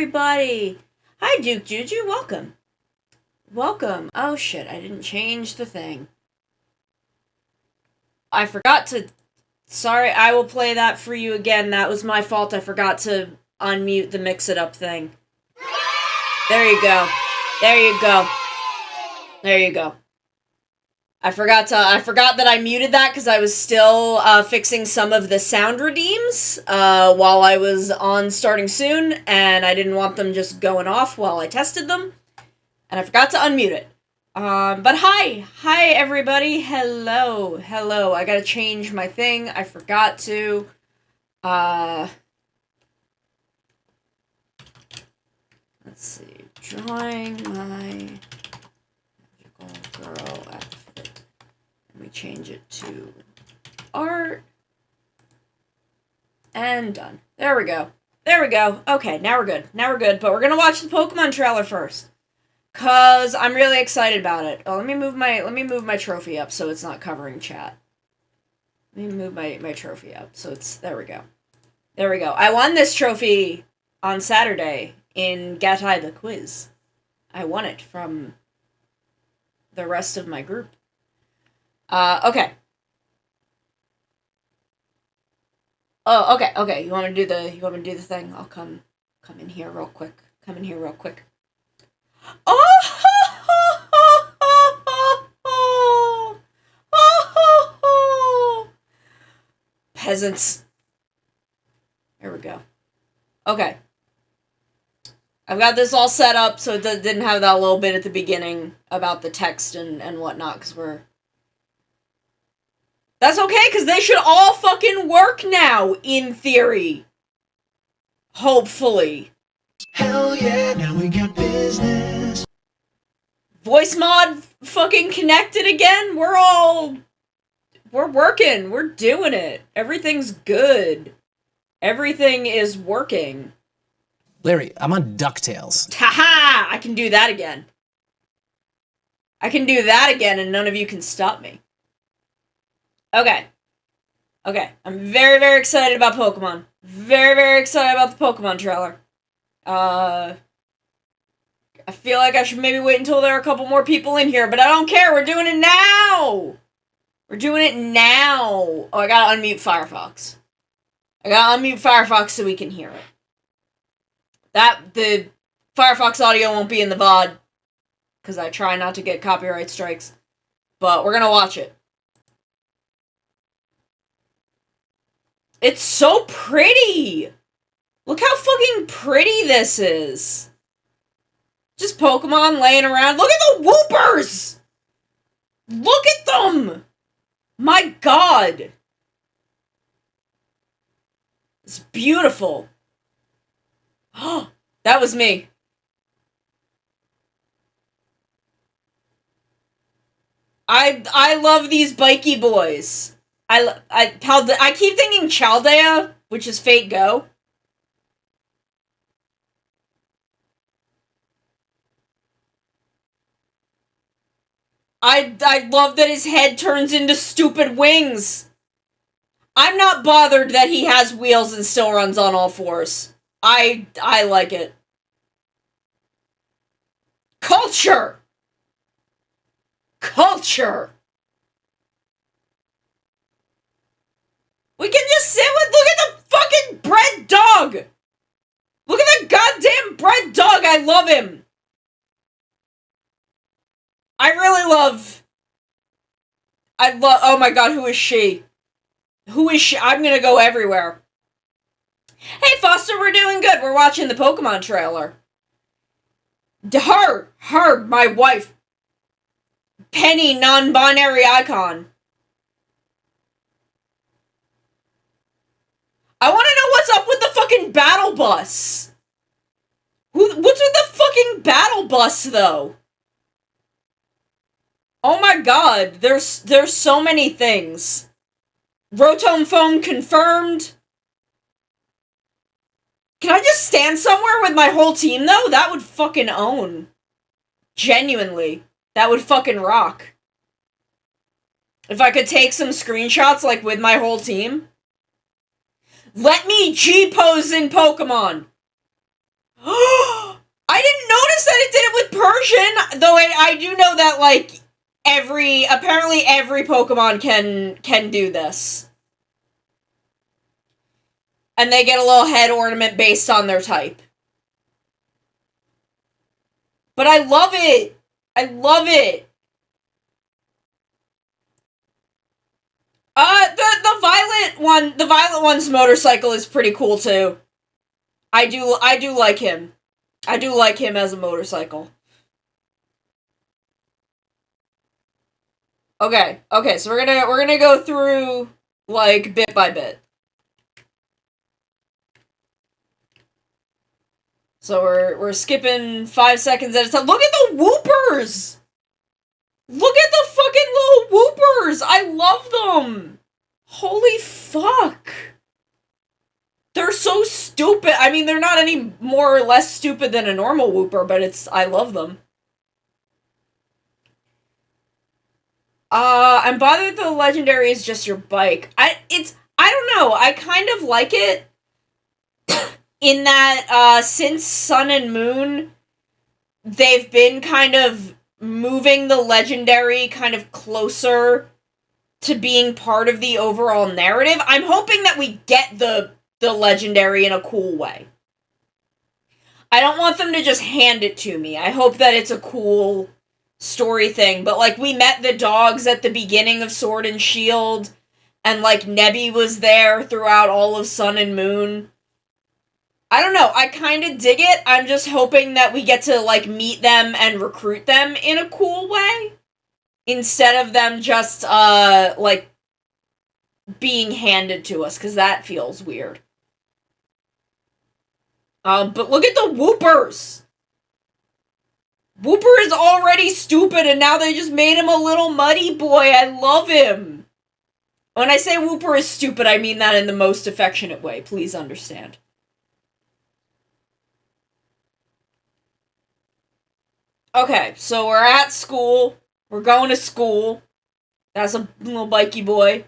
everybody! Hi, Duke Juju, welcome. Welcome. Oh shit, I didn't change the thing. I forgot to... Sorry, I will play that for you again. That was my fault. I forgot to unmute the mix-it-up thing. There you go. There you go. There you go. I forgot that I muted that because I was still fixing some of the sound redeems while I was on Starting Soon, and I didn't want them just going off while I tested them, and I forgot to unmute it. But hi everybody, hello, I gotta change my thing, I forgot to, let's see, drawing my magical girl outfit, let me change it to art, and done. There we go, okay, now we're good, but we're gonna watch the Pokemon trailer first. Cause I'm really excited about it. Oh, let me move my trophy up so it's not covering chat. Let me move my trophy up so it's there we go. There we go. I won this trophy on Saturday in Gatai the Quiz. I won it from the rest of my group. Okay. Oh, okay. You want me to do the thing? I'll come in here real quick. Oh! Peasants. There we go. Okay. I've got this all set up so it didn't have that little bit at the beginning about the text and whatnot, because That's okay, because they should all fucking work now, in theory. Hopefully. Hell yeah, now we got business. Voice mod fucking connected again? We're working. We're doing it. Everything's good. Everything is working. Larry, I'm on DuckTales. Haha! I can do that again. And none of you can stop me. Okay. I'm very, very excited about Pokemon. Very, very excited about the Pokemon trailer. I feel like I should maybe wait until there are a couple more people in here, but I don't care. We're doing it now. Oh, I gotta unmute Firefox. So we can hear it. The Firefox audio won't be in the VOD, because I try not to get copyright strikes, but we're gonna watch it. It's so pretty! Look how fucking pretty this is! Just Pokemon laying around. Look at the Whoopers! Look at them! My god! It's beautiful. Oh, that was me. I love these bikey boys. I keep thinking Chaldea, which is Fate Go. I love that his head turns into stupid wings. I'm not bothered that he has wheels and still runs on all fours. I like it. Culture! We can just sit with... Look at the fucking bread dog! Look at the goddamn bread dog! I love him! Oh my god, who is she? I'm gonna go everywhere. Hey Foster, we're doing good. We're watching the Pokemon trailer. Her, my wife. Penny, non-binary icon. I want to know what's up with the fucking battle bus. What's with the fucking battle bus, though? Oh my god, there's so many things. Rotom Foam confirmed. Can I just stand somewhere with my whole team, though? That would fucking own. Genuinely. That would fucking rock. If I could take some screenshots, like, with my whole team. Let me G-pose in Pokemon! I didn't notice that it did it with Persian, though I do know that, like, apparently every Pokemon can do this. And they get a little head ornament based on their type. But I love it! I love it! The Violet one's motorcycle is pretty cool too. I do like him. I do like him as a motorcycle. Okay, so we're gonna go through, like, bit by bit. So we're skipping 5 seconds at a time. Look at the Whoopers! Look at the fucking little Whoopers! I love them! Holy fuck! They're so stupid. I mean, they're not any more or less stupid than a normal Whooper, but I love them. I'm bothered that the legendary is just your bike. I don't know. I kind of like it in that, since Sun and Moon, they've been kind of moving the legendary kind of closer to being part of the overall narrative. I'm hoping that we get the legendary in a cool way. I don't want them to just hand it to me. I hope that it's a cool story thing, but, like, we met the dogs at the beginning of Sword and Shield, and, like, Nebby was there throughout all of Sun and Moon. I don't know, I kinda dig it. I'm just hoping that we get to, like, meet them and recruit them in a cool way, instead of them just, like, being handed to us, because that feels weird. But look at the Whoopers! Whooper is already stupid, and now they just made him a little muddy boy. I love him. When I say Whooper is stupid, I mean that in the most affectionate way. Please understand. Okay, so we're at school. We're going to school. That's a little bikey boy.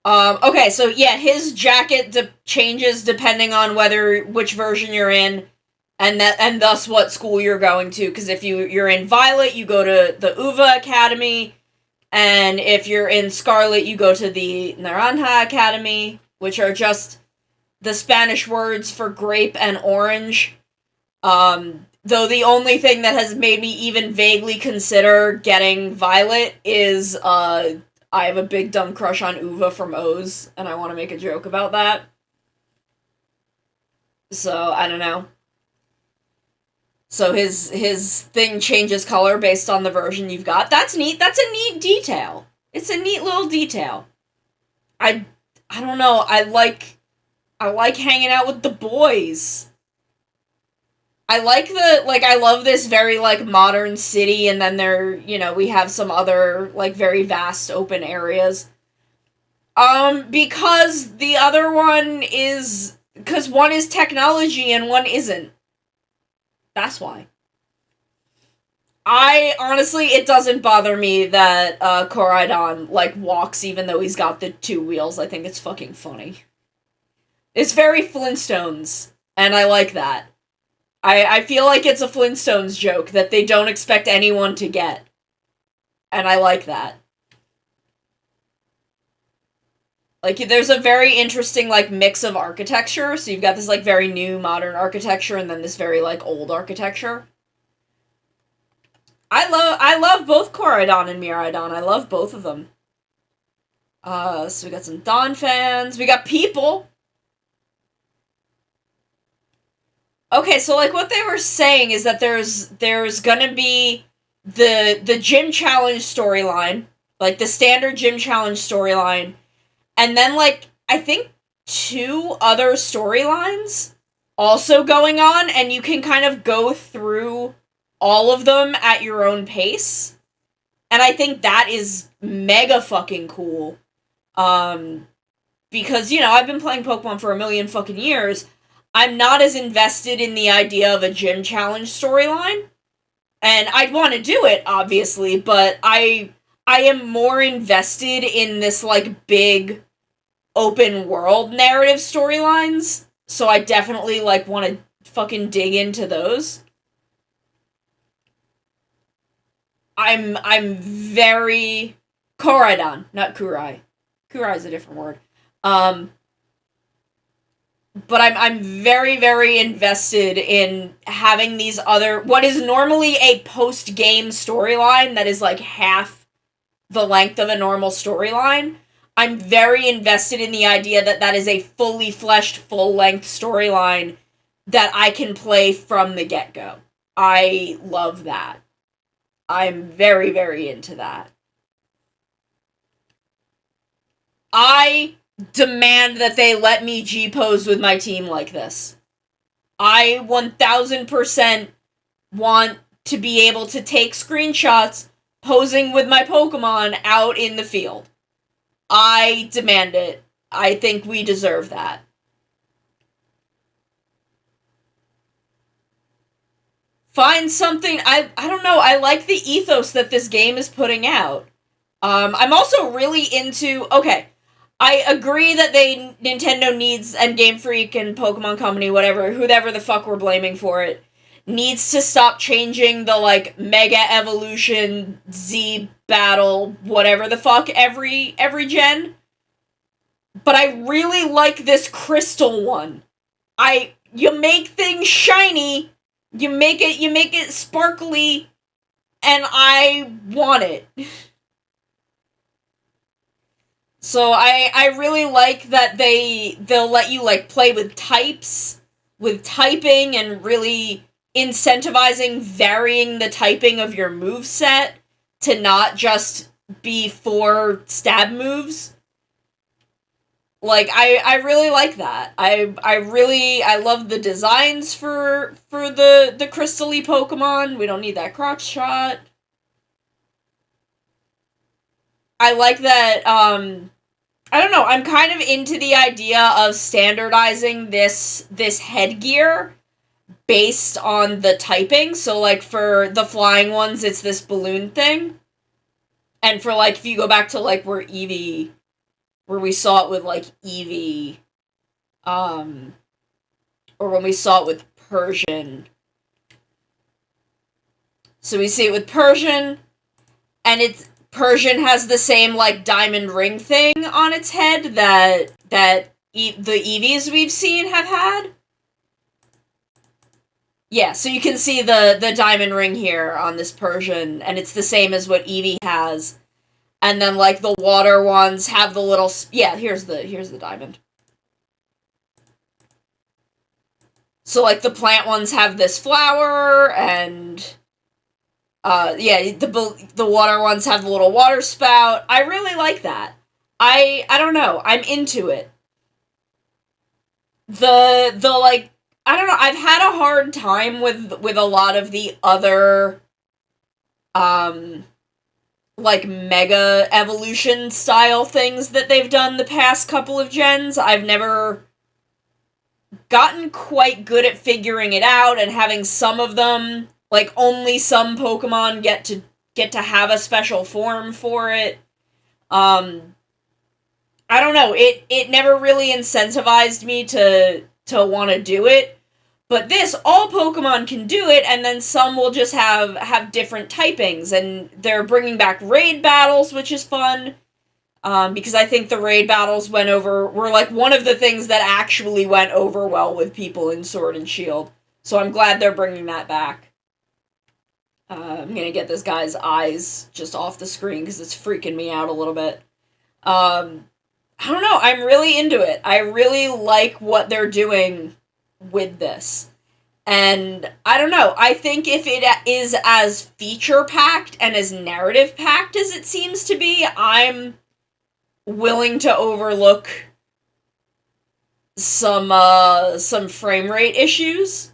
Okay, so yeah, his jacket changes depending on which version you're in, and thus what school you're going to. Because if you're in Violet, you go to the Uva Academy, and if you're in Scarlet, you go to the Naranja Academy, which are just the Spanish words for grape and orange. Though the only thing that has made me even vaguely consider getting Violet is, I have a big dumb crush on Uva from O's, and I want to make a joke about that. So, I don't know. So his thing changes color based on the version you've got. That's neat. That's a neat detail. It's a neat little detail. I don't know. I like hanging out with the boys. I love this very, like, modern city, and then we have some other, like, very vast open areas. Because the other one is, because one is technology and one isn't. That's why. Honestly, it doesn't bother me that, Koraidon, like, walks even though he's got the 2 wheels. I think it's fucking funny. It's very Flintstones, and I like that. I feel like it's a Flintstones joke that they don't expect anyone to get. And I like that. Like, there's a very interesting, like, mix of architecture. So you've got this, like, very new modern architecture and then this very, like, old architecture. I love both Koraidon and Miraidon. I love both of them. So we got some Dawn fans. We got people. Okay, so, like, what they were saying is that there's gonna be the gym challenge storyline, like, the standard gym challenge storyline, and then, like, I think 2 other storylines also going on, and you can kind of go through all of them at your own pace, and I think that is mega fucking cool, because, I've been playing Pokemon for a million fucking years. I'm not as invested in the idea of a gym challenge storyline. And I'd want to do it, obviously, but I am more invested in this, like, big open world narrative storylines. So I definitely, like, want to fucking dig into those. I'm very Koraidon, not Kurai. Kurai is a different word. But I'm very, very invested in having these other, what is normally a post-game storyline that is like half the length of a normal storyline. I'm very invested in the idea that that is a fully fleshed, full-length storyline that I can play from the get-go. I love that. I'm very, very into that. I demand that they let me G-pose with my team like this. I 1000% want to be able to take screenshots posing with my Pokemon out in the field. I demand it. I think we deserve that. Find something, I don't know, I like the ethos that this game is putting out. I'm also really into, okay, I agree that Nintendo needs, and Game Freak and Pokemon Company, whatever, whoever the fuck we're blaming for it, needs to stop changing the, like, Mega Evolution, Z Battle, whatever the fuck, every gen. But I really like this Crystal one. You make things shiny, you make it sparkly, and I want it. So I really like that they'll let you like play with types, with typing, and really incentivizing varying the typing of your moveset to not just be 4 stab moves. Like I really like that. I love the designs for the crystal-y Pokemon. We don't need that crotch shot. I like that I don't know, I'm kind of into the idea of standardizing this headgear based on the typing. So, like, for the flying ones, it's this balloon thing. And for, like, if you go back to, like, where we saw it with, like, Eevee, or when we saw it with Persian. So we see it with Persian, and Persian has the same, like, diamond ring thing on its head that the Eevees we've seen have had. Yeah, so you can see the diamond ring here on this Persian, and it's the same as what Eevee has. And then, like, the water ones have the little... Yeah, here's the diamond. So, like, the plant ones have this flower, and... yeah, the water ones have the little water spout. I really like that. I don't know. I'm into it. The like, I don't know. I've had a hard time with a lot of the other, like, Mega Evolution style things that they've done the past couple of gens. I've never gotten quite good at figuring it out, and having some of them, like, only some Pokemon get to have a special form for it. I don't know, it never really incentivized me to want to do it. But this, all Pokemon can do it, and then some will just have different typings, and they're bringing back raid battles, which is fun. Because I think the raid battles were like one of the things that actually went over well with people in Sword and Shield. So I'm glad they're bringing that back. I'm gonna get this guy's eyes just off the screen because it's freaking me out a little bit. I don't know, I'm really into it. I really like what they're doing with this. And I don't know, I think if it is as feature-packed and as narrative-packed as it seems to be, I'm willing to overlook some frame rate issues.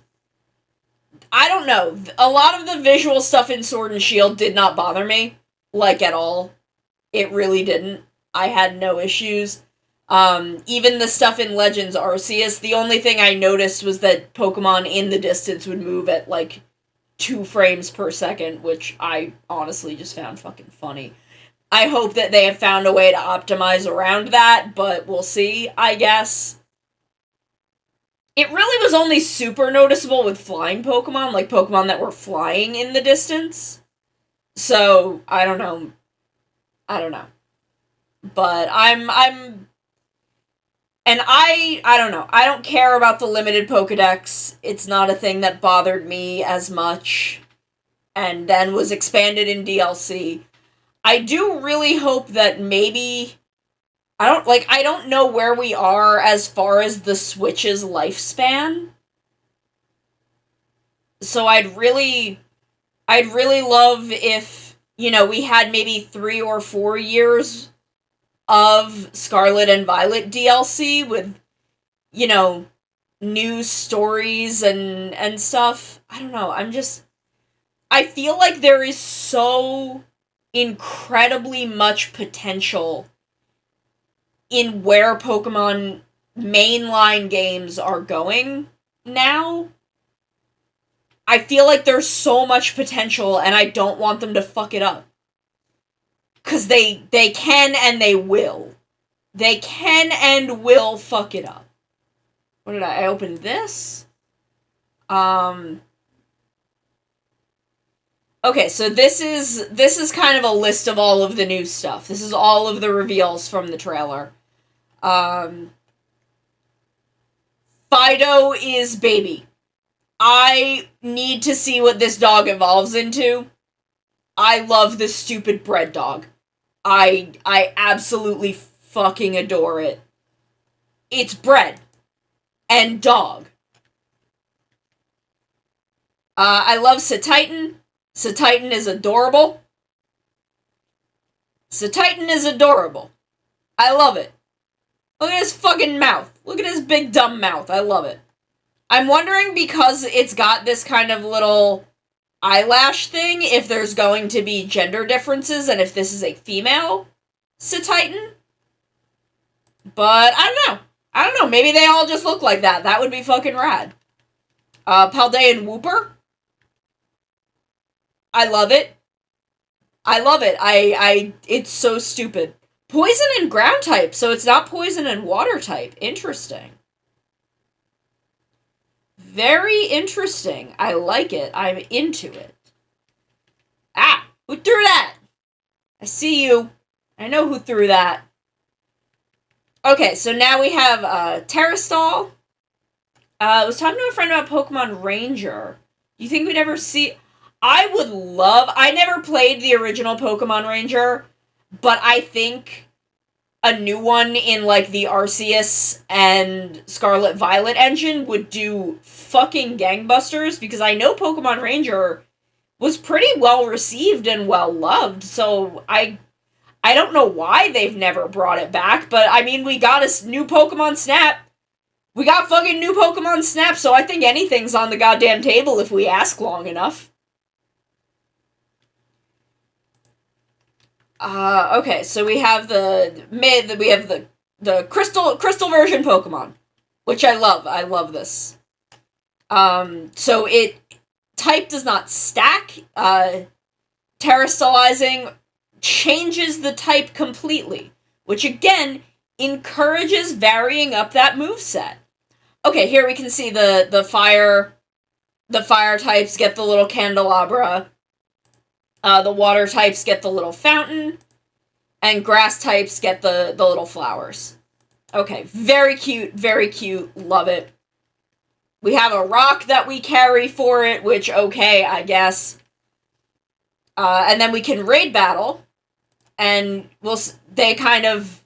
I don't know. A lot of the visual stuff in Sword and Shield did not bother me, like, at all. It really didn't. I had no issues. Even the stuff in Legends Arceus, the only thing I noticed was that Pokemon in the distance would move at, like, 2 frames per second, which I honestly just found fucking funny. I hope that they have found a way to optimize around that, but we'll see, I guess. It really was only super noticeable with flying Pokemon, like Pokemon that were flying in the distance. So, I don't know. I don't know. But and I don't know. I don't care about the limited Pokedex. It's not a thing that bothered me as much and then was expanded in DLC. I do really hope that maybe I don't know where we are as far as the Switch's lifespan. So I'd really love if, we had maybe 3 or 4 years of Scarlet and Violet DLC with, you know, new stories and stuff. I don't know. I feel like there is so incredibly much potential in where Pokemon mainline games are going now. I feel like there's so much potential and I don't want them to fuck it up. Cause they can and they will. They can and will fuck it up. What did I opened this? Okay, so this is kind of a list of all of the new stuff. This is all of the reveals from the trailer. Fido is baby. I need to see what this dog evolves into. I love this stupid bread dog. I absolutely fucking adore it. It's bread. And dog. I love Cetitan. Cetitan is adorable. Cetitan is adorable. I love it. Look at his fucking mouth. Look at his big dumb mouth. I love it. I'm wondering, because it's got this kind of little eyelash thing, if there's going to be gender differences and if this is a female Cetitan. But I don't know. I don't know. Maybe they all just look like that. That would be fucking rad. Paldean Wooper. I love it. I love it. It's so stupid. Poison and ground type, so it's not poison and water type. Interesting. Very interesting. I like it. I'm into it. Ah! Who threw that? I see you. I know who threw that. Okay, so now we have Terrastall. I was talking to a friend about Pokemon Ranger. Do you think we'd ever see... I never played the original Pokemon Ranger, but I think a new one in, like, the Arceus and Scarlet Violet engine would do fucking gangbusters, because I know Pokemon Ranger was pretty well received and well loved, so I don't know why they've never brought it back, but, I mean, we got a new Pokemon Snap. We got fucking new Pokemon Snap, so I think anything's on the goddamn table if we ask long enough. Okay, so we have the crystal version Pokemon, which I love. I love this. So type does not stack. Terastallizing changes the type completely, which again encourages varying up that moveset. Okay, here we can see the fire types get the little candelabra. The water types get the little fountain, and grass types get the little flowers. Okay, very cute, love it. We have a rock that we carry for it, which, okay, I guess. And then we can raid battle, and they kind of...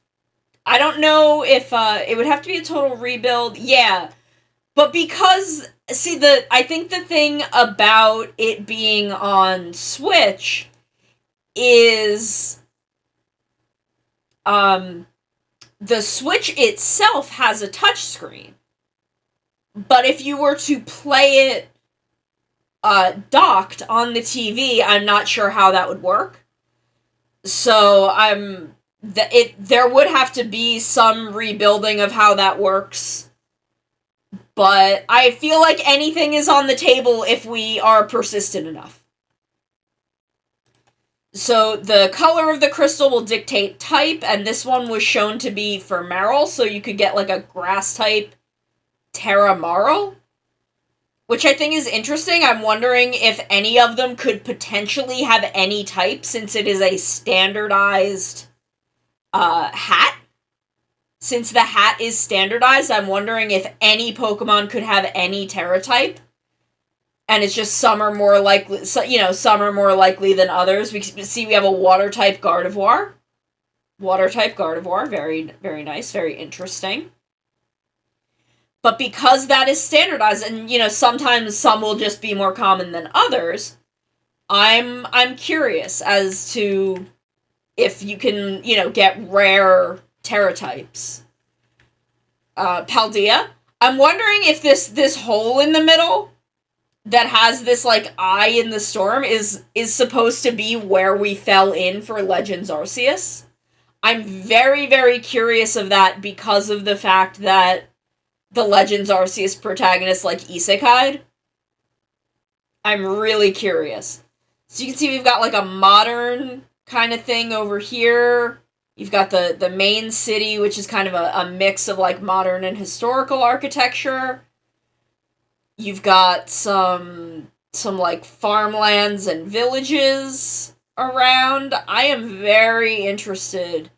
I don't know if, it would have to be a total rebuild. Yeah, but because... See, I think the thing about it being on Switch is, the Switch itself has a touchscreen. But if you were to play it, docked on the TV, I'm not sure how that would work. So, there would have to be some rebuilding of how that works. But I feel like anything is on the table if we are persistent enough. So the color of the crystal will dictate type, and this one was shown to be for Marill, so you could get like a grass type Terramarl, which I think is interesting. I'm wondering if any of them could potentially have any type, since it is a standardized hat. Since the hat is standardized, I'm wondering if any Pokemon could have any Terra type. And it's just some are more likely, some are more likely than others. We have a water type Gardevoir. Water type Gardevoir, very, very nice, very interesting. But because that is standardized, and sometimes some will just be more common than others, I'm curious as to if you can, get rare Terra types. Paldea. I'm wondering if this hole in the middle that has this like eye in the storm is supposed to be where we fell in for Legends Arceus. I'm very, very curious of that because of the fact that the Legends Arceus protagonist like isekai'd. I'm really curious. So you can see we've got like a modern kind of thing over here. You've got the main city, which is kind of a mix of like modern and historical architecture. You've got some like farmlands and villages around. I am very interested.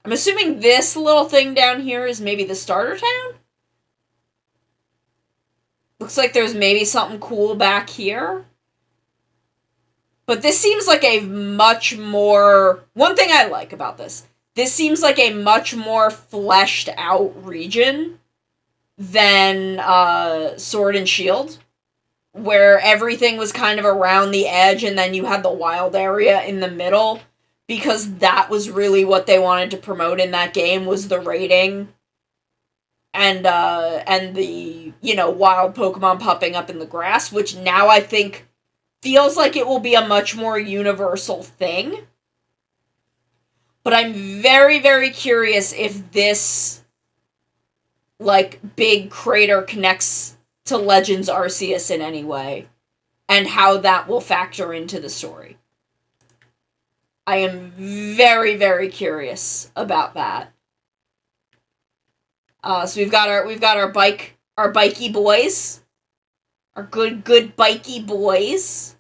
I'm assuming this little thing down here is maybe the starter town? Looks like there's maybe something cool back here. But this seems like a much more... One thing I like about this seems like a much more fleshed out region than Sword and Shield, where everything was kind of around the edge and then you had the wild area in the middle, because that was really what they wanted to promote in that game, was the raiding and the, wild Pokemon popping up in the grass, which now I think feels like it will be a much more universal thing. But I'm very, very curious if this, like, big crater connects to Legends Arceus in any way, and how that will factor into the story. I am very, very curious about that. So we've got our bikey boys. Our good bikey boys.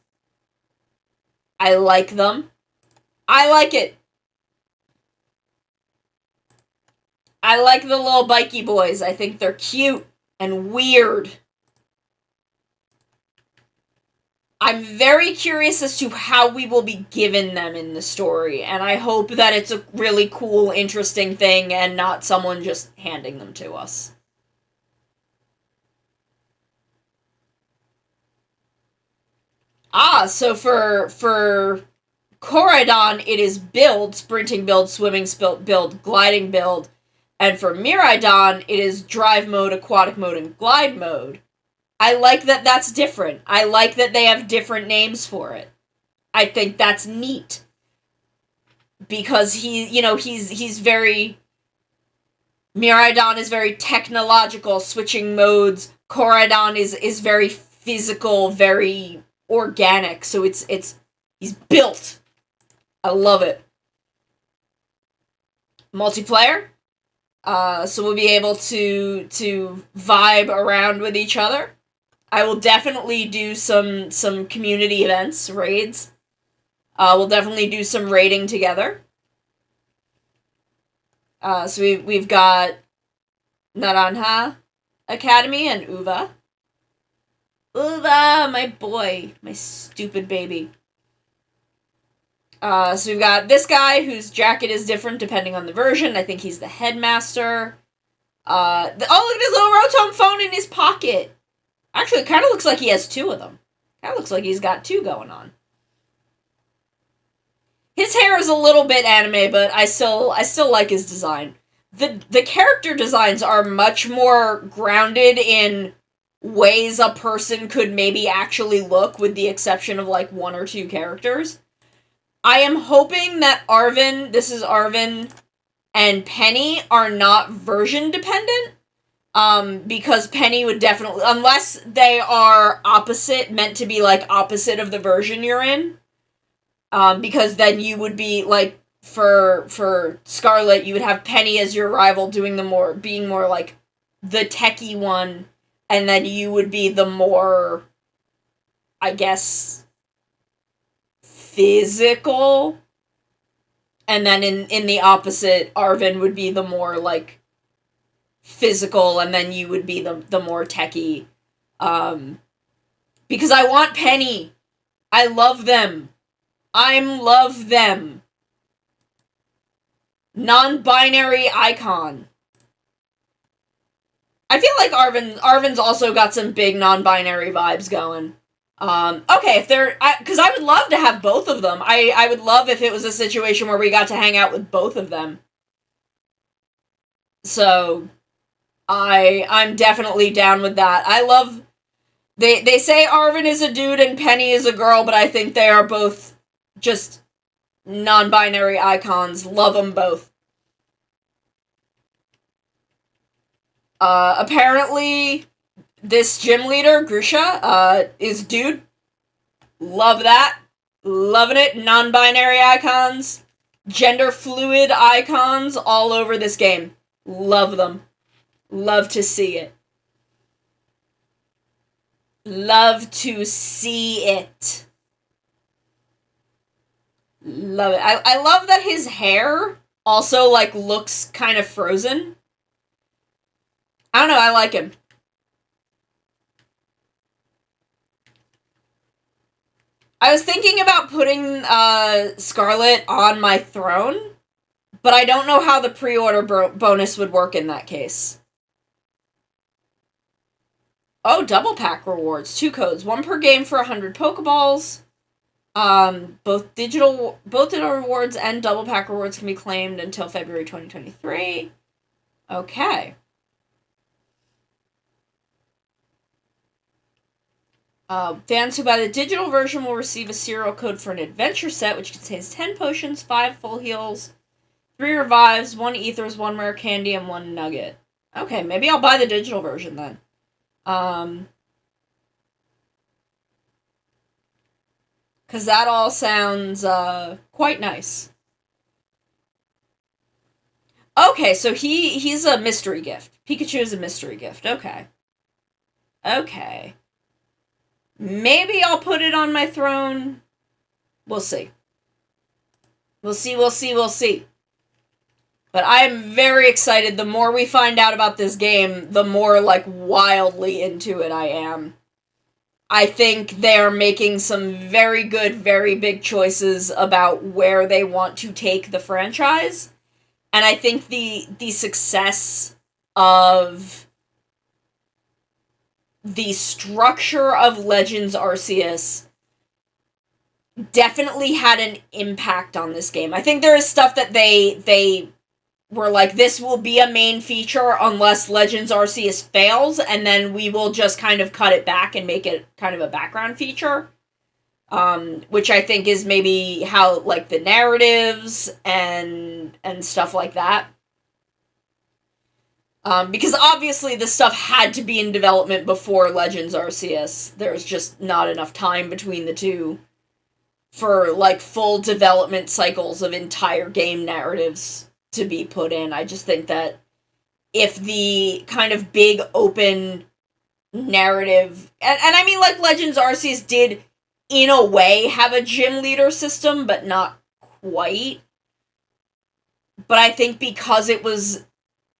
I like them. I like it. I like the little bikey boys. I think they're cute and weird. I'm very curious as to how we will be given them in the story, and I hope that it's a really cool, interesting thing and not someone just handing them to us. So for Koraidon, it is build, sprinting build, swimming build, gliding build, and for Miraidon, it is drive mode, aquatic mode, and glide mode. I like that that's different. I like that they have different names for it. I think that's neat. Because he's very... Miraidon is very technological, switching modes. Koraidon is very physical, very organic. So he's built. I love it. Multiplayer. So we'll be able to vibe around with each other. I will definitely do some community events, raids. We'll definitely do some raiding together. So we've got Naranja Academy and Uva. Uva, my boy, my stupid baby. So we've got this guy whose jacket is different depending on the version. I think he's the headmaster. Oh, look at his little Rotom phone in his pocket. Actually, it kind of looks like he has two of them. Kind of looks like he's got two going on. His hair is a little bit anime, but I still like his design. The character designs are much more grounded in ways a person could maybe actually look, with the exception of like one or two characters. I am hoping that Arven and Penny are not version dependent. Because Penny would definitely, unless they are opposite, meant to be like opposite of the version you're in. Because then you would be like, for Scarlet, you would have Penny as your rival being more like the techie one, and then you would be the more, I guess, physical, and then in the opposite, Arven would be the more, like, physical, and then you would be the more techie. Because I want Penny. I love them. I love them. Non-binary icon. I feel like Arven's also got some big non-binary vibes going. Okay, if they're... Because I would love to have both of them. I would love if it was a situation where we got to hang out with both of them. So, I'm definitely down with that. I love... They say Arven is a dude and Penny is a girl, but I think they are both just non-binary icons. Love them both. Apparently, this gym leader, Grusha, is dude. Love that. Loving it. Non-binary icons. Gender fluid icons all over this game. Love them. Love to see it. Love to see it. Love it. I love that his hair also, like, looks kind of frozen. I don't know, I like him. I was thinking about putting Scarlet on my throne, but I don't know how the pre-order bonus would work in that case. Oh, double pack rewards. 2 codes. 1 per game for 100 Pokeballs. Both digital rewards and double pack rewards can be claimed until February 2023. Okay. Fans who buy the digital version will receive a serial code for an adventure set, which contains 10 potions, 5 full heals, 3 revives, 1 ethers, 1 rare candy, and 1 nugget. Okay, maybe I'll buy the digital version then. Because that all sounds, quite nice. Okay, so he's a mystery gift. Pikachu is a mystery gift. Okay. Okay. Maybe I'll put it on my throne. We'll see. We'll see. But I'm very excited. The more we find out about this game, the more, like, wildly into it I am. I think they're making some very good, very big choices about where they want to take the franchise. And I think the success of the structure of Legends Arceus definitely had an impact on this game. I think there is stuff that they were like, this will be a main feature unless Legends Arceus fails, and then we will just kind of cut it back and make it kind of a background feature. Which I think is maybe how, like, the narratives and stuff like that. Because obviously this stuff had to be in development before Legends Arceus. There's just not enough time between the two for, like, full development cycles of entire game narratives to be put in. I just think that if the kind of big open narrative, and I mean, like, Legends Arceus did in a way have a gym leader system, but not quite. But I think because it was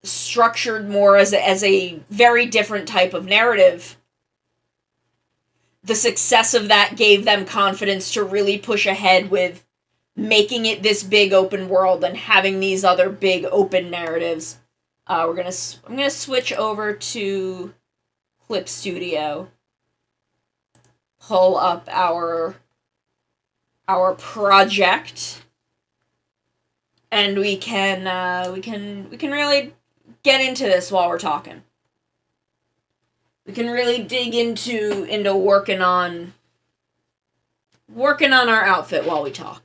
structured more as a very different type of narrative, the success of that gave them confidence to really push ahead with making it this big open world and having these other big open narratives. I'm gonna switch over to Clip Studio, pull up our project, and we can really get into this while we're talking. We can really dig into working on our outfit while we talk.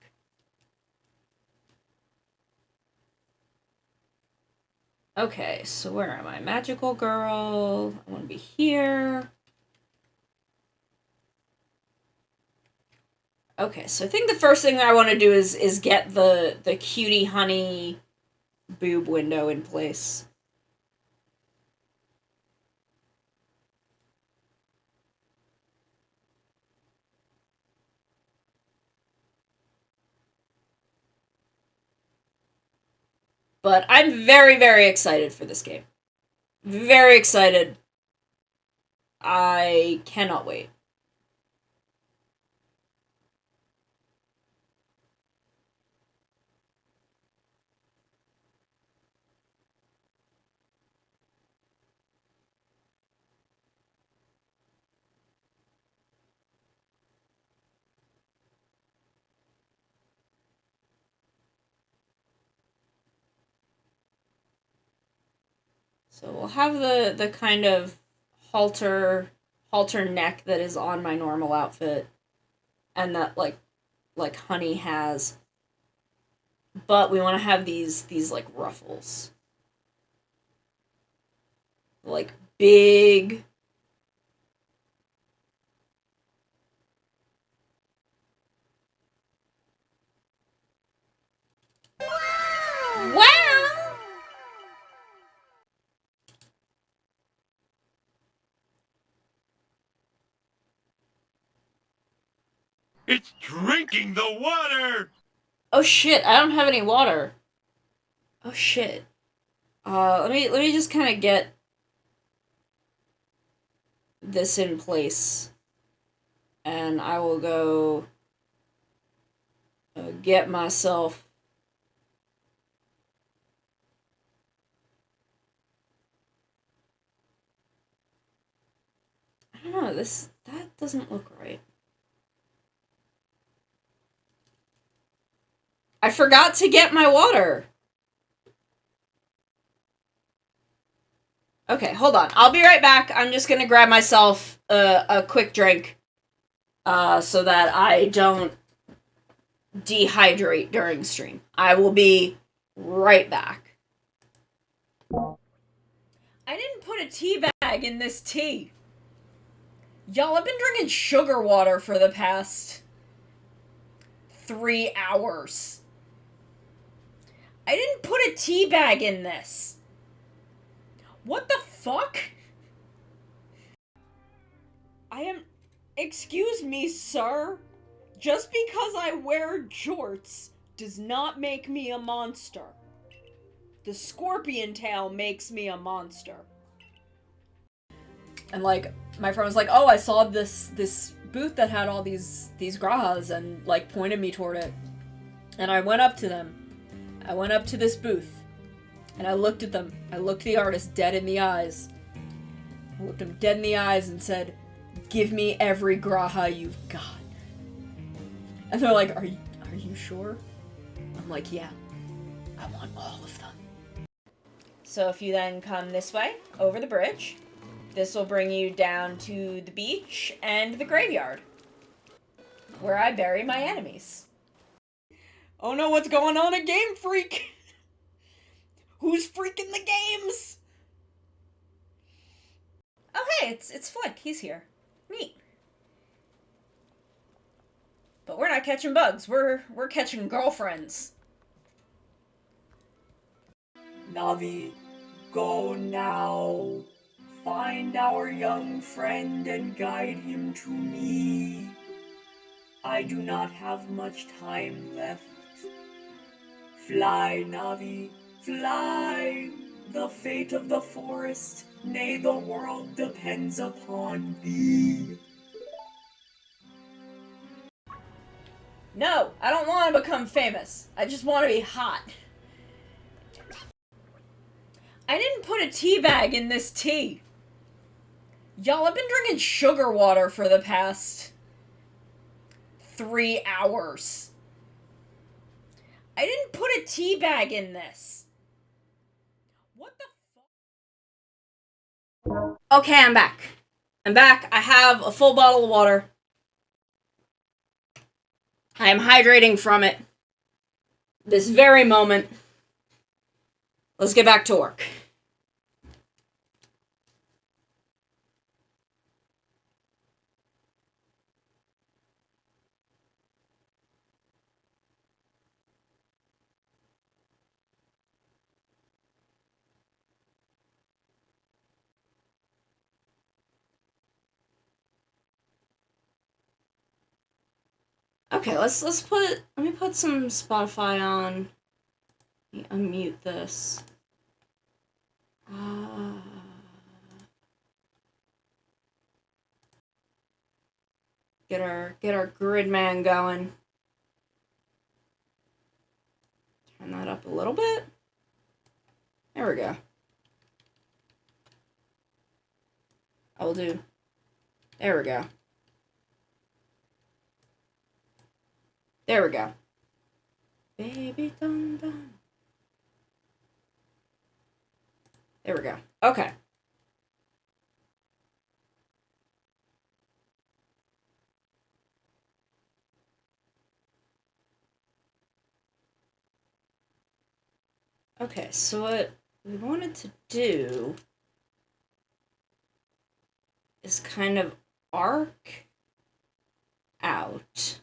Okay, so where am I? Magical Girl. I want to be here. Okay, so I think the first thing that I want to do is get the Cutie Honey boob window in place. But I'm very, very excited for this game. Very excited. I cannot wait. So we'll have the kind of halter neck that is on my normal outfit, and that like Honey has. But we want to have these like ruffles, like big. Wow! It's drinking the water! Oh shit! I don't have any water. Oh shit. Let me just kind of get this in place, and I will go get myself. I don't know. That doesn't look right. I forgot to get my water. Okay, hold on. I'll be right back. I'm just gonna grab myself a quick drink, so that I don't dehydrate during stream. I will be right back. I didn't put a tea bag in this tea. Y'all, I've been drinking sugar water for the past 3 hours. I didn't put a tea bag in this. What the fuck? Excuse me, sir. Just because I wear jorts does not make me a monster. The scorpion tail makes me a monster. And like, my friend was like, oh, I saw this booth that had all these grahas, and like pointed me toward it. And I went up to them. I went up to this booth, and I looked at them. I looked the artist dead in the eyes. I looked him dead in the eyes and said, give me every graha you've got. And they're like, are you sure? I'm like, yeah. I want all of them. So if you then come this way, over the bridge, this will bring you down to the beach and the graveyard, where I bury my enemies. Oh no, what's going on at Game Freak? Who's freaking the games? Oh hey, it's Flick, he's here. Neat. But we're not catching bugs, we're catching girlfriends. Navi, go now. Find our young friend and guide him to me. I do not have much time left. Fly, Navi, fly. The fate of the forest, nay, the world depends upon thee. No, I don't want to become famous. I just want to be hot. I didn't put a tea bag in this tea. Y'all, I've been drinking sugar water for the past 3 hours. I didn't put a tea bag in this. What the fuck? Okay, I'm back. I'm back. I have a full bottle of water. I am hydrating from it. This very moment. Let's get back to work. Okay, let me put some Spotify on. Let me unmute this. Get our grid man going. Turn that up a little bit. There we go. I will do. There we go. There we go. Baby dun dun. There we go. Okay. Okay, so what we wanted to do is kind of arc out.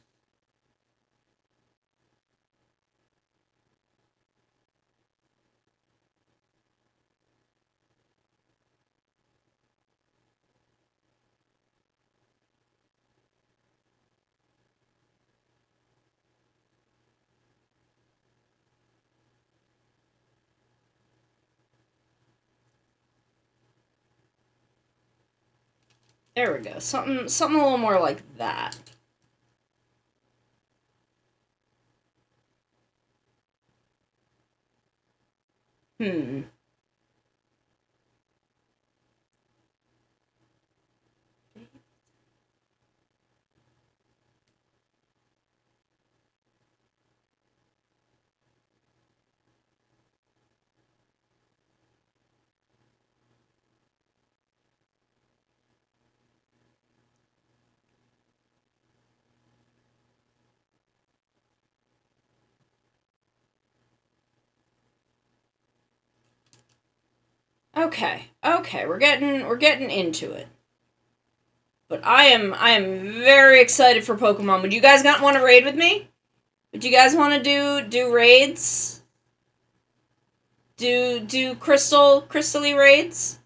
There we go. Something a little more like that. Okay, we're getting into it. But I am very excited for Pokemon. Would you guys not want to raid with me? Would you guys want to do raids? Do crystally raids?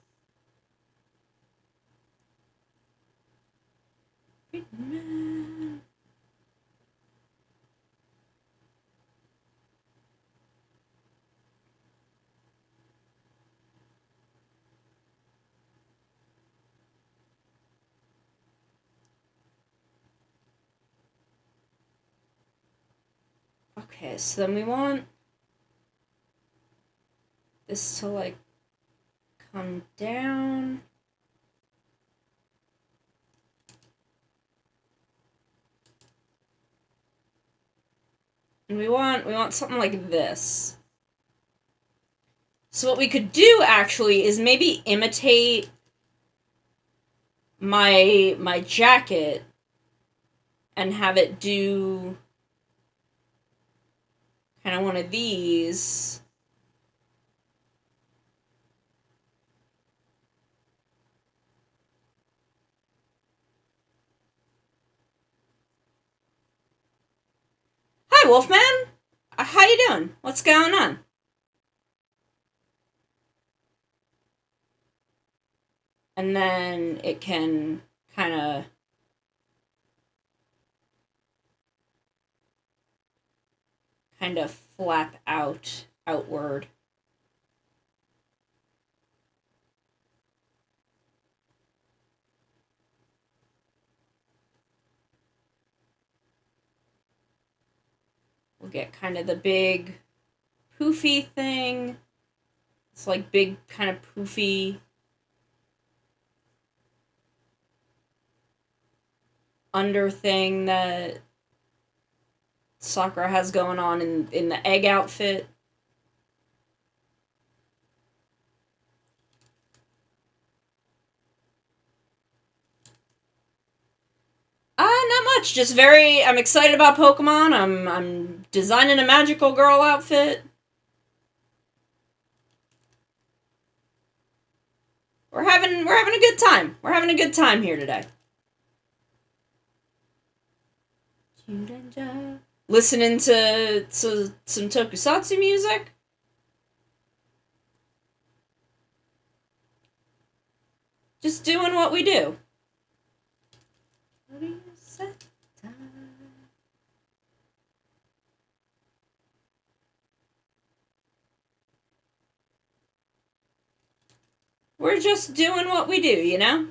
Okay, so then we want this to, like, come down. And we want something like this. So what we could do, actually, is maybe imitate my jacket and have it do kind of one of these. Hi, Wolfman! How you doing? What's going on? And then it can kind of flap outward. We'll get kind of the big poofy thing. It's like big kind of poofy under thing that Sakura has going on in the egg outfit. Not much. Just I'm excited about Pokemon. I'm designing a magical girl outfit. We're having a good time. We're having a good time here today. Listening to some tokusatsu music. Just doing what we do. we're just doing what we do, you know?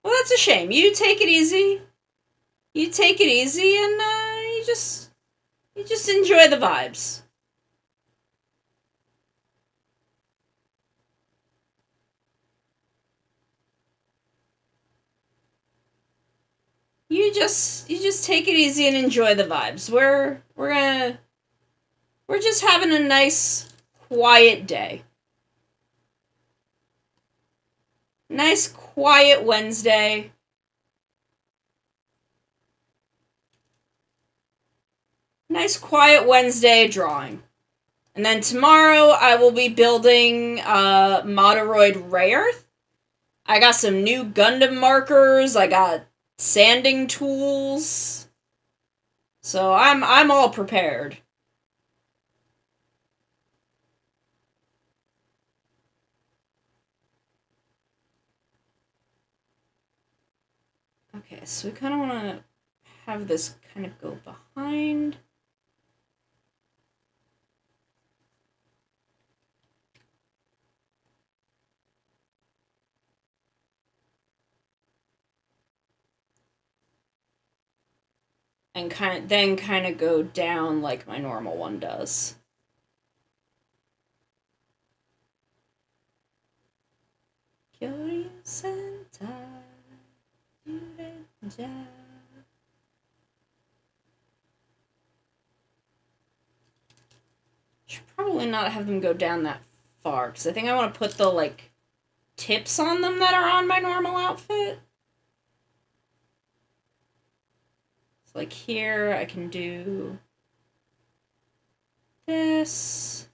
Well, that's a shame. You take it easy. You take it easy, and you just enjoy the vibes. You just take it easy and enjoy the vibes. We're just having a nice quiet day. Nice quiet Wednesday. Nice quiet Wednesday drawing. And then tomorrow I will be building Moderoid Rayearth. I got some new Gundam markers, I got sanding tools. So I'm all prepared. Okay, so we kind of want to have this kind of go behind. And kind of go down like my normal one does. Should probably not have them go down that far, because I think I want to put the, like, tips on them that are on my normal outfit. So, like, here I can do this,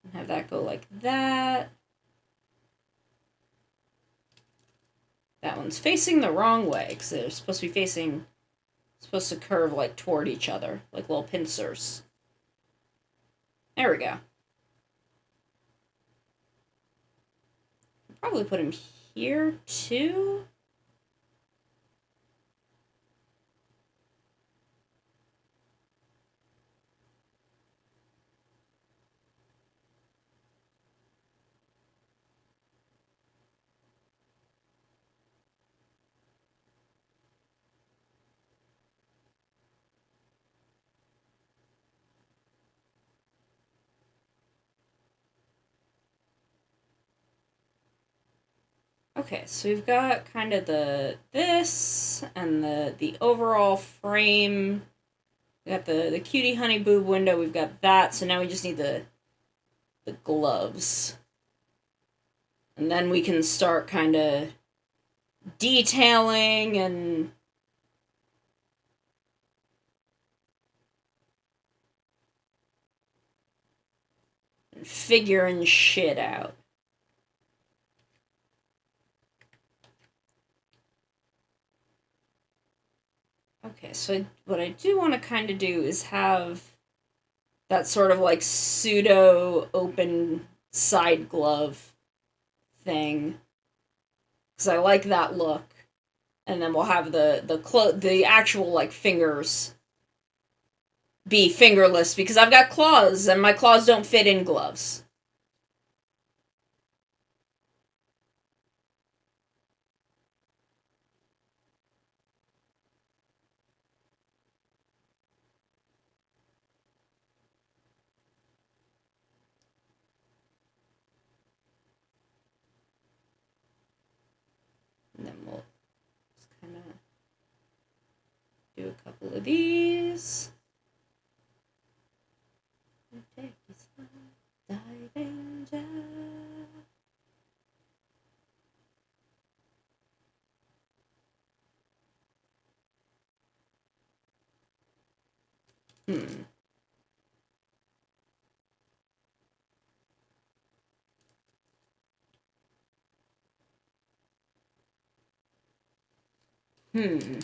and have that go like that. That one's facing the wrong way, because they're supposed to be facing, supposed to curve, like, toward each other, like little pincers. There we go. I'll probably put him here, too. Okay, so we've got kind of this and the overall frame. We got the cutie honey boob window. We've got that. So now we just need the gloves, and then we can start kind of detailing and figuring shit out. Okay, so what I do want to kind of do is have that sort of like pseudo open side glove thing, because I like that look. And then we'll have the actual like fingers be fingerless, because I've got claws and my claws don't fit in gloves. And then we'll just kind of do a couple of these. Hmm. Hmm.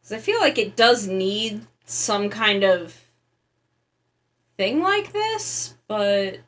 Because I feel like it does need some kind of thing like this, but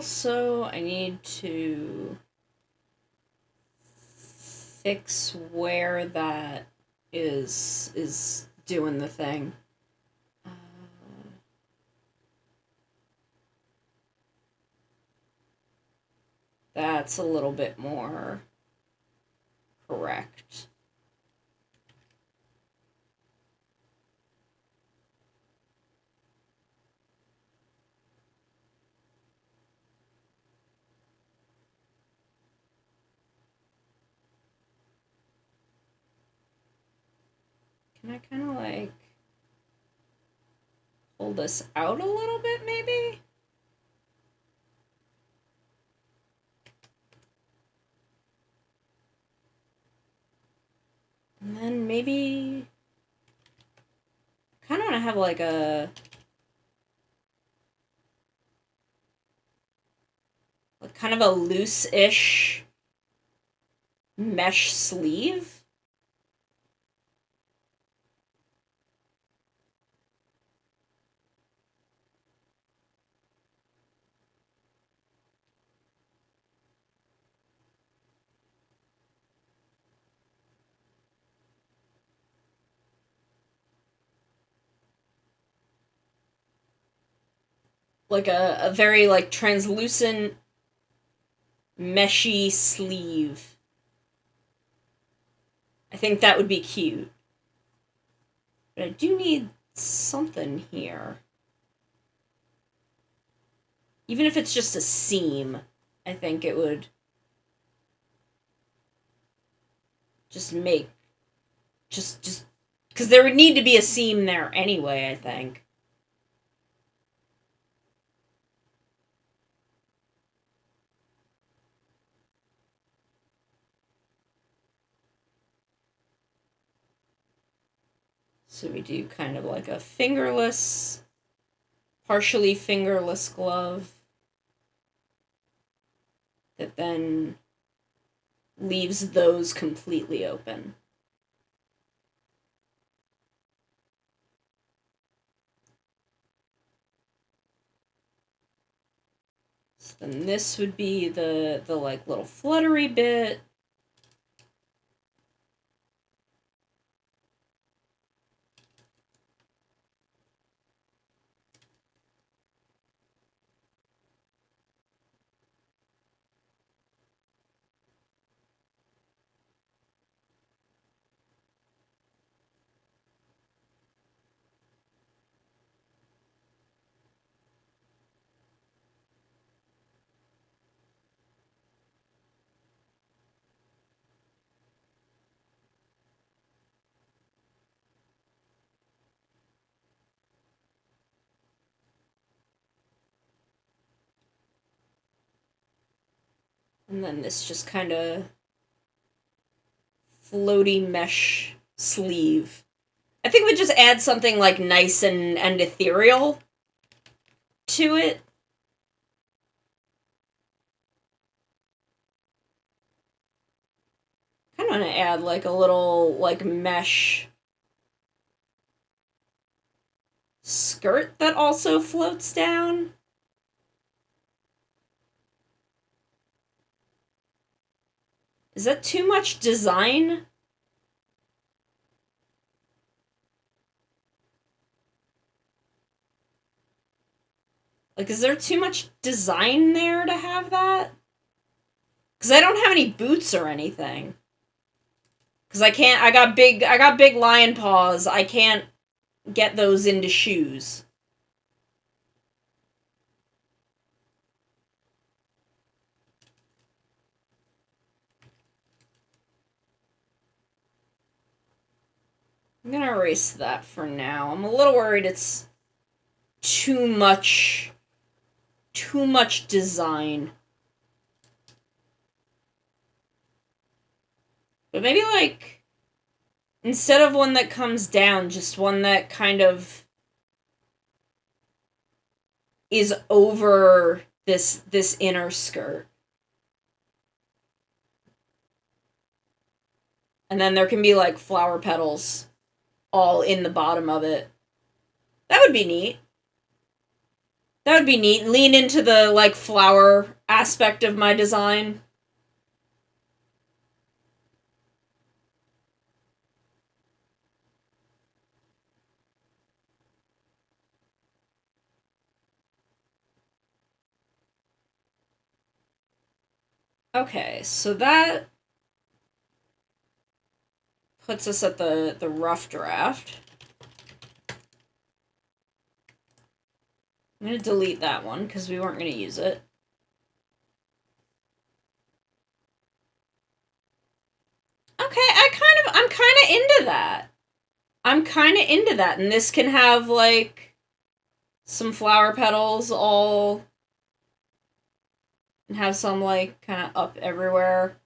also, I need to fix where that is doing the thing. That's a little bit more correct. Can I kind of like pull this out a little bit, maybe? And then maybe kind of want to have like a kind of a loose-ish mesh sleeve. Like a very like translucent meshy sleeve. I think that would be cute. But I do need something here. Even if it's just a seam, I think it would just make just because there would need to be a seam there anyway, I think. So we do kind of like a fingerless, partially fingerless glove that then leaves those completely open. So then this would be the like little fluttery bit. And then this just kind of floaty mesh sleeve. I think we just add something like nice and ethereal to it. Kind of want to add like a little like mesh skirt that also floats down. Is that too much design? Like, is there too much design there to have that? Because I don't have any boots or anything. Because I can't, I got big lion paws. I can't get those into shoes. I'm gonna erase that for now. I'm a little worried it's too much design. But maybe like instead of one that comes down, just one that kind of is over this inner skirt. And then there can be like flower petals all in the bottom of it. That would be neat. That would be neat. Lean into the, like, flower aspect of my design. Okay, so that puts us at the rough draft. I'm gonna delete that one because we weren't gonna use it. Okay, I'm kind of into that. I'm kind of into that, and this can have like some flower petals all, and have some like kind of up everywhere.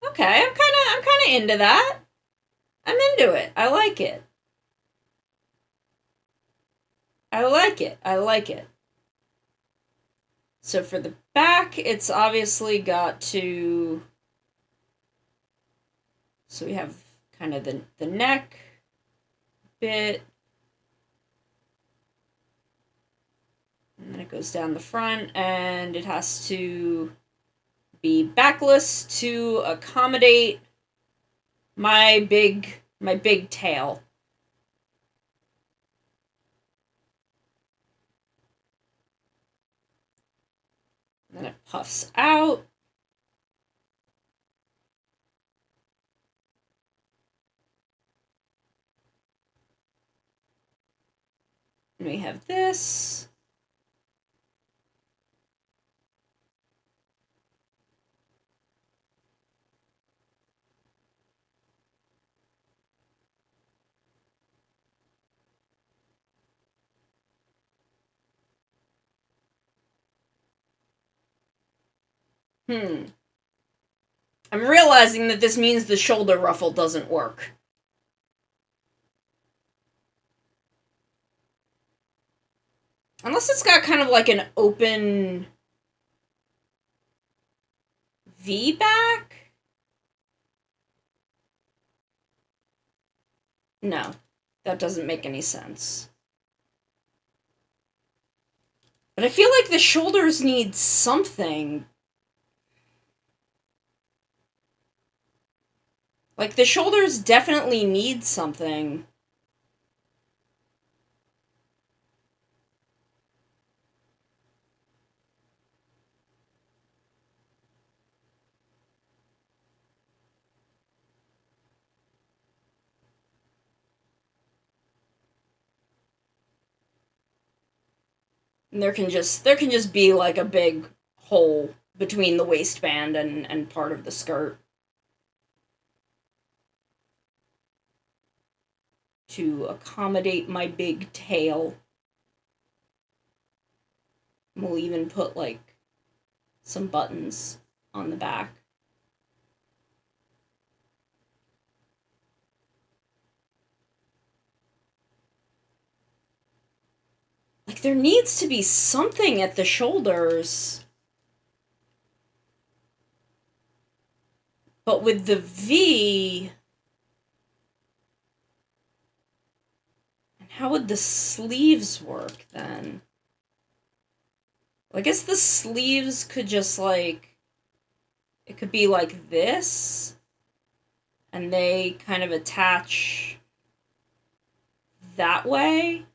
Okay, I'm kind of into that. I'm into it. I like it. I like it. I like it. So for the back, it's obviously got to... So we have kind of the neck bit. And then it goes down the front, and it has to be backless to accommodate my big tail. And then it puffs out. And we have this. I'm realizing that this means the shoulder ruffle doesn't work. Unless it's got kind of like an open V-back? No, that doesn't make any sense. But I feel like the shoulders need something. Like, the shoulders definitely need something. And there can just be like a big hole between the waistband and part of the skirt to accommodate my big tail. And we'll even put like some buttons on the back. Like, there needs to be something at the shoulders. But with the V... How would the sleeves work, then? Well, I guess the sleeves could just, like... It could be like this. And they kind of attach... that way.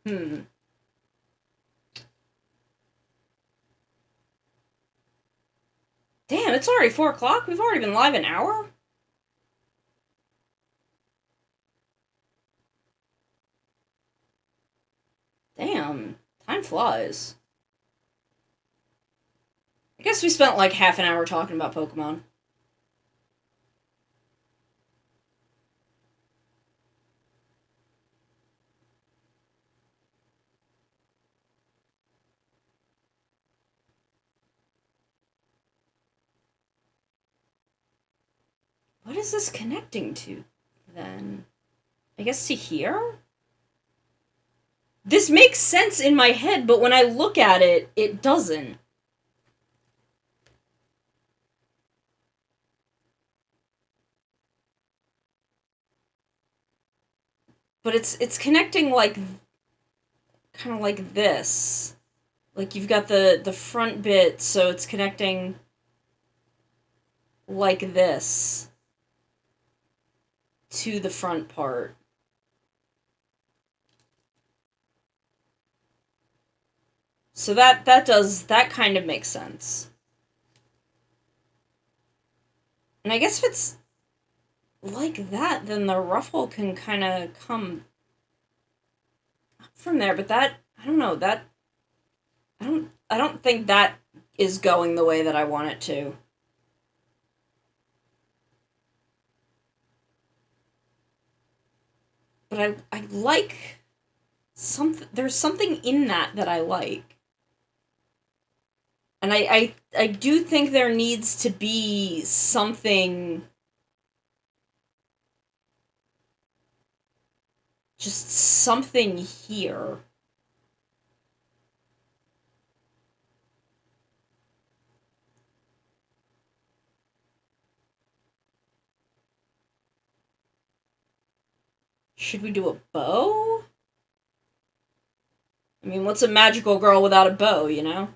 Damn, it's already 4 o'clock? We've already been live an hour? Damn, time flies. I guess we spent like half an hour talking about Pokemon. What is this connecting to, then? I guess to here? This makes sense in my head, but when I look at it, it doesn't. But it's connecting like kind of like this. Like you've got the front bit, so it's connecting like this to the front part. So that kind of makes sense. And I guess if it's like that, then the ruffle can kind of come up from there, but that, I don't know, that, I don't think that is going the way that I want it to. But I like something, there's something in that I like. And I do think there needs to be something, just something here. Should we do a bow? I mean, what's a magical girl without a bow, you know?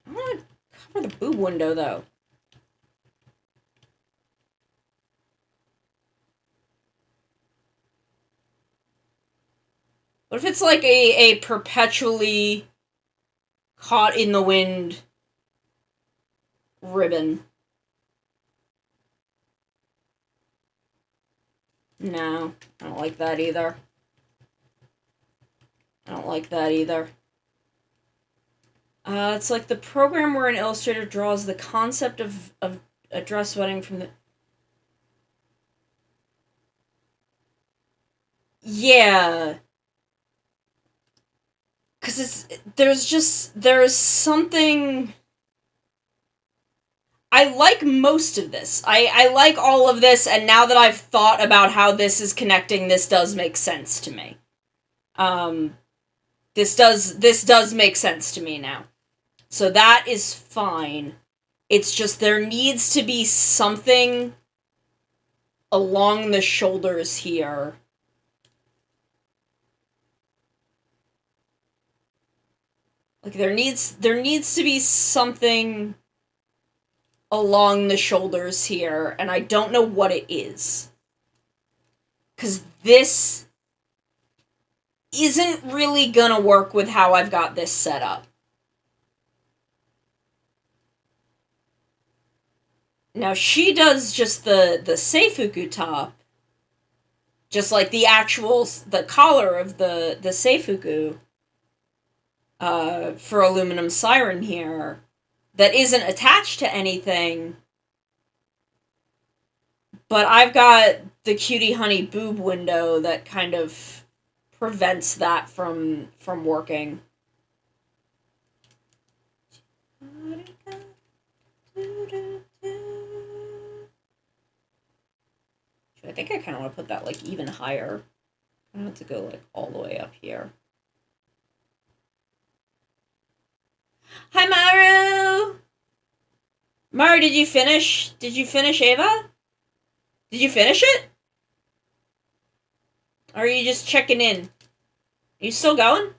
I want to cover the boob window, though. What if it's like a perpetually caught in the wind ribbon? No, I don't like that either. I don't like that either. It's like the program where an illustrator draws the concept of a dress wedding from the... Yeah. Because there's something... I like most of this. I like all of this, and now that I've thought about how this is connecting, this does make sense to me. This does make sense to me now. So that is fine. It's just there needs to be something along the shoulders here. Like there needs to be something along the shoulders here, and I don't know what it is. 'Cause this isn't really gonna work with how I've got this set up. Now she does just the seifuku top, just like the collar of the seifuku for Aluminum Siren here, that isn't attached to anything. But I've got the Cutie Honey boob window that kind of prevents that from working. I think I kind of want to put that, like, even higher. I don't have to go, like, all the way up here. Hi, Maru! Maru, did you finish? Did you finish Ava? Did you finish it? Or are you just checking in? Are you still going?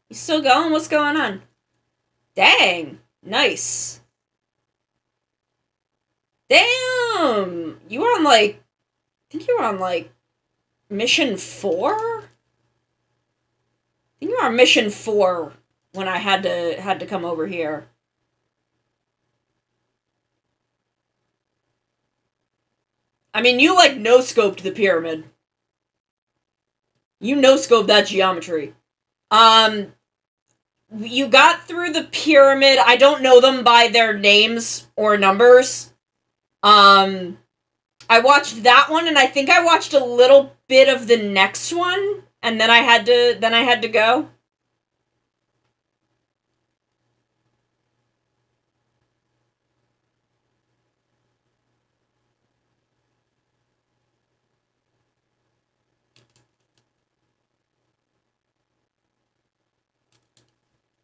You still going? What's going on? Dang! Nice. Damn! You were on, like... I think you were on, like... Mission 4? I think you were on Mission 4 when I had to come over here. I mean, you, like, no-scoped the pyramid. You no-scoped that geometry. You got through the pyramid. I don't know them by their names or numbers. I watched that one, and I think I watched a little bit of the next one, and then I had to go.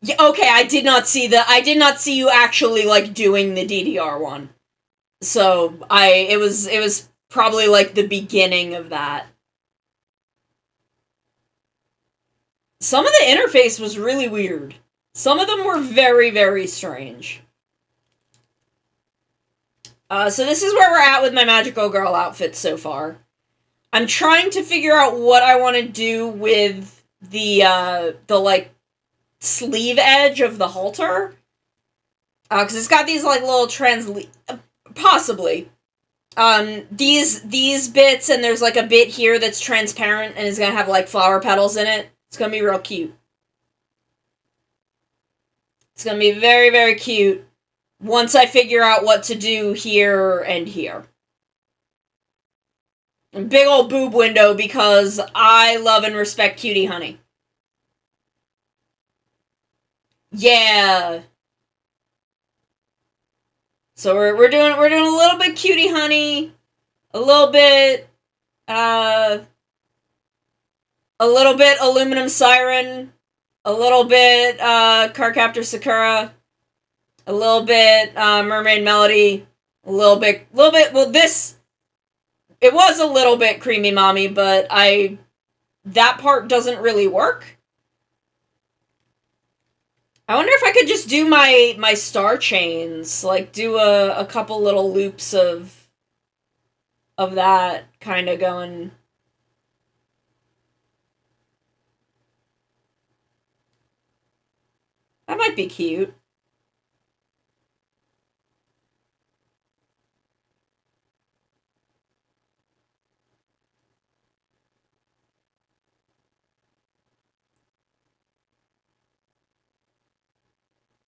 Yeah, okay, I did not see you actually like doing the DDR one. So, it was probably like the beginning of that. Some of the interface was really weird. Some of them were very, very strange. So this is where we're at with my Magical Girl outfit so far. I'm trying to figure out what I want to do with the like sleeve edge of the halter. Because it's got these like little possibly. These bits, and there's like a bit here that's transparent and is gonna have like flower petals in it. It's gonna be real cute. It's gonna be very, very cute once I figure out what to do here and here. Big old boob window because I love and respect Cutie Honey. Yeah. So we're doing a little bit Cutie Honey, a little bit Aluminum Siren, a little bit Cardcaptor Sakura, a little bit Mermaid Melody, a little bit well this it was a little bit Creamy Mommy, but that part doesn't really work. I wonder if I could just do my star chains, like do a couple little loops of that kind of going. That might be cute.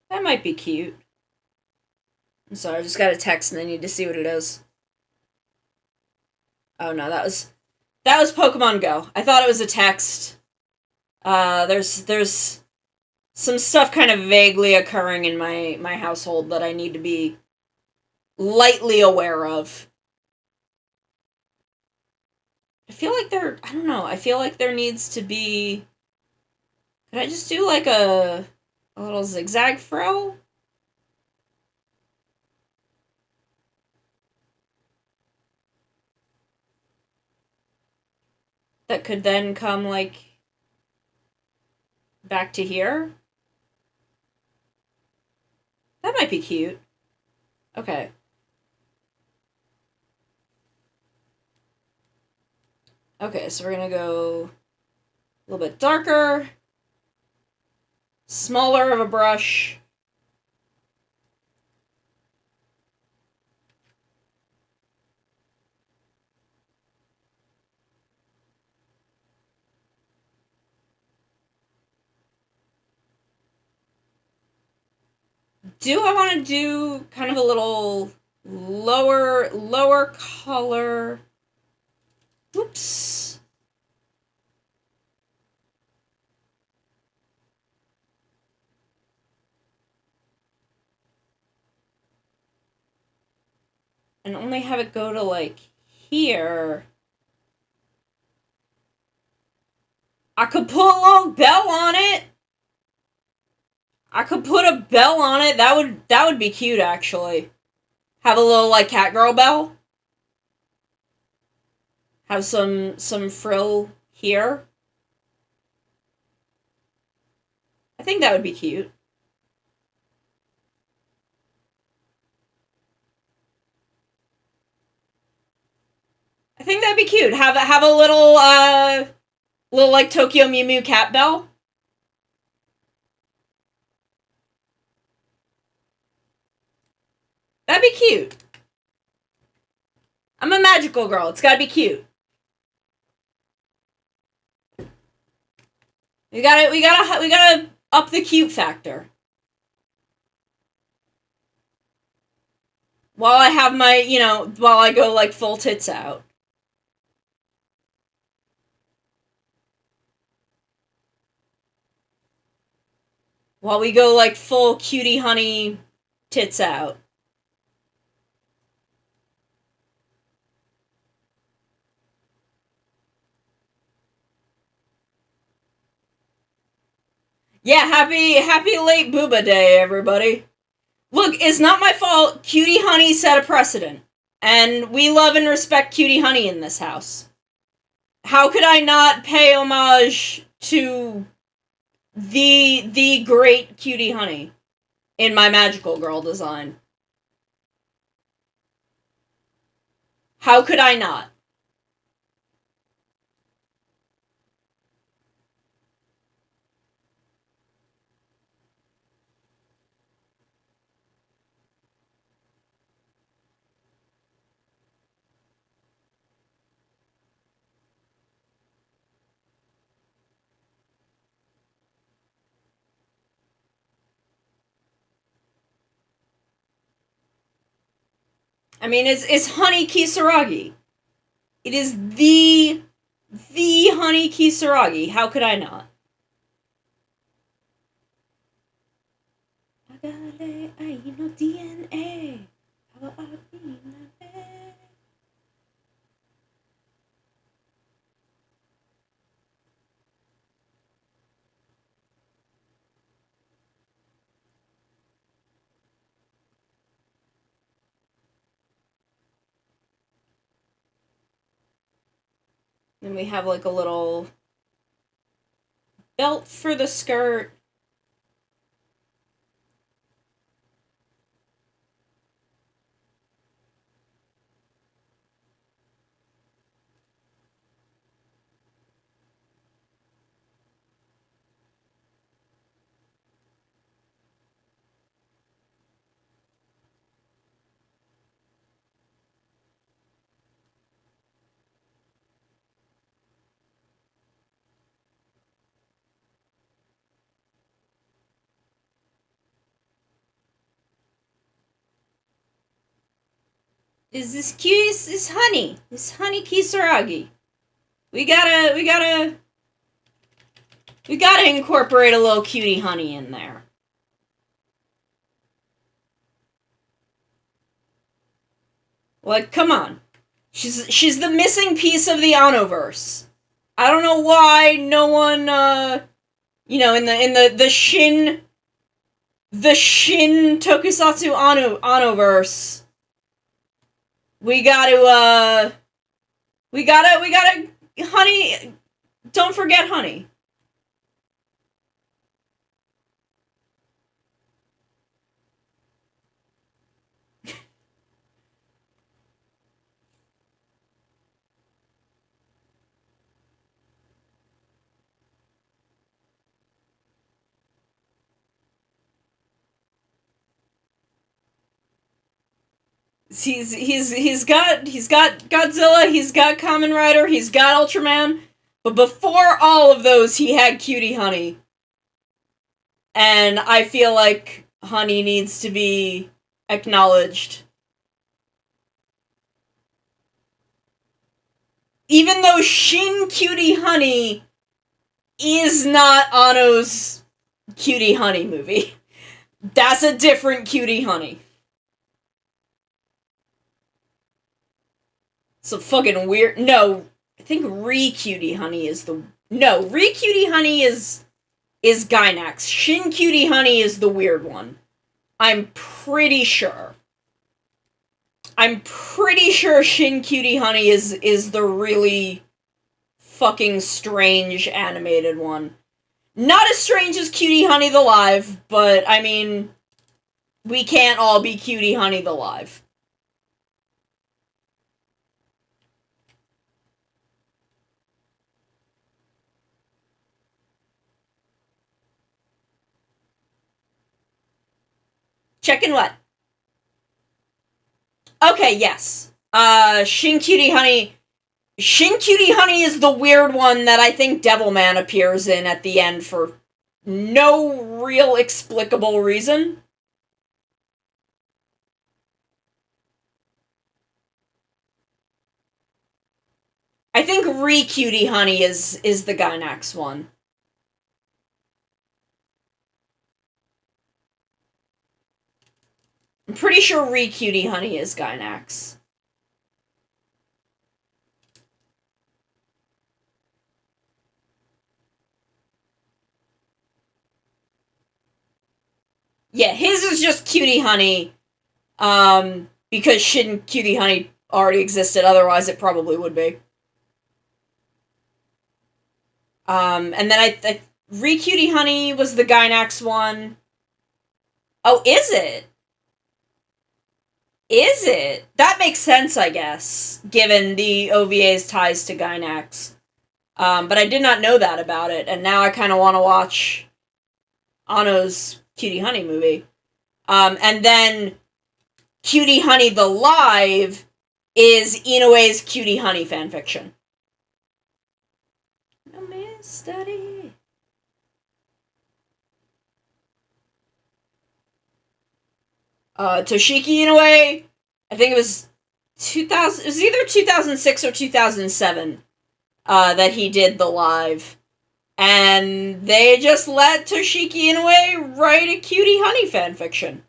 That might be cute. I'm sorry, I just got a text and I need to see what it is. Oh no, that was Pokemon Go. I thought it was a text. There's some stuff kind of vaguely occurring in my household that I need to be lightly aware of. I feel like I don't know, I feel like there needs to be... Could I just do like a little zigzag throw? That could then come, like, back to here? That might be cute. Okay. Okay, so we're gonna go a little bit darker. Smaller of a brush. Do I want to do kind of a little lower color? Oops. And only have it go to, like, here. I could put a little bell on it. I could put a bell on it. That would be cute, actually. Have a little, like, Catgirl bell. Have some frill here. I think that would be cute. I think that'd be cute. Have a little like Tokyo Mew Mew cat bell. That'd be cute. I'm a magical girl. It's gotta be cute. We gotta up the cute factor. While I have my, while I go, like, full tits out. While we go, like, full cutie honey tits out. Yeah, happy late booba day, everybody. Look, it's not my fault. Cutie honey set a precedent. And we love and respect cutie honey in this house. How could I not pay homage to the great cutie honey in my magical girl design? How could I not? I mean, it's honey kisaragi. It is the honey kisaragi. How could I not? DNA. Then we have like a little belt for the skirt. Is this cute? Is honey? Is honey kisaragi? We gotta incorporate a little cutie honey in there. Like, come on. She's the missing piece of the Anoverse. I don't know why no one in the Shin Tokusatsu Anoverse. We gotta honey, don't forget honey. He's got Godzilla, he's got Kamen Rider, he's got Ultraman, but before all of those he had Cutie Honey. And I feel like Honey needs to be acknowledged. Even though Shin Cutie Honey is not Anno's Cutie Honey movie. That's a different Cutie Honey. So fucking weird. No, I think Re-Cutie Honey is the... No, Re-Cutie Honey is Gainax. Shin Cutie Honey is the weird one. I'm pretty sure. I'm pretty sure Shin Cutie Honey is the really fucking strange animated one. Not as strange as Cutie Honey the Live, but, I mean, we can't all be Cutie Honey the Live. Checking what? Okay, yes. Shin Cutie Honey. Shin Cutie Honey is the weird one that I think Devilman appears in at the end for no real explicable reason. I think Re-Cutie Honey is the Gainax one. I'm pretty sure Re-Cutie Honey is Gainax. Yeah, his is just Cutie Honey, because Shin Cutie Honey already existed, otherwise it probably would be. And then I Re-Cutie Honey was the Gainax one. Oh, is it? Is it? That makes sense, I guess, given the OVA's ties to Gainax. But I did not know that about it, and now I kind of want to watch Anno's Cutie Honey movie. And then Cutie Honey the Live is Inoue's Cutie Honey fanfiction. No mystery. Toshiki Inoue, I think it was 2000, it was either 2006 or 2007, that he did the live. And they just let Toshiki Inoue write a Cutie Honey fanfiction.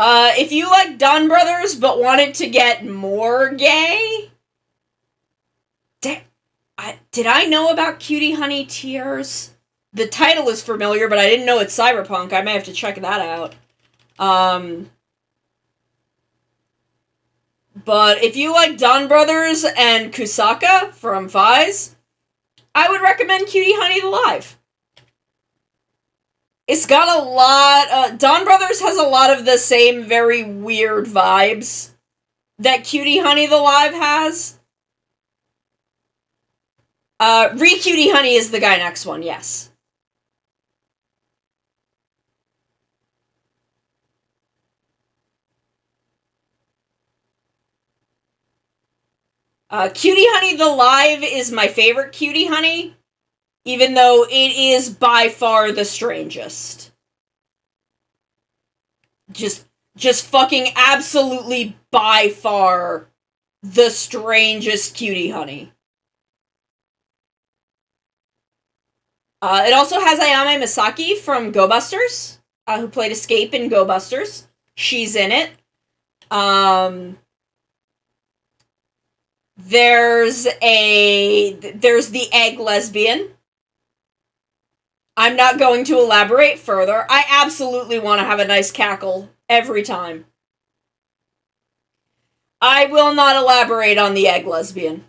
If you like Dunn Brothers but wanted to get more gay, did I know about Cutie Honey Tears? The title is familiar, but I didn't know it's cyberpunk. I may have to check that out. But if you like Dunn Brothers and Kusaka from Fies, I would recommend Cutie Honey the Live. It's got a lot... Dunn Brothers has a lot of the same very weird vibes that Cutie Honey the Live has. Re-Cutie Honey is the Gainax one, yes. Cutie Honey the Live is my favorite Cutie Honey, even though it is by far the strangest. Just fucking absolutely by far the strangest Cutie Honey. It also has Ayame Misaki from Go Busters, who played Escape in Go Busters. She's in it. There's the egg lesbian. I'm not going to elaborate further. I absolutely want to have a nice cackle every time. I will not elaborate on the egg lesbian.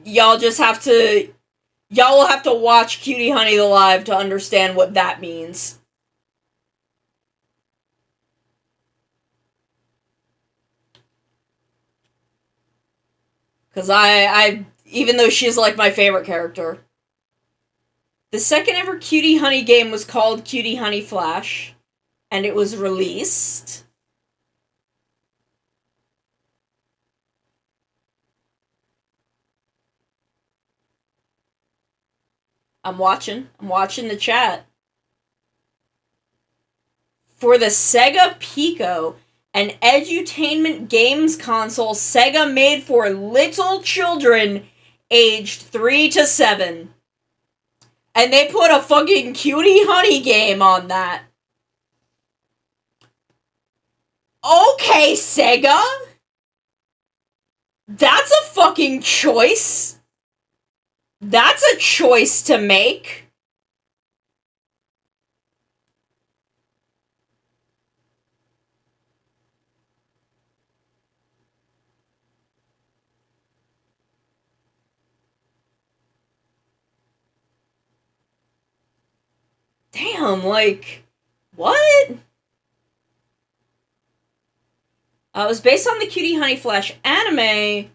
Y'all will have to watch Cutie Honey the Live to understand what that means. Because even though she's like my favorite character. The second ever Cutie Honey game was called Cutie Honey Flash, and it was released. I'm watching the chat. For the Sega Pico, an edutainment games console Sega made for little children aged 3 to 7. And they put a fucking Cutie Honey game on that. Okay, Sega! That's a fucking choice. That's a choice to make. Damn, like, what? It was based on the Cutie Honey Flash anime.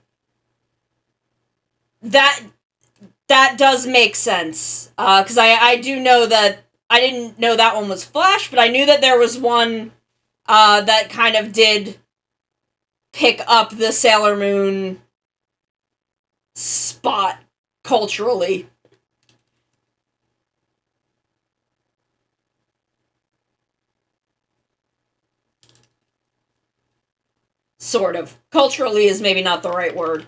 That does make sense. Because I do know that... I didn't know that one was Flash, but I knew that there was one that kind of did pick up the Sailor Moon spot culturally. sort of. Culturally is maybe not the right word.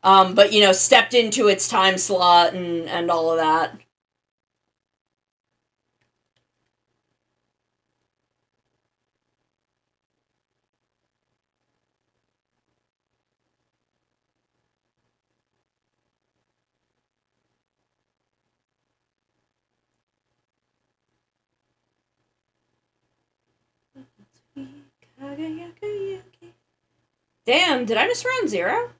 But, you know, stepped into its time slot and all of that. Damn, did I miss round 0?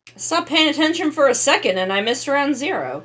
I stopped paying attention for a second and I missed round 0.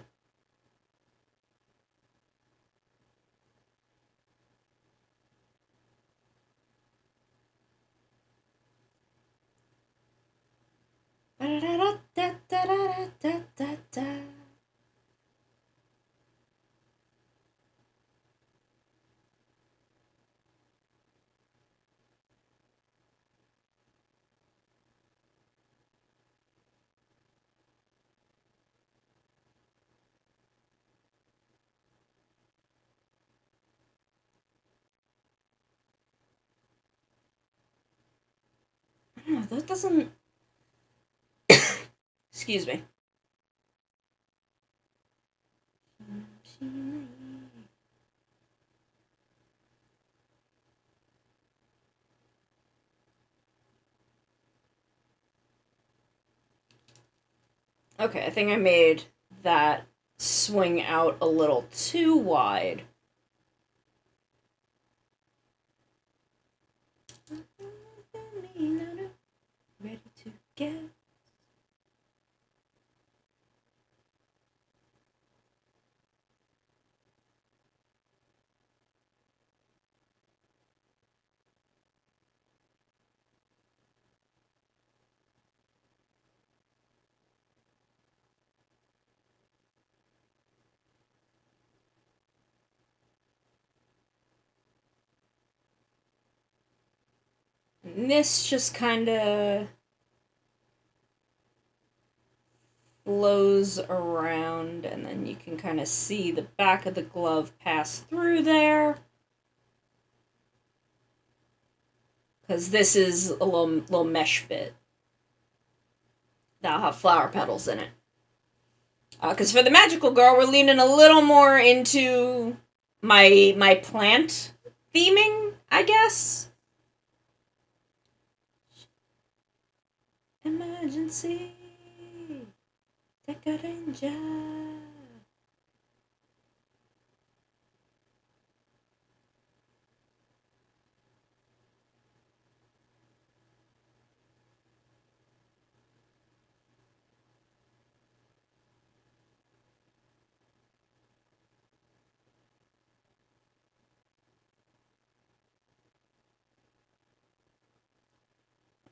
No, that doesn't... Excuse me. Okay, I think I made that swing out a little too wide. Ready to get... And this just kind of flows around, and then you can kind of see the back of the glove pass through there. Because this is a little mesh bit that'll have flower petals in it. Because for the magical girl, we're leaning a little more into my plant theming, I guess. Emergency. Take a ranger.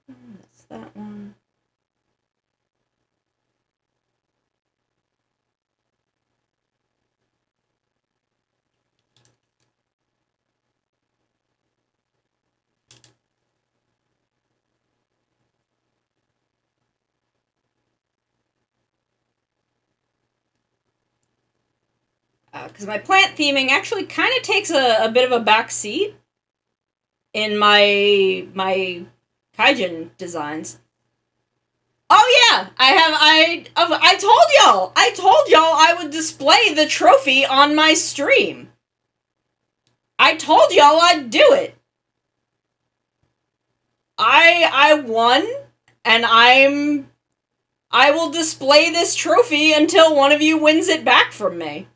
That's that one. Because my plant theming actually kind of takes a bit of a back seat in my Kaijin designs. Oh yeah, I told y'all I would display the trophy on my stream. I told y'all I'd do it. I won, and I will display this trophy until one of you wins it back from me.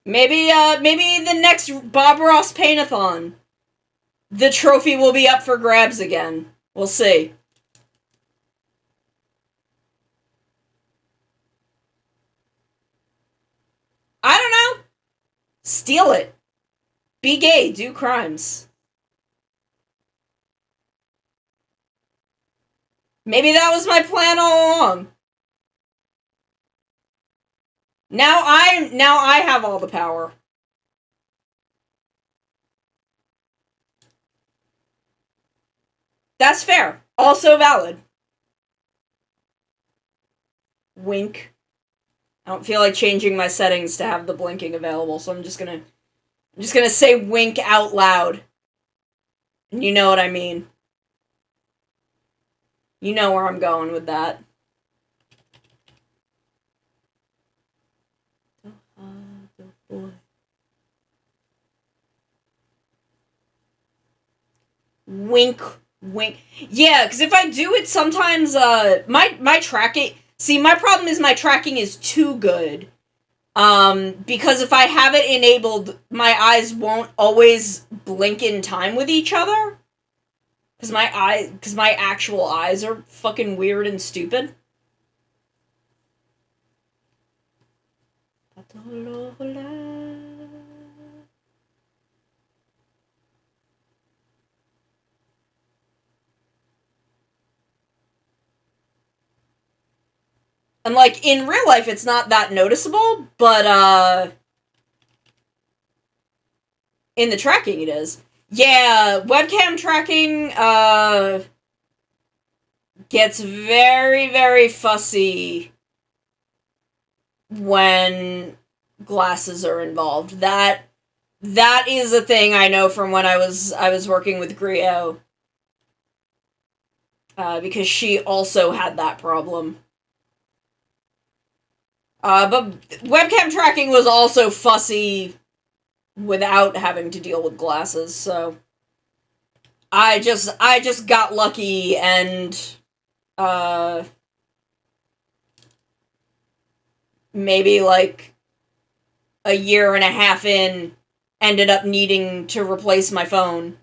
Maybe the next Bob Ross Paint-a-thon, the trophy will be up for grabs again. We'll see. I don't know. Steal it. Be gay. Do crimes. Maybe that was my plan all along. Now I have all the power. That's fair. Also valid. Wink. I don't feel like changing my settings to have the blinking available, so I'm just gonna say wink out loud. And you know what I mean. You know where I'm going with that. Wink, wink. Yeah, because if I do it, sometimes my tracking. See, my problem is my tracking is too good. Because if I have it enabled, my eyes won't always blink in time with each other. Because my actual eyes are fucking weird and stupid. And, like, in real life, it's not that noticeable, but, in the tracking it is. Yeah, webcam tracking, gets very, very fussy when glasses are involved. That is a thing I know from when I was working with Griot. Because she also had that problem. But webcam tracking was also fussy without having to deal with glasses, so I just got lucky and maybe like a year and a half in ended up needing to replace my phone.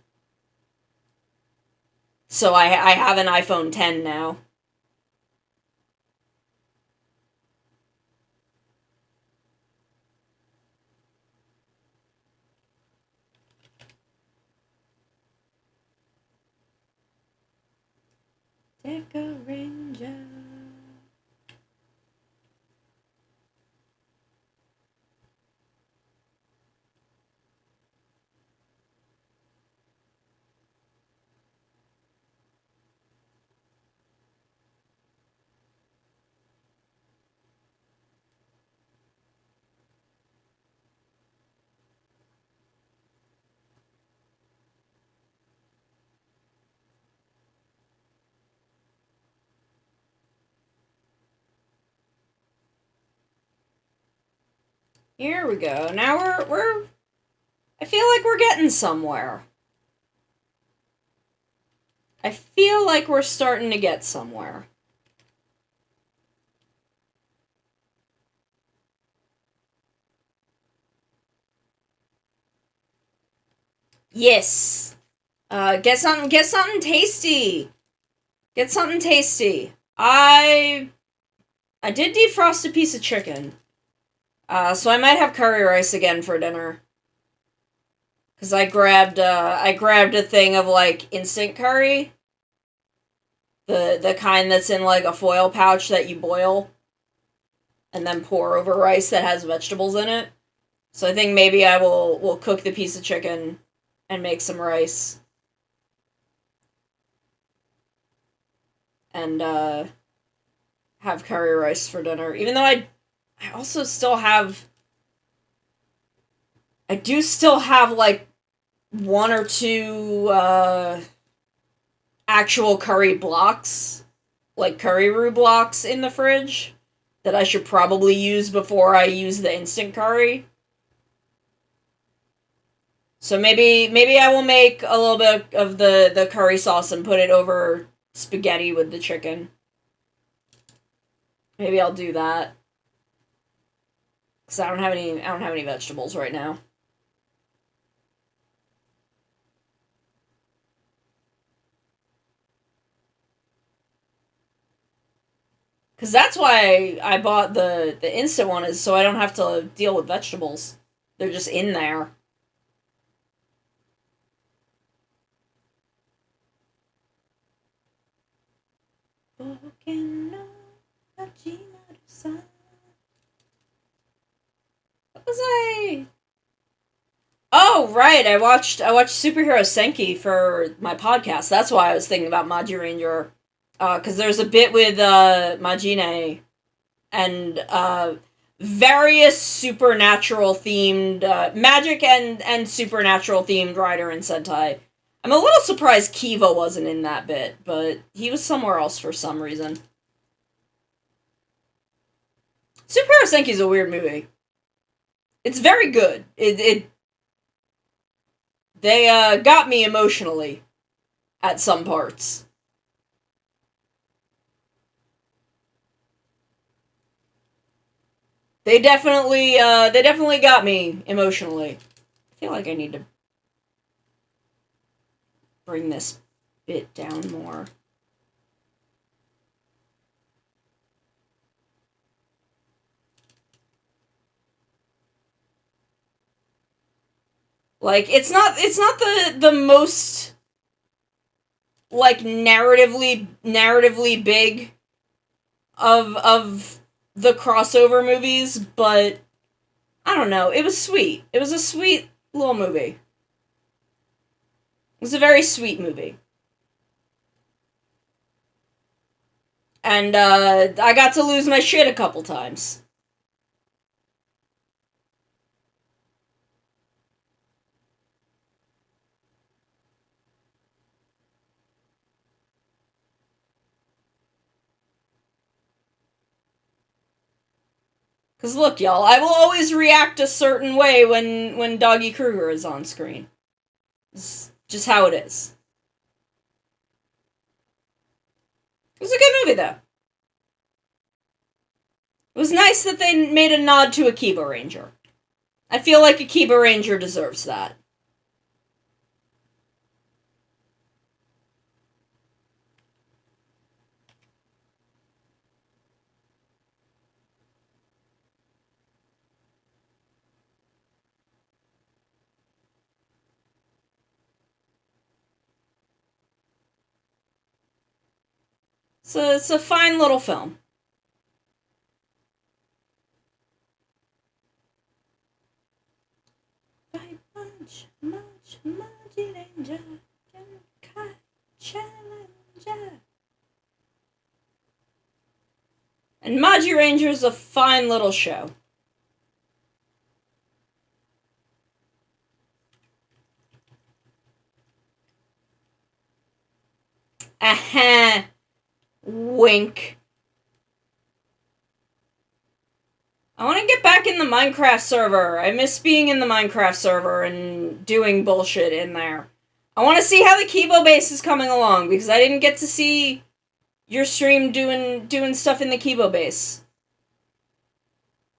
So I have an iPhone 10 now. Deca Ranger. Here we go. Now we're I feel like we're getting somewhere. I feel like we're starting to get somewhere. Yes. Get something tasty. Get something tasty. I did defrost a piece of chicken. So I might have curry rice again for dinner. Cause I grabbed a thing of like instant curry. The kind that's in like a foil pouch that you boil and then pour over rice that has vegetables in it. So I think maybe I will cook the piece of chicken and make some rice. And have curry rice for dinner. Even though I also still have I do still have like one or two actual curry blocks, like curry roux blocks in the fridge that I should probably use before I use the instant curry. So maybe I will make a little bit of the curry sauce and put it over spaghetti with the chicken. Maybe I'll do that. Cuz I don't have any vegetables right now. Cuz that's why I bought the instant one, is so I don't have to deal with vegetables. They're just in there. What was I? Oh, right. I watched Superhero Senki for my podcast. That's why I was thinking about Maji Ranger. Because there's a bit with Majine and various supernatural themed magic and supernatural themed writer in Sentai. I'm a little surprised Kiva wasn't in that bit, but he was somewhere else for some reason. Superhero Senki's a weird movie. It's very good. They got me emotionally at some parts. They definitely got me emotionally. I feel like I need to bring this bit down more. Like, it's not the most, like, narratively big of the crossover movies, but I don't know, it was sweet. It was a sweet little movie. It was a very sweet movie. And I got to lose my shit a couple times. Because look, y'all, I will always react a certain way when Doggy Kruger is on screen. It's just how it is. It was a good movie, though. It was nice that they made a nod to Akiba Ranger. I feel like Akiba Ranger deserves that. So it's a fine little film. And Maji Ranger's a fine little show. Aha! Wink. I want to get back in the Minecraft server. I miss being in the Minecraft server and doing bullshit in there. I want to see how the Kibo base is coming along, because I didn't get to see your stream doing stuff in the Kibo base.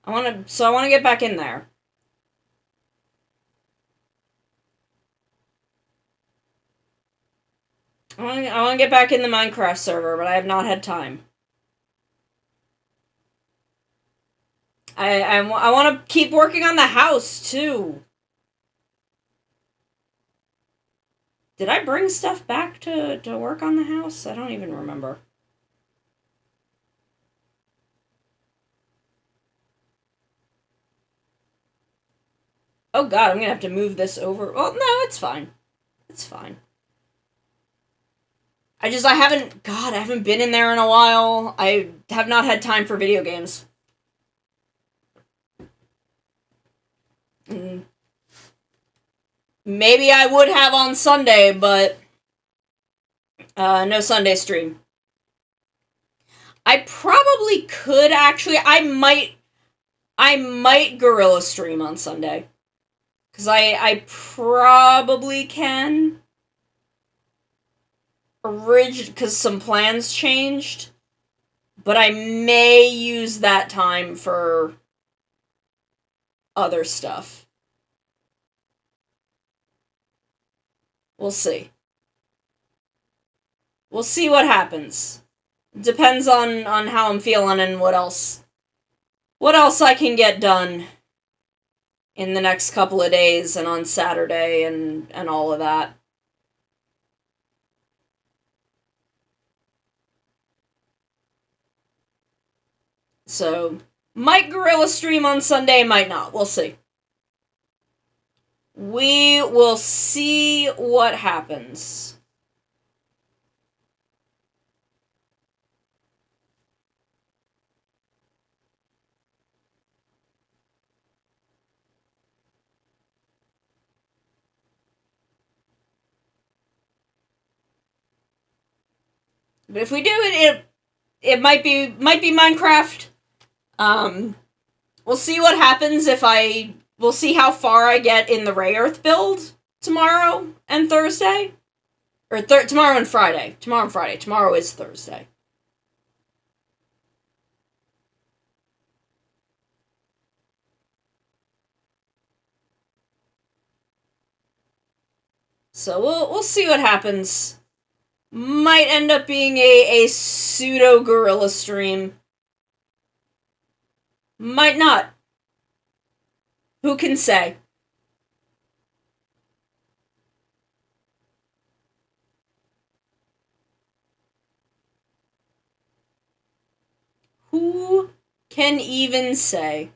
I want to get back in there. I want to get back in the Minecraft server, but I have not had time. I want to keep working on the house, too. Did I bring stuff back to work on the house? I don't even remember. Oh god, I'm gonna have to move this over. Well, no, it's fine. It's fine. I haven't been in there in a while. I have not had time for video games. Maybe I would have on Sunday, but no Sunday stream. I probably could actually. I might gorilla stream on Sunday. Because I probably can. Because some plans changed. But I may use that time for other stuff. We'll see. We'll see what happens. Depends on how I'm feeling and what else I can get done in the next couple of days and on Saturday and all of that. So, might Gorilla stream on Sunday, might not. We'll see. We will see what happens. But if we do it might be Minecraft. We'll see what happens if we'll see how far I get in the Ray Earth build tomorrow and Thursday. Or tomorrow and Friday. Tomorrow and Friday. Tomorrow is Thursday. So we'll see what happens. Might end up being a pseudo gorilla stream. Might not. Who can say? Who can even say?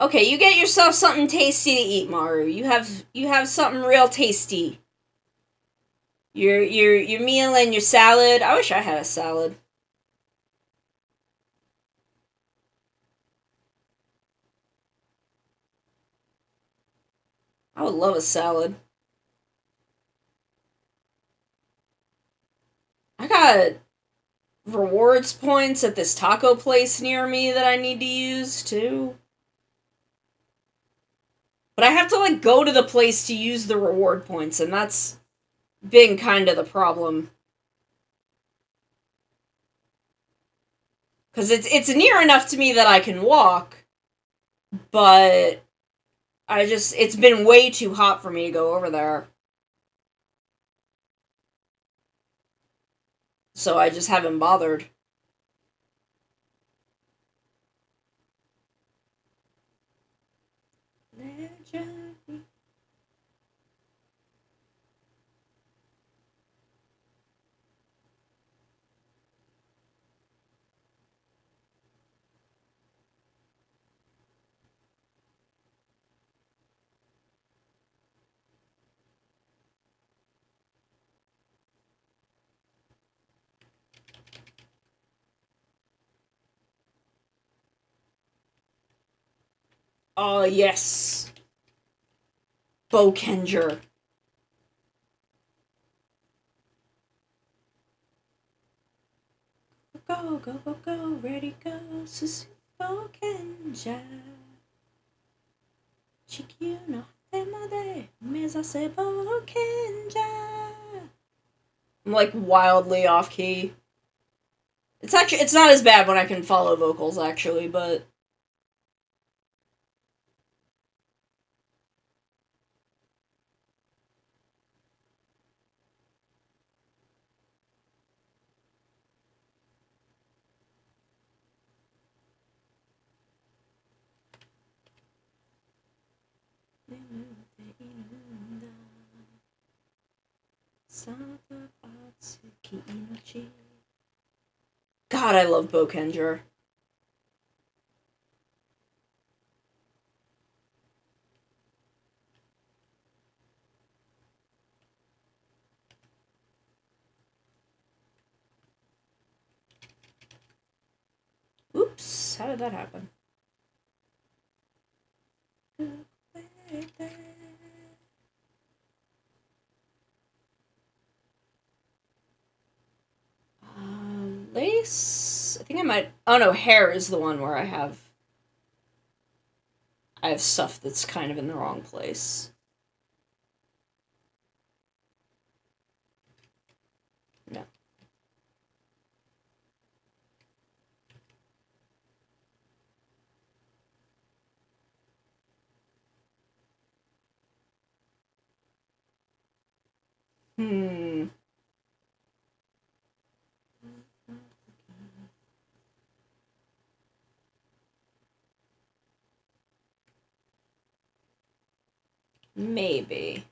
Okay, you get yourself something tasty to eat, Maru. You have something real tasty. Your meal and your salad. I wish I had a salad. I would love a salad. I got rewards points at this taco place near me that I need to use too. But I have to like go to the place to use the reward points, and that's been kind of the problem. Cause it's near enough to me that I can walk, but it's been way too hot for me to go over there. So I just haven't bothered. Oh, yes. Bokenger. Go, go, go, go, ready, go, Susu Bokenger. Chikyu no tema de mezase Bokenger. I'm like wildly off key. It's not as bad when I can follow vocals actually, but God, I love Bokenger. Oops, how did that happen? Lace? I think I might... Oh no, hair is the one where I have stuff that's kind of in the wrong place. No. Hmm. Maybe.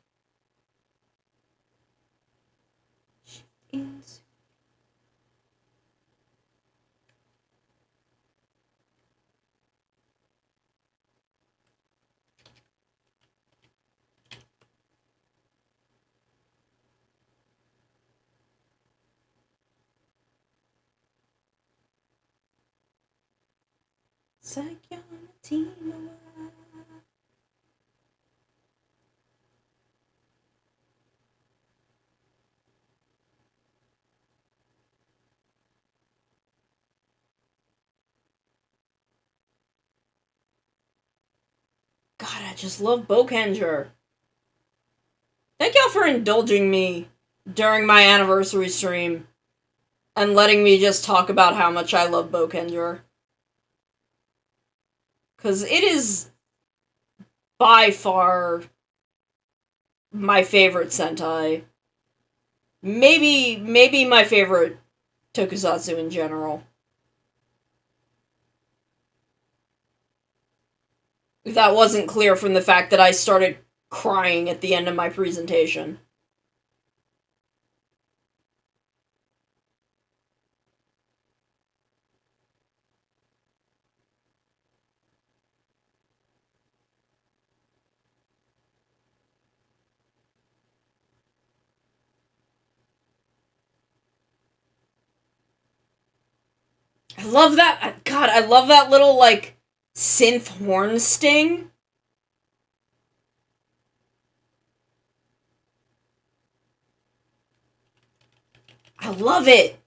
God, I just love Bokenger. Thank y'all for indulging me during my anniversary stream and letting me just talk about how much I love Bokenger. Because it is by far my favorite Sentai. Maybe my favorite tokusatsu in general. If that wasn't clear from the fact that I started crying at the end of my presentation. I love that. God, I love that little, like, synth horn sting. I love it.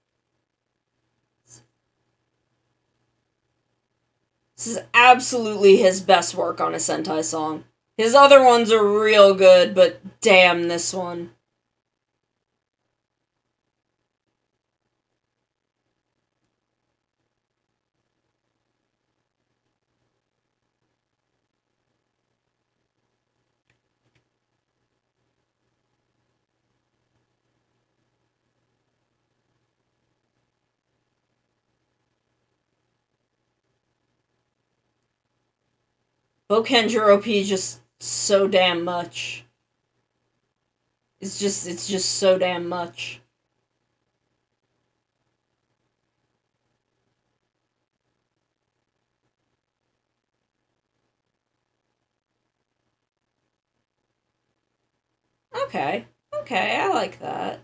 This is absolutely his best work on a Sentai song. His other ones are real good, but damn this one. Bokenger OP just so damn much. It's just so damn much. Okay. Okay, I like that.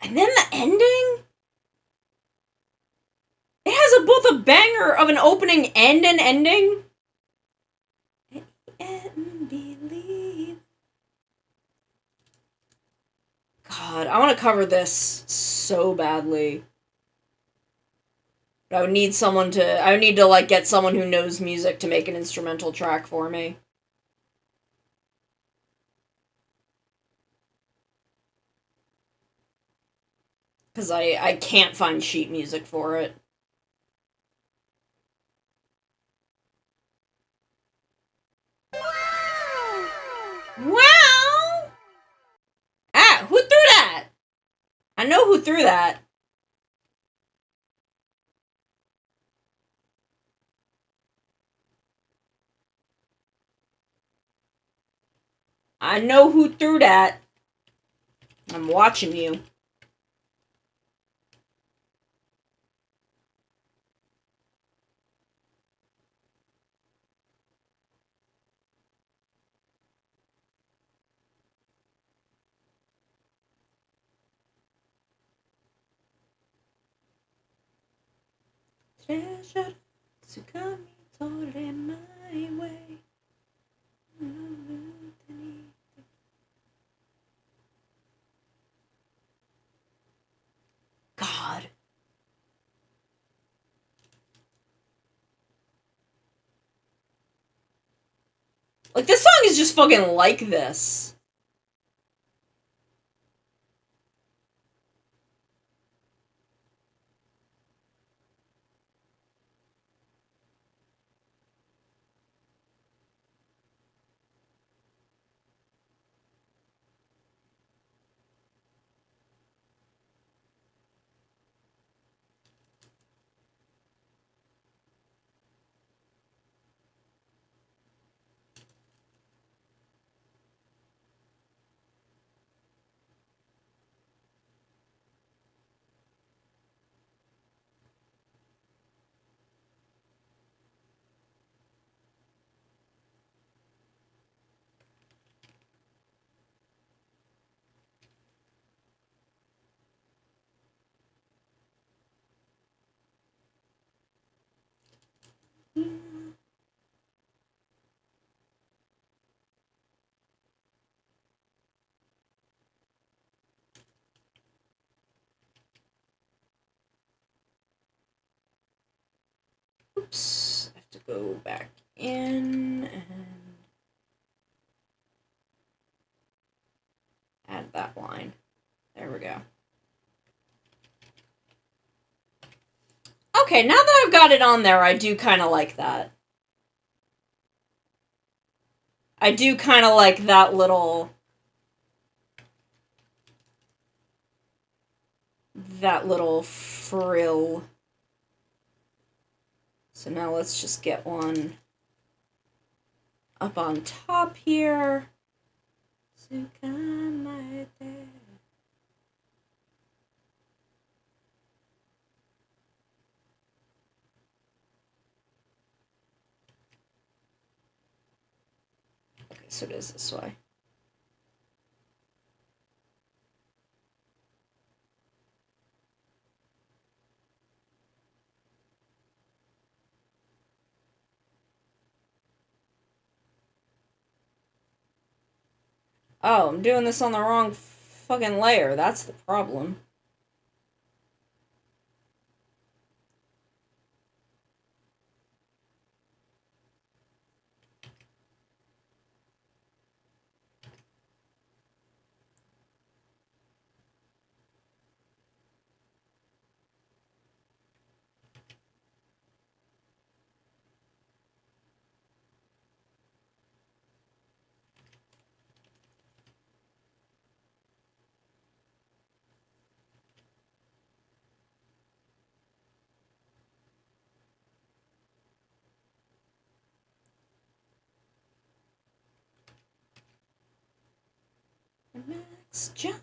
And then the ending? It has both a banger of an opening and an ending. And believe. God, I want to cover this so badly. But I would need to like get someone who knows music to make an instrumental track for me. Because I can't find sheet music for it. Wow! Ah, who threw that? I know who threw that. I know who threw that. I'm watching you. Treasure Tsukami Tore my way. God. Like, this song is just fucking like this. Oops. I have to go back in and add that line. There we go. Okay, now that I've got it on there, I do kind of like that. I do kind of like that little frill. So now let's just get one up on top here. Okay, so it is this way. Oh, I'm doing this on the wrong fucking layer. That's the problem. Max jump.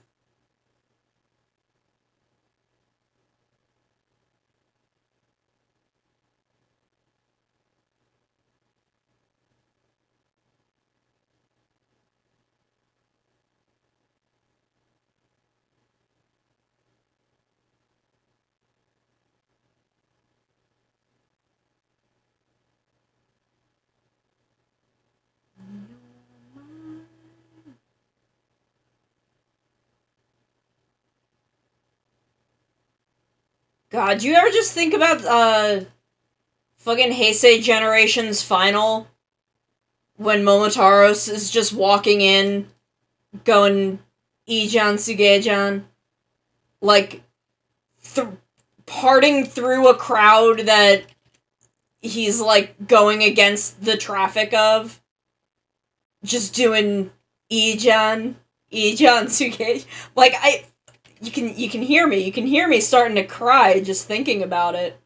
God, do you ever just think about fucking Heisei Generation's final when Momotaros is just walking in going Ijan Sugejan, like parting through a crowd that he's like going against the traffic of, just doing Ijan Sugejan. Like you can hear me starting to cry just thinking about it,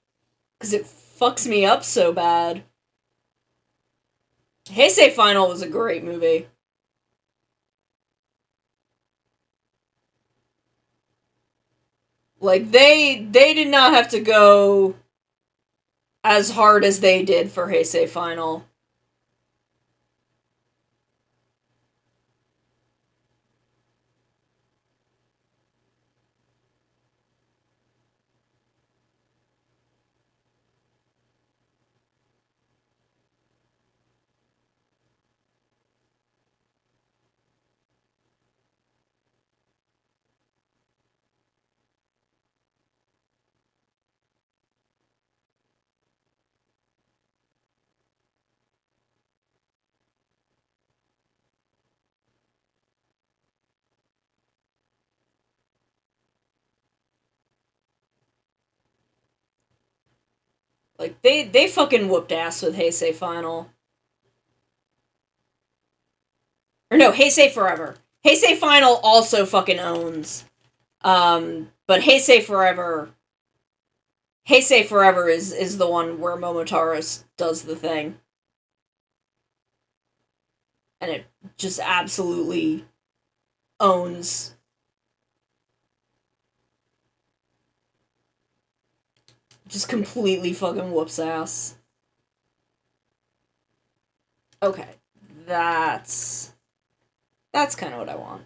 because it fucks me up so bad. Heisei Final was a great movie. Like, they did not have to go as hard as they did for Heisei Final. Like, they fucking whooped ass with Heisei Final. Or no, Heisei Forever. Heisei Final also fucking owns. But Heisei Forever... Heisei Forever is the one where Momotaro does the thing. And it just absolutely owns. Just completely fucking whoops ass. Okay. That's kind of what I want.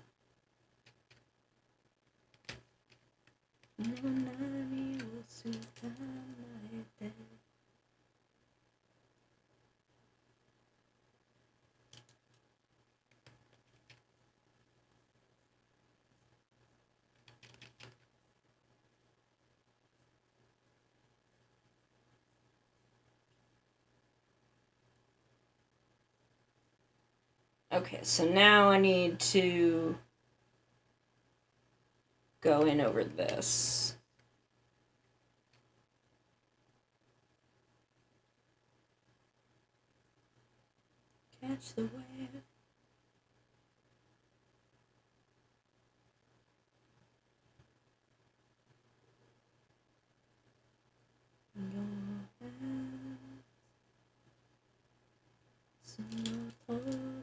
Okay, so now I need to go in over this. Catch the wave.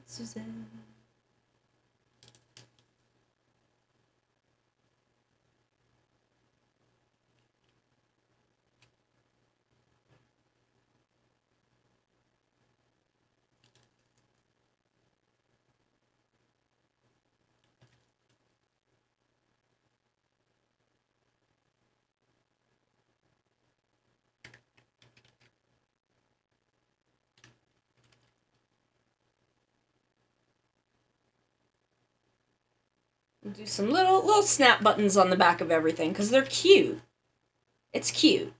Suzanne. Do some little snap buttons on the back of everything, because they're cute. It's cute.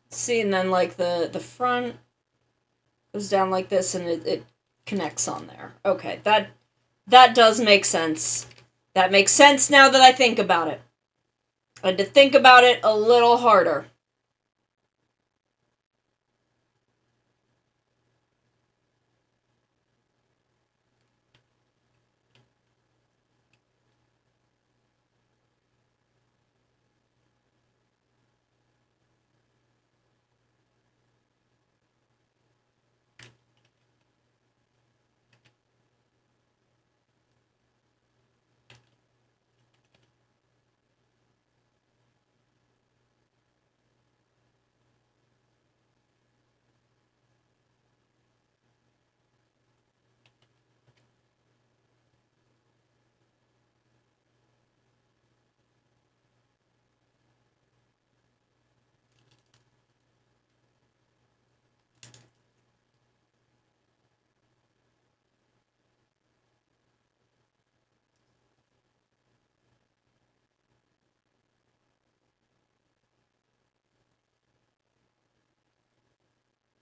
See, and then like the front goes down like this, and it connects on there. Okay, that does make sense. That makes sense now that I think about it. I had to think about it a little harder.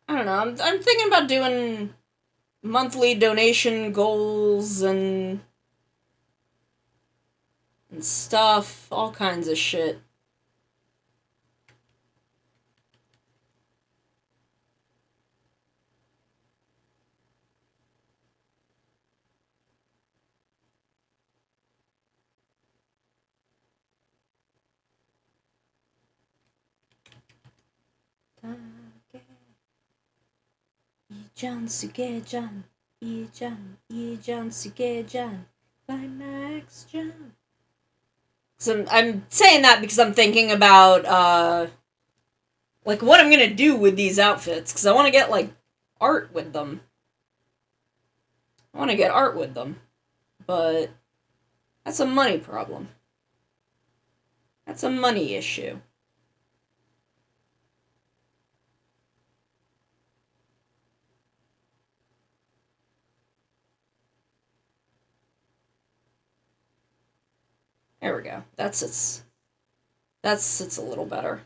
I don't know. I'm thinking about doing monthly donation goals and stuff, all kinds of shit. Ijan Sugejan, Ijan Sugejan, Climax Jan. So I'm saying that because I'm thinking about like what I'm gonna do with these outfits, because I want to get like art with them. I want to get art with them, but that's a money problem. That's a money issue. There we go. That sits a little better.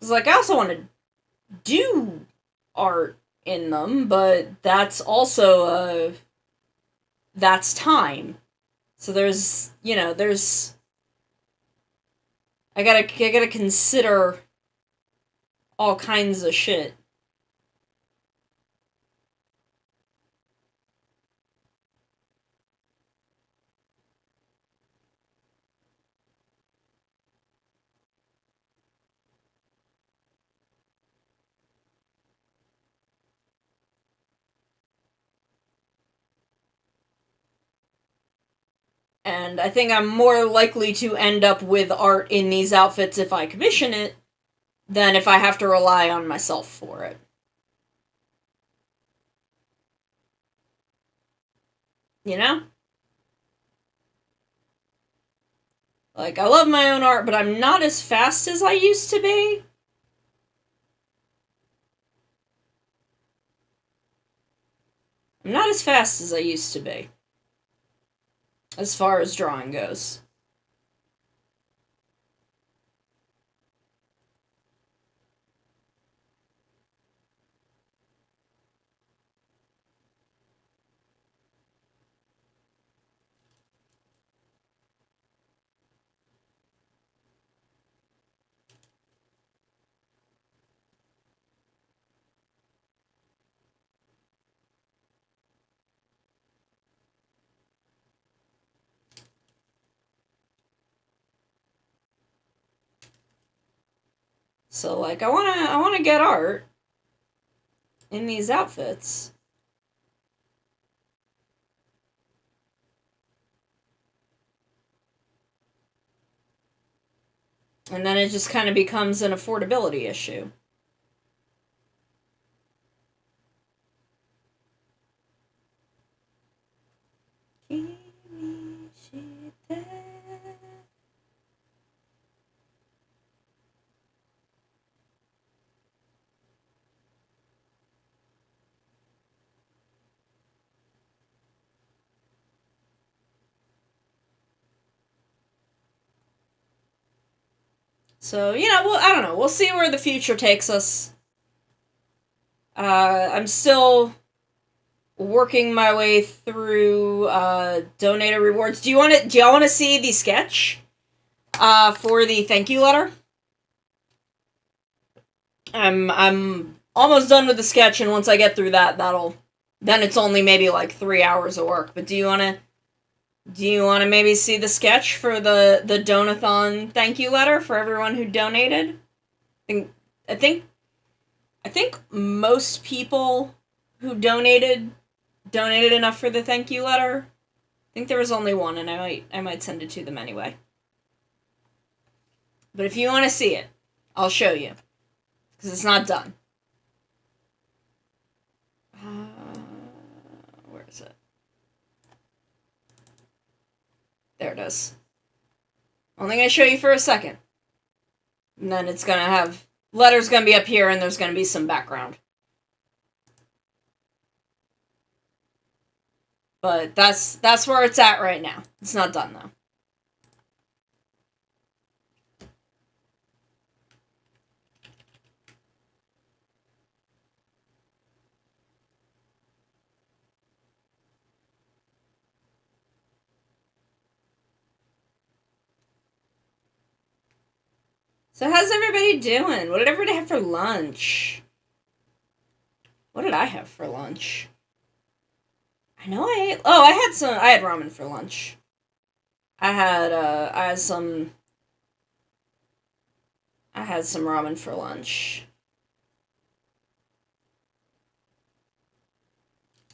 Cause like I also want to do art in them, but that's also that's time. So there's I gotta consider all kinds of shit. And I think I'm more likely to end up with art in these outfits if I commission it than if I have to rely on myself for it. You know? Like, I love my own art, but I'm not as fast as I used to be. I'm not as fast as I used to be. As far as drawing goes. So, like, I wanna get art in these outfits. And then it just kind of becomes an affordability issue. So, well, I don't know. We'll see where the future takes us. I'm still working my way through donator rewards. Do y'all want to see the sketch for the thank you letter? I'm almost done with the sketch, and once I get through that, then it's only maybe like 3 hours of work. But do you want to maybe see the sketch for the Donathon thank you letter for everyone who donated? I think most people who donated enough for the thank you letter. I think there was only one, and I might send it to them anyway. But if you want to see it, I'll show you, because it's not done. Where is it? There it is. Only going to show you for a second. And then it's going to have... Letter's going to be up here, and there's going to be some background. But that's where it's at right now. It's not done, though. So how's everybody doing? What did everybody have for lunch? What did I have for lunch? I know I ate... Oh, I had ramen for lunch. I had some ramen for lunch.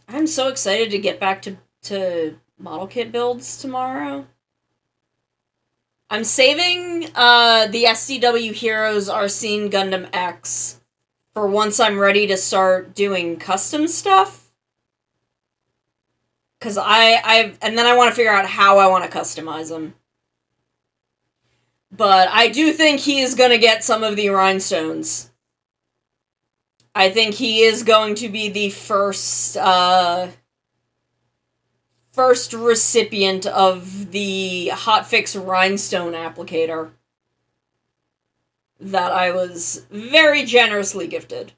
I'm so excited to get back to model kit builds tomorrow. I'm saving the SDW Heroes Arsene Gundam X for once I'm ready to start doing custom stuff. Because and then I want to figure out how I want to customize him. But I do think he is going to get some of the rhinestones. I think he is going to be the first recipient of the Hotfix Rhinestone applicator that I was very generously gifted.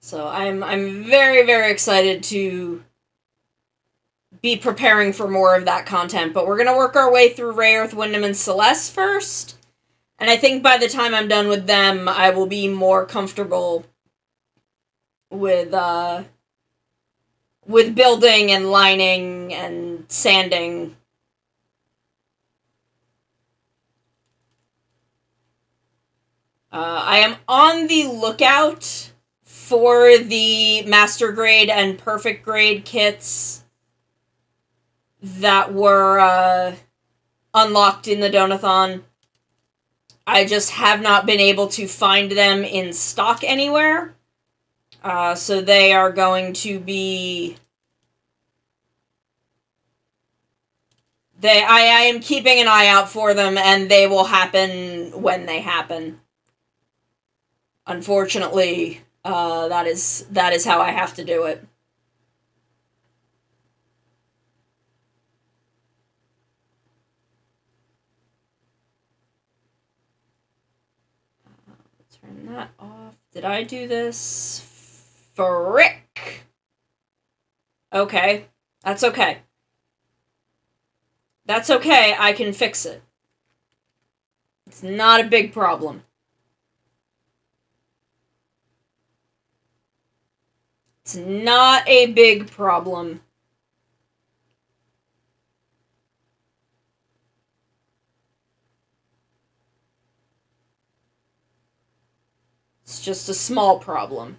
So I'm very, very excited to be preparing for more of that content, but we're gonna work our way through Rayearth, Wyndham, and Celeste first. And I think by the time I'm done with them, I will be more comfortable with building and lining and sanding. I am on the lookout for the Master Grade and Perfect Grade kits that were unlocked in the Donathon. I just have not been able to find them in stock anywhere. So they are going to be... I am keeping an eye out for them, and they will happen when they happen. Unfortunately, that is how I have to do it. Turn that off. Did I do this? Frick! Okay. That's okay. That's okay, I can fix it. It's not a big problem. It's not a big problem. It's just a small problem.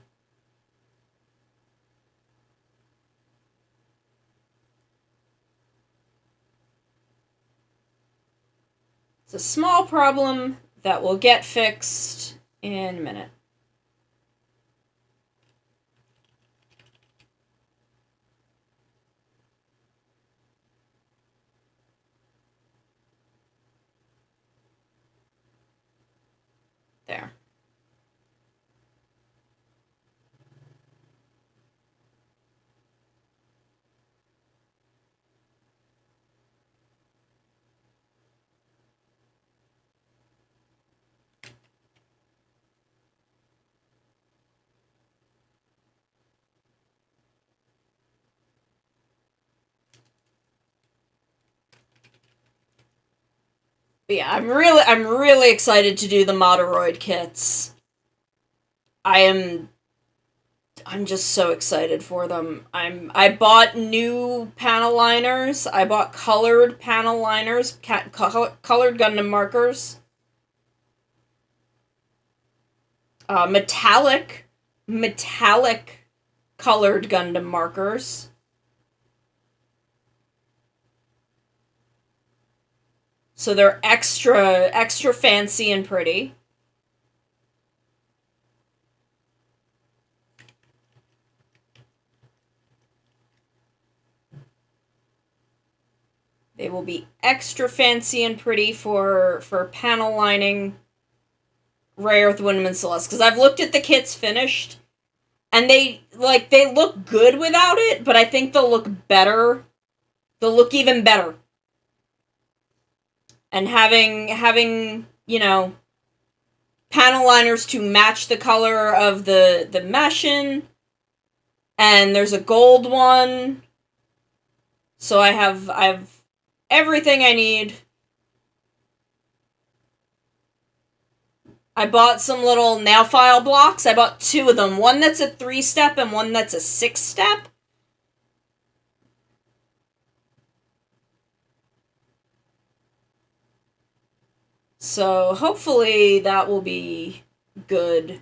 It's a small problem that will get fixed in a minute. There. But yeah, I'm really excited to do the Moderoid kits. I'm just so excited for them. I bought new panel liners. I bought colored panel liners, colored Gundam markers. Metallic colored Gundam markers. So they're extra fancy and pretty. They will be extra fancy and pretty for panel lining Rayearth, Wyndham, and Celeste. Because I've looked at the kits finished, and they look good without it, but I think they'll look better. They'll look even better. And having you know, panel liners to match the color of the meshin, and there's a gold one. So I have everything I need. I bought some little nail file blocks. I bought 2 of them. One that's a 3-step and one that's a 6-step. So hopefully that will be good.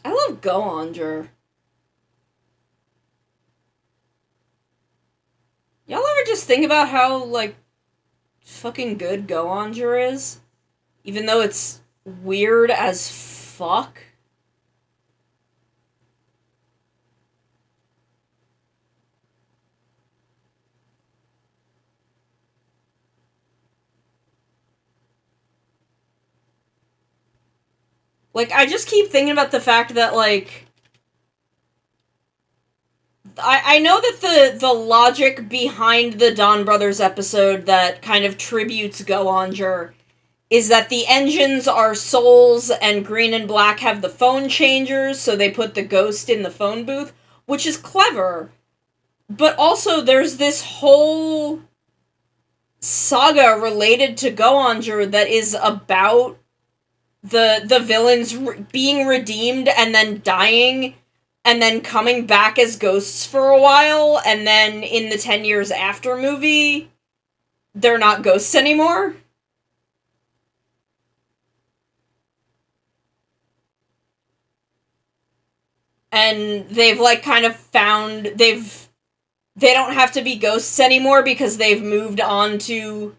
I love Go-Onger. Y'all ever just just think about how, like, fucking good Go Onger is? Even though it's weird as fuck? Like, I just keep thinking about the fact that, like, I know that the logic behind the Dawn Brothers episode that kind of tributes Go Onger is that the engines are souls and Green and Black have the phone changers, so they put the ghost in the phone booth, which is clever. But also, there's this whole saga related to Go Onger that is about the villains being redeemed and then dying and then coming back as ghosts for a while, and then in the 10 Years After movie, they're not ghosts anymore. And they've, like, kind of found, they don't have to be ghosts anymore because they've moved on to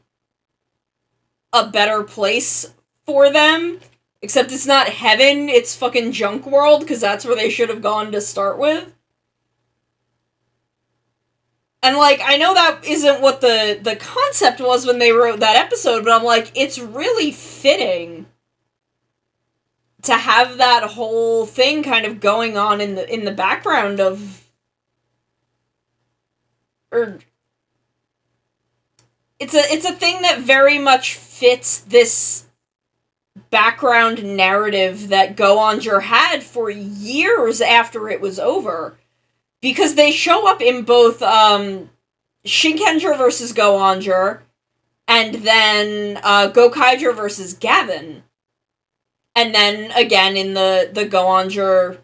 a better place for them. Except it's not heaven, it's fucking junk world, because that's where they should have gone to start with. And, like, I know that isn't what the concept was when they wrote that episode, but I'm like, it's really fitting to have that whole thing kind of going on in the background of... Or... It's a thing that very much fits this background narrative that Go Onger had for years after it was over. Because they show up in both Shinkenger versus Go Onger, and then Gokaiger versus Gavin. And then, again, in the Go Onger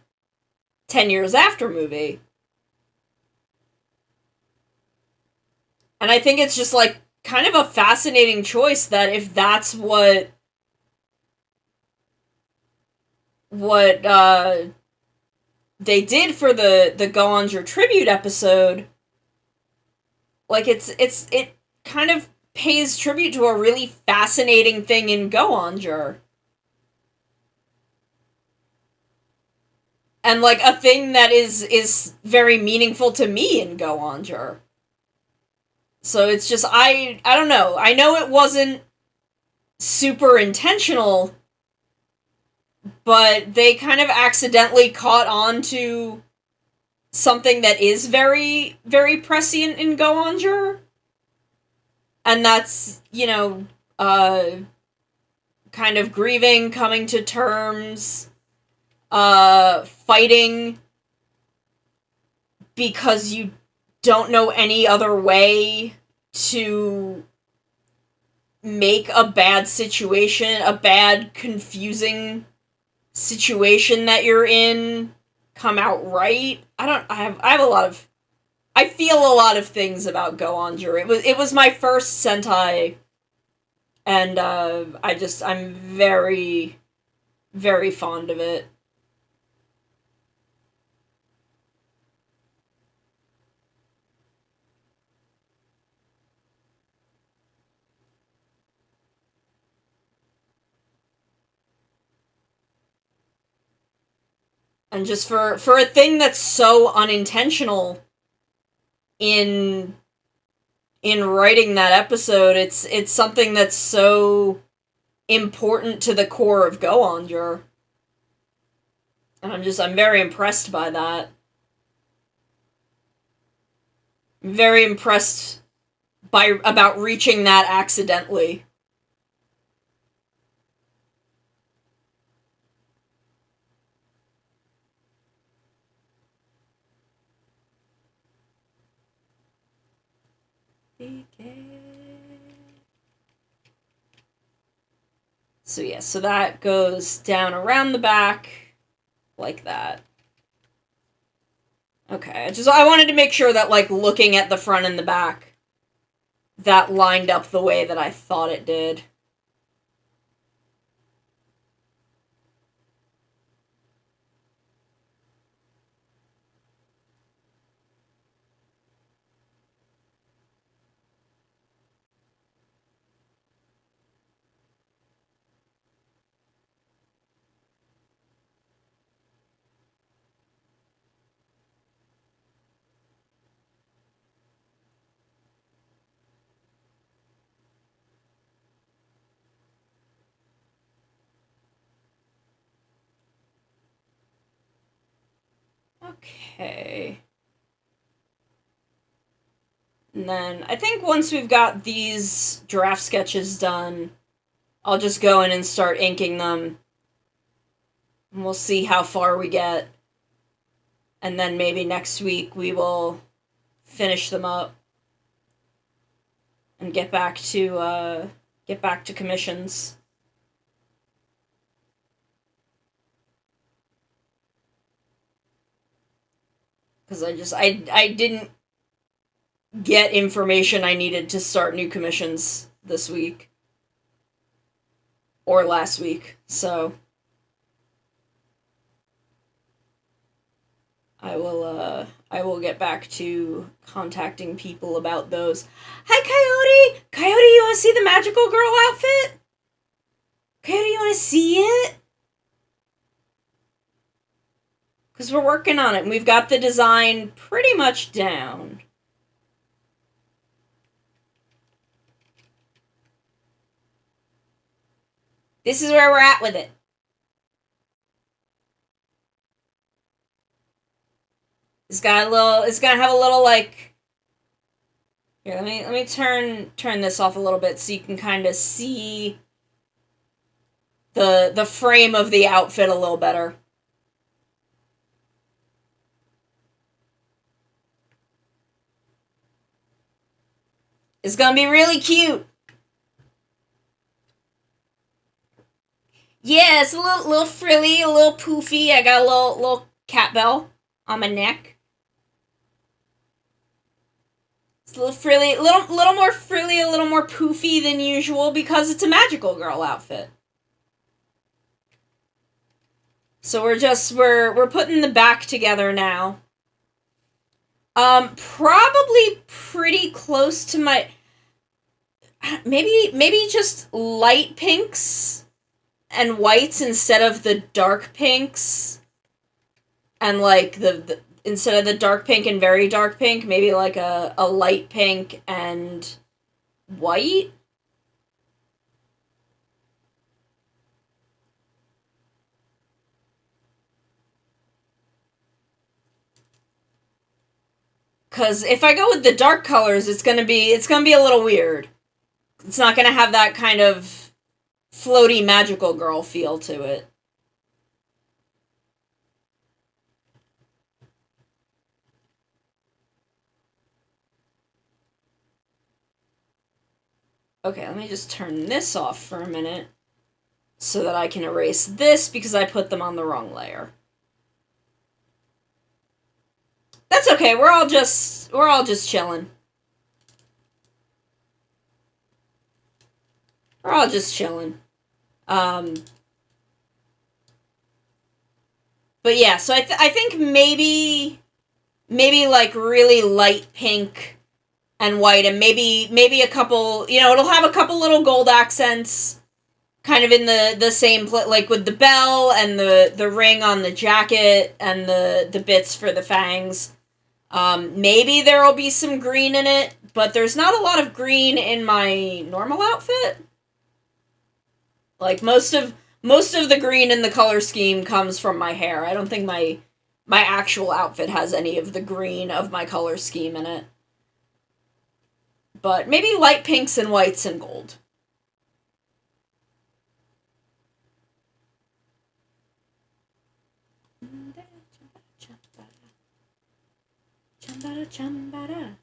10 Years After movie. And I think it's just, like, kind of a fascinating choice that if that's what they did for the Go Onger tribute episode, like, it kind of pays tribute to a really fascinating thing in Go Onger. And, like, a thing that is very meaningful to me in Go Onger. So it's just, I don't know. I know it wasn't super intentional, but they kind of accidentally caught on to something that is very, very prescient in Go Onger. And that's, you know, kind of grieving, coming to terms, fighting because you don't know any other way to make a bad situation, a bad, confusing situation that you're in, come out right. I feel a lot of things about Go Onger. It was my first Sentai, and I'm very, very fond of it. And just for a thing that's so unintentional in writing that episode, it's something that's so important to the core of Go Onger. And I'm very impressed by that. I'm very impressed about reaching that accidentally. So yeah, so that goes down around the back, like that. Okay, I wanted to make sure that, like, looking at the front and the back, that lined up the way that I thought it did. Okay. And then I think once we've got these draft sketches done, I'll just go in and start inking them. And we'll see how far we get. And then maybe next week we will finish them up and get back to commissions. Because I didn't get information I needed to start new commissions this week. Or last week, so I will get back to contacting people about those. Hi, Coyote! Coyote, you want to see the magical girl outfit? Coyote, you want to see it? Because we're working on it, and we've got the design pretty much down. This is where we're at with it. It's gonna have a little, like, here, let me turn this off a little bit so you can kind of see the frame of the outfit a little better. It's gonna be really cute. Yeah, it's a little frilly, a little poofy. I got a little cat bell on my neck. It's a little frilly, little more frilly, a little more poofy than usual because it's a magical girl outfit. So we're putting the back together now. Probably pretty close to my, maybe just light pinks and whites instead of the dark pinks, and like the instead of the dark pink and very dark pink, maybe like a light pink and white. Cause if I go with the dark colors, it's gonna be a little weird. It's not gonna have that kind of floaty magical girl feel to it. Okay, let me just turn this off for a minute so that I can erase this because I put them on the wrong layer. That's okay. We're all just chilling. We're all just chilling. But yeah, so I think maybe like really light pink and white, and maybe a couple, it'll have a couple little gold accents kind of in the same like with the bell and the ring on the jacket and the bits for the fangs. Maybe there will be some green in it, but there's not a lot of green in my normal outfit. Like most of the green in the color scheme comes from my hair. I don't think my actual outfit has any of the green of my color scheme in it. But maybe light pinks and whites and gold. Chambara, chambara.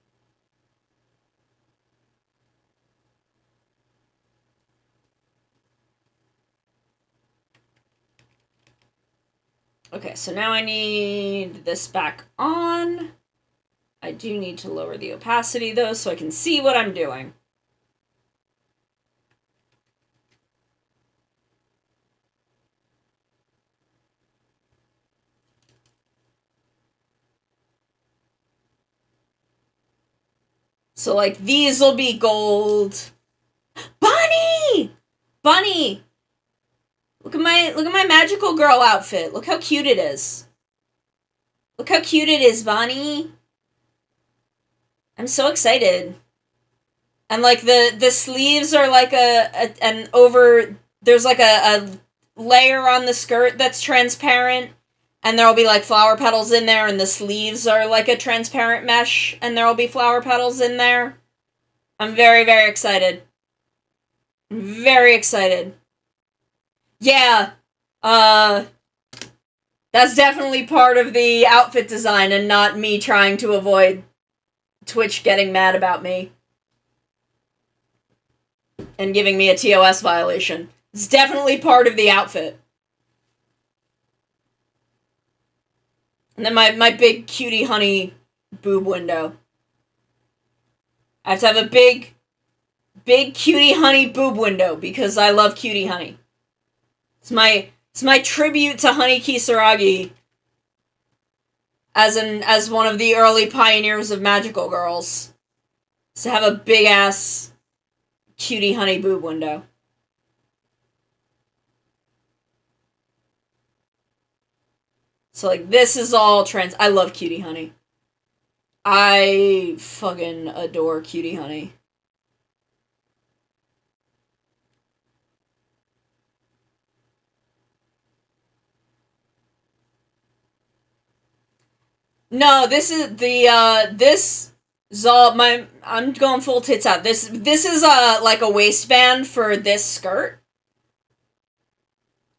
Okay, so now I need this back on. I do need to lower the opacity, though, so I can see what I'm doing. So, like, these will be gold. Bunny! Bunny! Look at my magical girl outfit. Look how cute it is. Look how cute it is, Bunny. I'm so excited. And like the sleeves are like there's like a layer on the skirt that's transparent, And there'll be, like, flower petals in there, and the sleeves are, like, a transparent mesh, and there'll be flower petals in there. I'm very, very excited. Very excited. Yeah, that's definitely part of the outfit design and not me trying to avoid Twitch getting mad about me and giving me a TOS violation. It's definitely part of the outfit. And then my big cutie honey boob window. I have to have a big cutie honey boob window because I love cutie honey. It's my tribute to Honey Kisaragi as one of the early pioneers of magical girls. Is to have a big ass cutie honey boob window. So, like, this is all trans. I love Cutie Honey. I fucking adore Cutie Honey. No, this is the, this is all I'm going full tits out. This is, like a waistband for this skirt.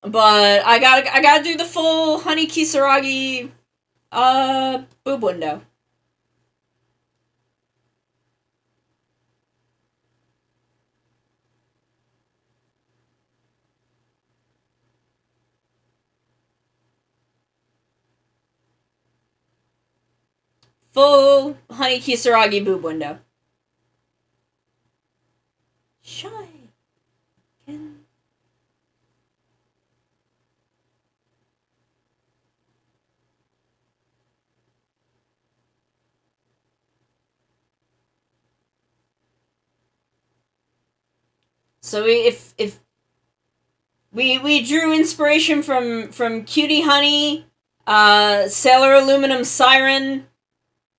But I gotta do the full Honey Kisaragi, boob window. Full Honey Kisaragi boob window. Shy. Can... So we drew inspiration from Cutie Honey, Sailor Aluminum Siren,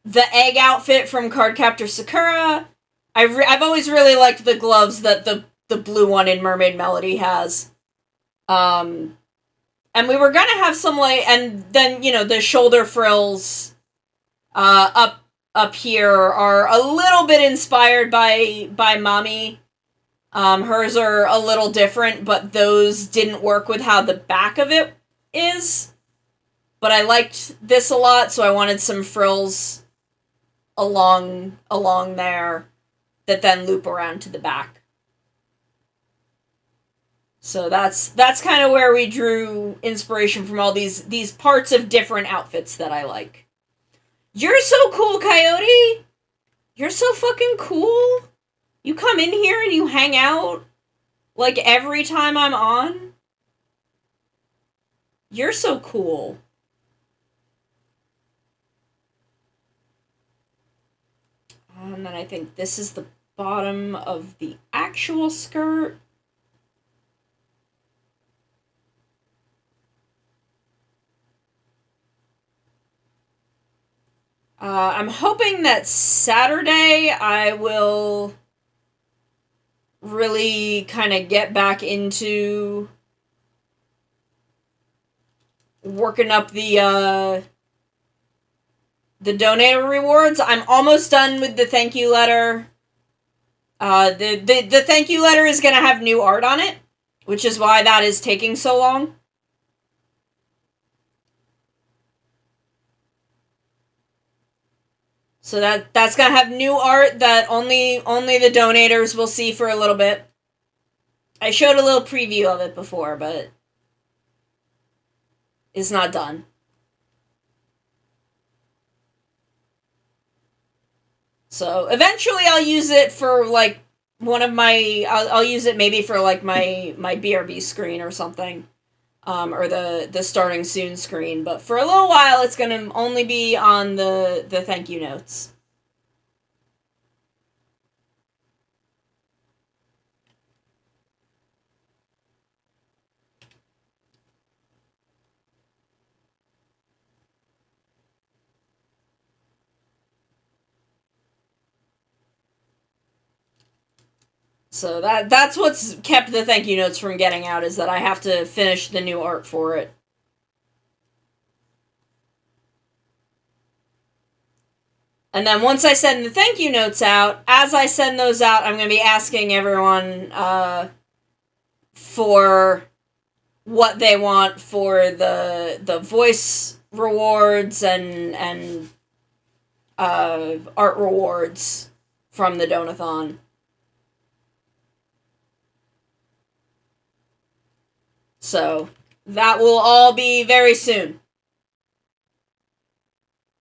the egg outfit from Cardcaptor Sakura. I've always really liked the gloves that the blue one in Mermaid Melody has. And we were gonna have some, like, and then, you know, the shoulder frills up here are a little bit inspired by Mami. Hers are a little different, but those didn't work with how the back of it is. But I liked this a lot, so I wanted some frills along there that then loop around to the back. So that's kind of where we drew inspiration from, all these parts of different outfits that I like. You're so cool, Coyote! You're so fucking cool! You come in here and you hang out, like, every time I'm on? You're so cool. And then I think this is the bottom of the actual skirt. I'm hoping that Saturday I will really kind of get back into working up the donator rewards. I'm almost done with the thank you letter. The thank you letter is gonna have new art on it, which is why that is taking so long. So that's gonna have new art that only the donators will see for a little bit. I showed a little preview of it before, but it's not done. So eventually I'll use it for, like, one of my... I'll use it maybe for, like, my BRB screen or something. Or the starting soon screen. But for a little while, it's gonna only be on the thank you notes. So that's what's kept the thank you notes from getting out, is that I have to finish the new art for it. And then once I send the thank you notes out, as I send those out, I'm going to be asking everyone for what they want for the voice rewards and art rewards from the Donathon. So, that will all be very soon.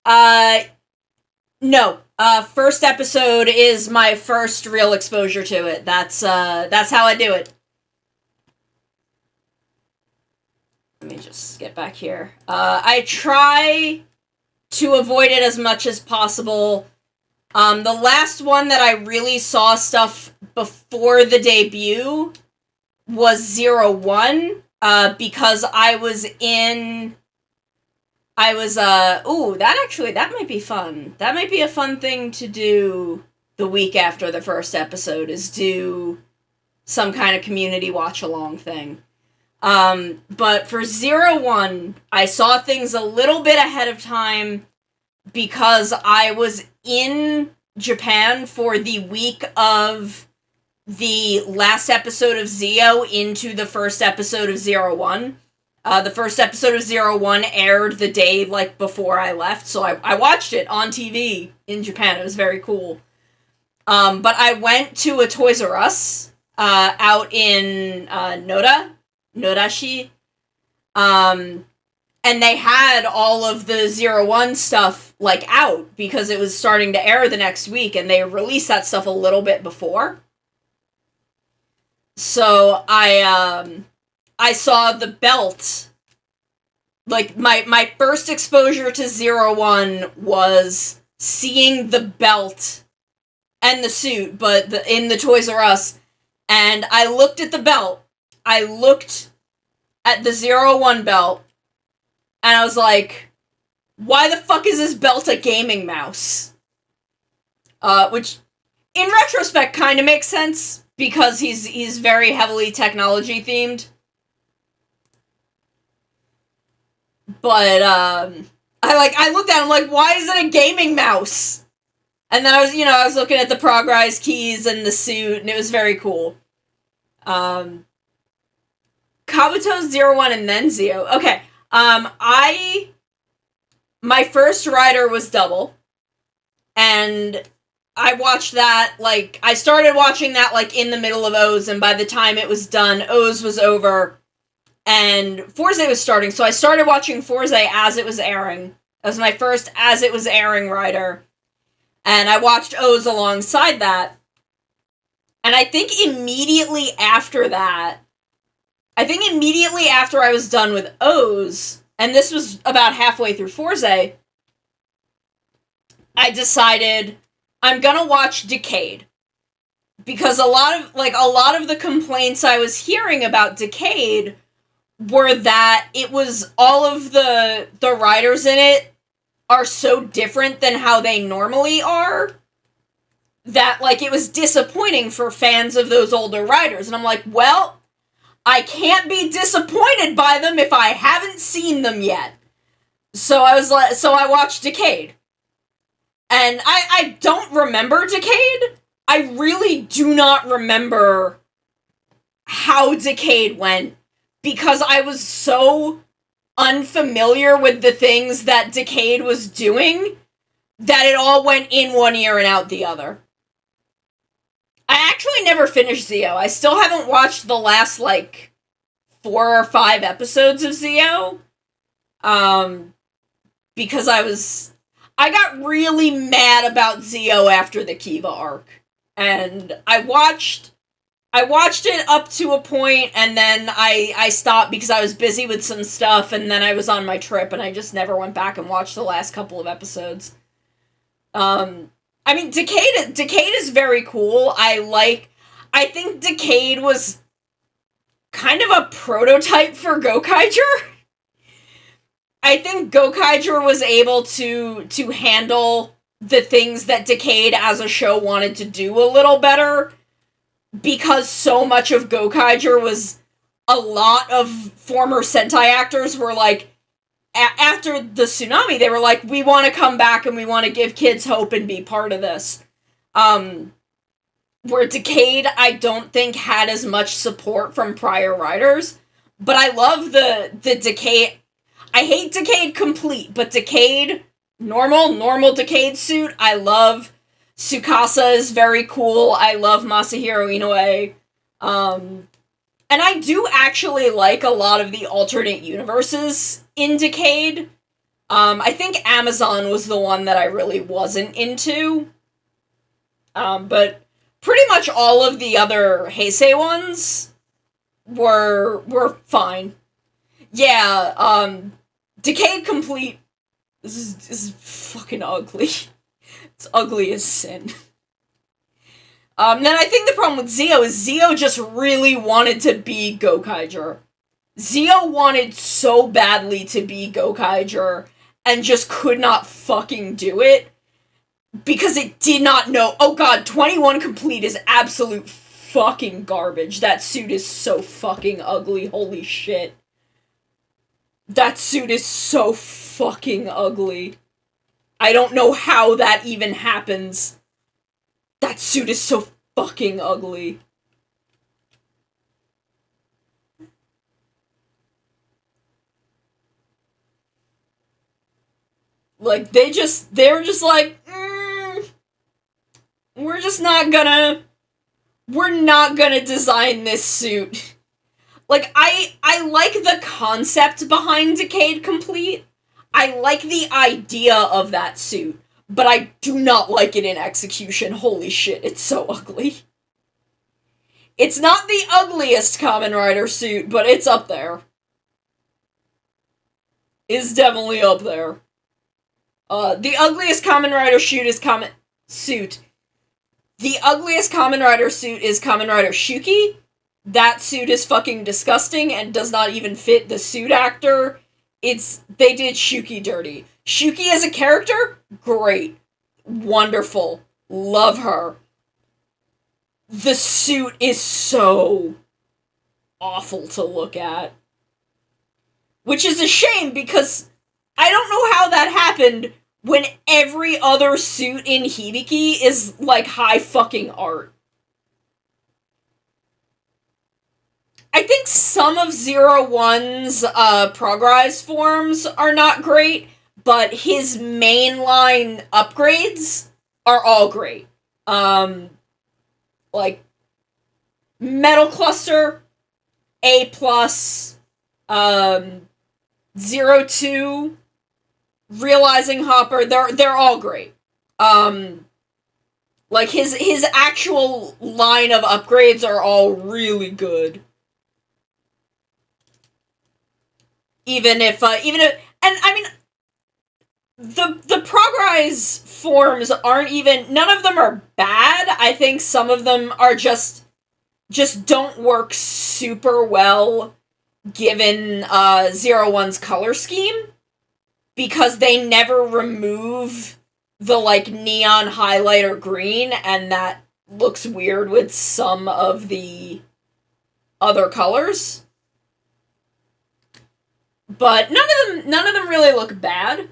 No. First episode is my first real exposure to it. That's how I do it. Let me just get back here. I try to avoid it as much as possible. The last one that I really saw stuff before the debut was 01, because that might be fun. That might be a fun thing to do the week after the first episode, is do some kind of community watch-along thing. But for 01, I saw things a little bit ahead of time because I was in Japan for the week of the last episode of Zio into the first episode of 01. The first episode of 01 aired the day, before I left, so I watched it on TV in Japan. It was very cool. But I went to a Toys R Us, out in, Nodashi, and they had all of the 01 stuff, out, because it was starting to air the next week, and they released that stuff a little bit before. So, I saw the belt. My first exposure to 01 was seeing the belt and the suit, but in the Toys R Us, and I looked at the belt. I looked at the 01 belt, and I was like, why the fuck is this belt a gaming mouse? Which, in retrospect, kind of makes sense, because he's very heavily technology themed. But, I looked at him like, why is it a gaming mouse? And then I was looking at the Progrise keys and the suit, and it was very cool. Kabuto's 01 and then Zio. Okay, my first rider was Double, and I watched that, I started watching that, in the middle of O's, and by the time it was done, O's was over, and Fourze was starting, so I started watching Fourze as it was airing. That was my first as it was airing rider, and I watched O's alongside that, and I think immediately after I was done with O's, and this was about halfway through Fourze, I decided I'm gonna watch Decade. Because a lot of the complaints I was hearing about Decade were that it was all of the riders in it are so different than how they normally are, that, it was disappointing for fans of those older riders. And I'm like, well, I can't be disappointed by them if I haven't seen them yet. So I watched Decade. And I don't remember Decade. I really do not remember how Decade went, because I was so unfamiliar with the things that Decade was doing that it all went in one ear and out the other. I actually never finished Zio. I still haven't watched the last, 4 or 5 episodes of Zio. Because I got really mad about Zio after the Kiva arc. And I watched it up to a point, and then I stopped because I was busy with some stuff, and then I was on my trip, and I just never went back and watched the last couple of episodes. Decade is very cool. I think Decade was kind of a prototype for Gokaiger. I think Gokaiger was able to handle the things that Decade as a show wanted to do a little better, because so much of Gokaiger was a lot of former Sentai actors were like, after the tsunami, they were like, we want to come back and we want to give kids hope and be part of this. Where Decade, I don't think had as much support from prior writers, but I love the Decade. I hate Decade Complete, but Decade, normal Decade suit, I love. Tsukasa is very cool. I love Masahiro Inoue. And I do actually like a lot of the alternate universes in Decade. I think Amazon was the one that I really wasn't into. But pretty much all of the other Heisei ones were fine. Yeah, Decade Complete is fucking ugly. It's ugly as sin. Then I think the problem with Zio is Zio just really wanted to be Gokaiger. Zio wanted so badly to be Gokaiger and just could not fucking do it because it did not know. Oh god, 21 Complete is absolute fucking garbage. That suit is so fucking ugly. Holy shit. That suit is so fucking ugly. I don't know how that even happens. That suit is so fucking ugly. Like, they were just like, we're not gonna design this suit. Like, I like the concept behind Decade Complete. I like the idea of that suit, but I do not like it in execution. Holy shit, it's so ugly. It's not the ugliest Kamen Rider suit, but it's up there. It's definitely up there. The ugliest Kamen Rider suit. The ugliest Kamen Rider suit is Kamen Rider Shuki. That suit is fucking disgusting and does not even fit the suit actor. They did Shuki dirty. Shuki as a character? Great. Wonderful. Love her. The suit is so awful to look at. Which is a shame because I don't know how that happened when every other suit in Hibiki is like high fucking art. I think some of 01's Progrise forms are not great, but his mainline upgrades are all great. Like, Metal Cluster, A+, 02, Realizing Hopper, they're all great. Like, his actual line of upgrades are all really good. Even if, and I mean, the Progrise forms aren't even, none of them are bad. I think some of them are just don't work super well given 01's color scheme, because they never remove the, like, neon highlighter green, and that looks weird with some of the other colors. But none of them really look bad.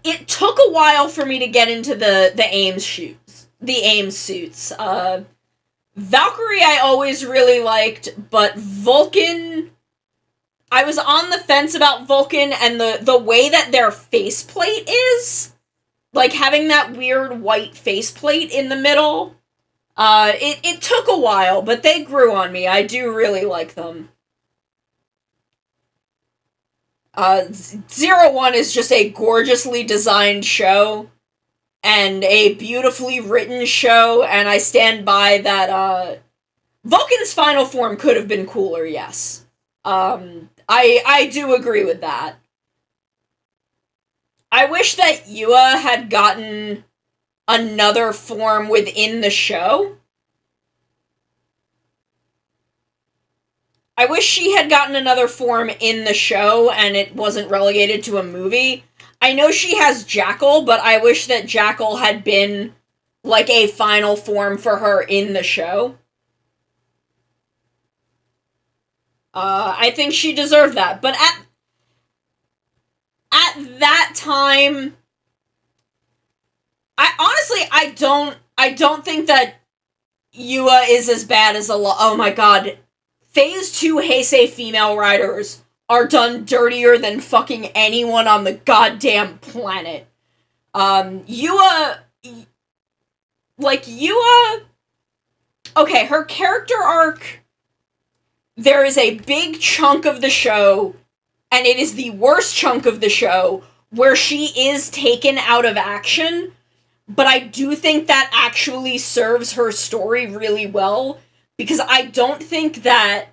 It took a while for me to get into the AIM suits. Valkyrie I always really liked, but Vulcan, I was on the fence about Vulcan, and the way that their faceplate is, like having that weird white faceplate in the middle, it took a while, but they grew on me. I do really like them. 01 is just a gorgeously designed show, and a beautifully written show, and I stand by that, Vulcan's final form could have been cooler, yes. I do agree with that. I wish that Yua had gotten another form within the show. I wish she had gotten another form in the show and it wasn't relegated to a movie. I know she has Jackal, but I wish that Jackal had been, like, a final form for her in the show. I think she deserved that. But at that time, I don't think that Yua is as bad as a lot. Oh my god. Phase 2 Heisei female writers are done dirtier than fucking anyone on the goddamn planet. Yua... Yua... Okay, her character arc... There is a big chunk of the show, and it is the worst chunk of the show, where she is taken out of action, but I do think that actually serves her story really well, because I don't think that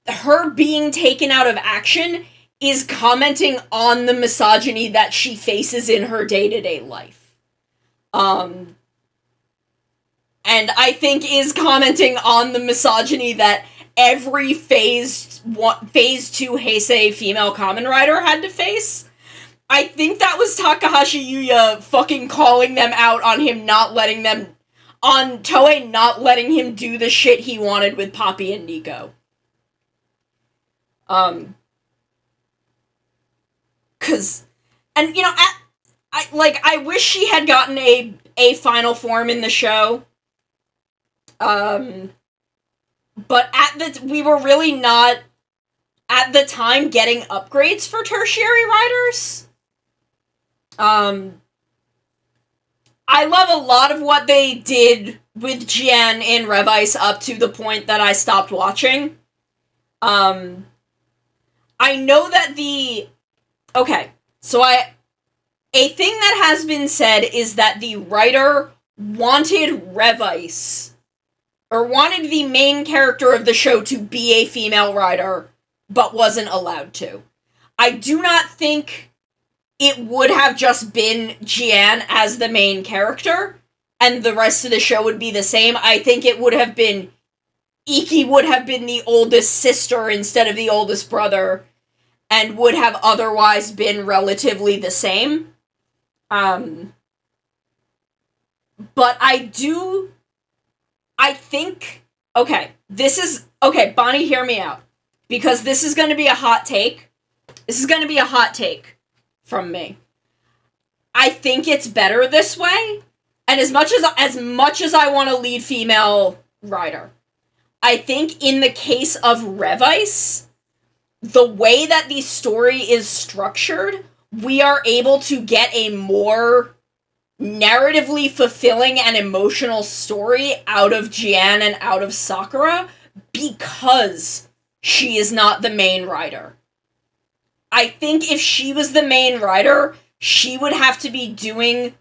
her being taken out of action is commenting on the misogyny that she faces in her day-to-day life. And I think is commenting on the misogyny that every Phase 2 Heisei female Kamen Rider had to face. I think that was Takahashi Yuya fucking calling them out on him not letting them... on Toei not letting him do the shit he wanted with Poppy and Nico. Cause... And, you know, I wish she had gotten a final form in the show. But we were really not, at the time, getting upgrades for tertiary riders. I love a lot of what they did with Jian in Revice up to the point that I stopped watching. I know that okay, so a thing that has been said is that the writer wanted Revice, or wanted the main character of the show to be a female writer, but wasn't allowed to. I do not think it would have just been Jian as the main character, and the rest of the show would be the same. I think it would have been... Iki would have been the oldest sister instead of the oldest brother, and would have otherwise been relatively the same. But I think... Okay, Bonnie, hear me out. Because this is gonna be a hot take. This is gonna be a hot take from me. I think it's better this way, and as much as I want a lead female writer, I think in the case of Revice, the way that the story is structured, we are able to get a more narratively fulfilling and emotional story out of Jian and out of Sakura because she is not the main writer. I think if she was the main writer, she would have to be doing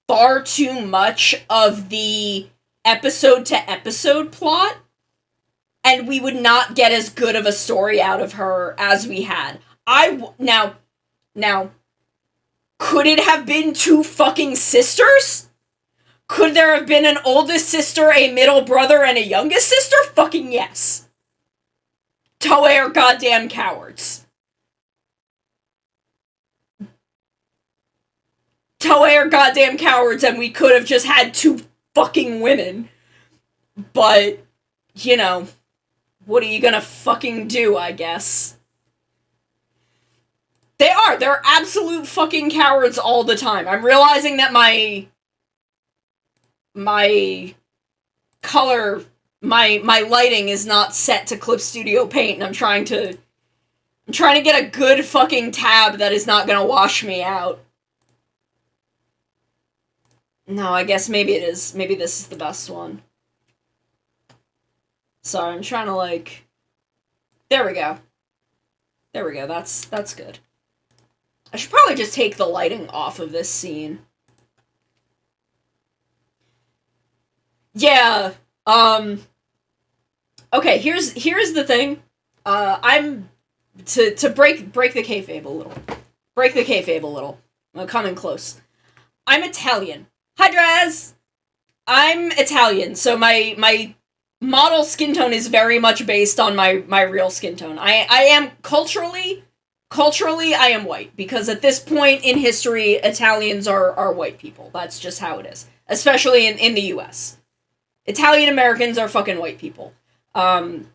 far too much of the episode-to-episode plot, and we would not get as good of a story out of her as we had. Now, could it have been two fucking sisters? Could there have been an oldest sister, a middle brother, and a youngest sister? Fucking yes. Toei are goddamn cowards. Toei are goddamn cowards, and we could have just had two fucking women. But, you know, what are you gonna fucking do, I guess? They're absolute fucking cowards all the time. I'm realizing that my color, my lighting is not set to Clip Studio Paint, and I'm trying to get a good fucking tab that is not gonna wash me out. No, I guess maybe it is. Maybe this is the best one. Sorry, I'm trying to, There we go. There we go, that's good. I should probably just take the lighting off of this scene. Yeah, okay, here's the thing. I'm... To break the kayfabe a little. Break the kayfabe a little. I'm coming close. I'm Italian. Hi, Draz! I'm Italian, so my model skin tone is very much based on my real skin tone. I am culturally, I am white, because at this point in history, Italians are white people. That's just how it is. Especially in the US. Italian Americans are fucking white people. But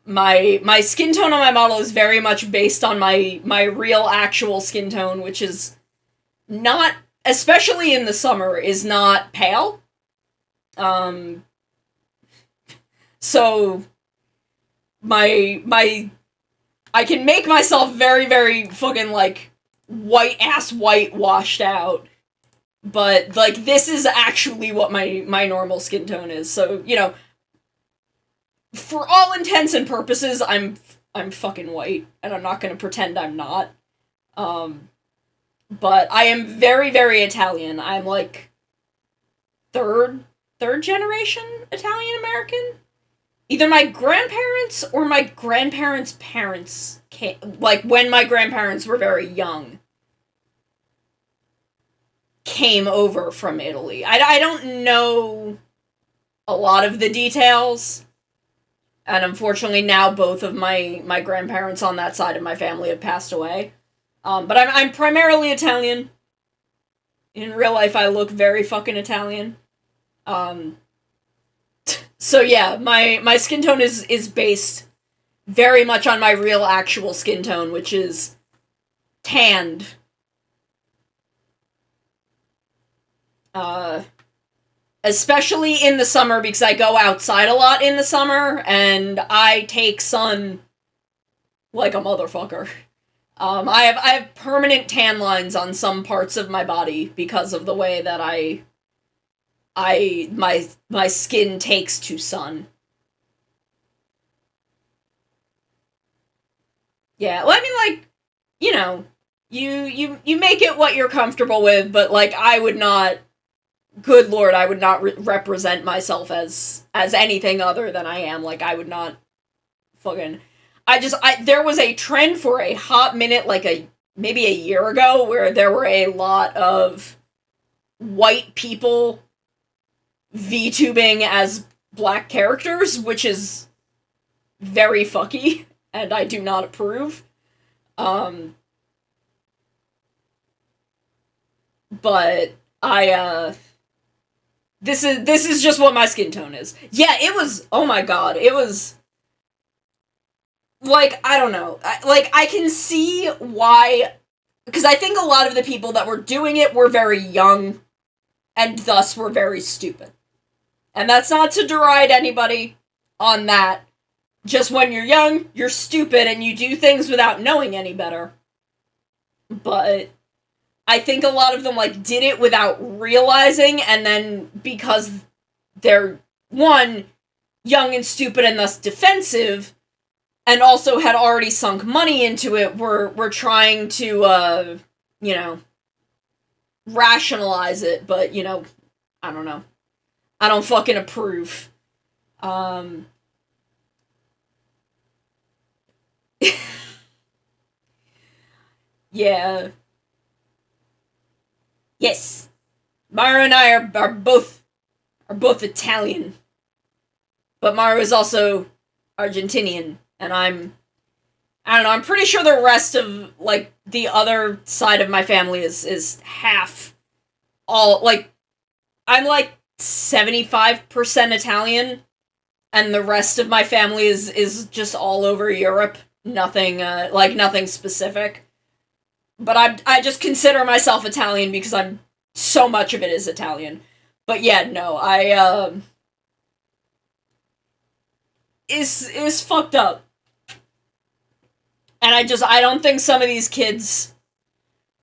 my skin tone on my model is very much based on my real actual skin tone, which is not, especially in the summer, is not pale. So my I can make myself very, very fucking, like, white washed out. But, like, this is actually what my normal skin tone is. So, you know, for all intents and purposes, I'm fucking white, and I'm not gonna pretend I'm not. But I am very, very Italian. I'm, like, third generation Italian-American? Either my grandparents or my grandparents' parents came, like, when my grandparents were very young, came over from Italy. I don't know a lot of the details, and unfortunately now both of my grandparents on that side of my family have passed away. But I'm primarily Italian. In real life, I look very fucking Italian. So yeah, my skin tone is based very much on my real actual skin tone, which is tanned. Especially in the summer, because I go outside a lot in the summer, and I take sun like a motherfucker. I have permanent tan lines on some parts of my body because of the way that my skin takes to sun. Yeah, well, I mean, like, you know, you make it what you're comfortable with, but, like, I would not, good lord, I would not represent myself as anything other than I am. Like, I would not fucking, there was a trend for a hot minute, like, maybe a year ago, where there were a lot of white people VTubing as black characters, which is very fucky, and I do not approve. But this is just what my skin tone is. Yeah, it was, oh my god, it was, like, I don't know, I can see why, because I think a lot of the people that were doing it were very young, and thus were very stupid. And that's not to deride anybody on that. Just when you're young, you're stupid and you do things without knowing any better. But I think a lot of them, like, did it without realizing, and then because they're, one, young and stupid and thus defensive, and also had already sunk money into it, were trying to, you know, rationalize it, but, you know, I don't know. I don't fucking approve. Yeah. Yes. Mara and I are both Italian. But Mara is also Argentinian, and I don't know, I'm pretty sure the rest of, like, the other side of my family is half all, like, I'm, like, 75% Italian, and the rest of my family is just all over Europe. Nothing, nothing specific. But I just consider myself Italian because so much of it is Italian. But yeah, no, is fucked up. And I don't think some of these kids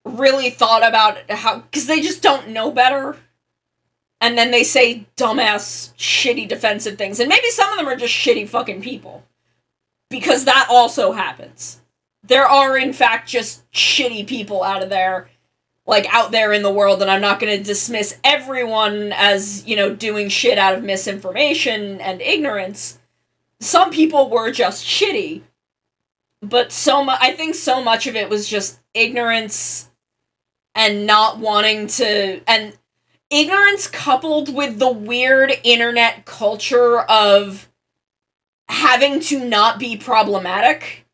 really thought about how, because they just don't know better. And then they say dumbass, shitty defensive things. And maybe some of them are just shitty fucking people. Because that also happens. There are, in fact, just shitty people out there in the world, and I'm not going to dismiss everyone as, you know, doing shit out of misinformation and ignorance. Some people were just shitty. But I think so much of it was just ignorance and not wanting to, and ignorance coupled with the weird internet culture of having to not be problematic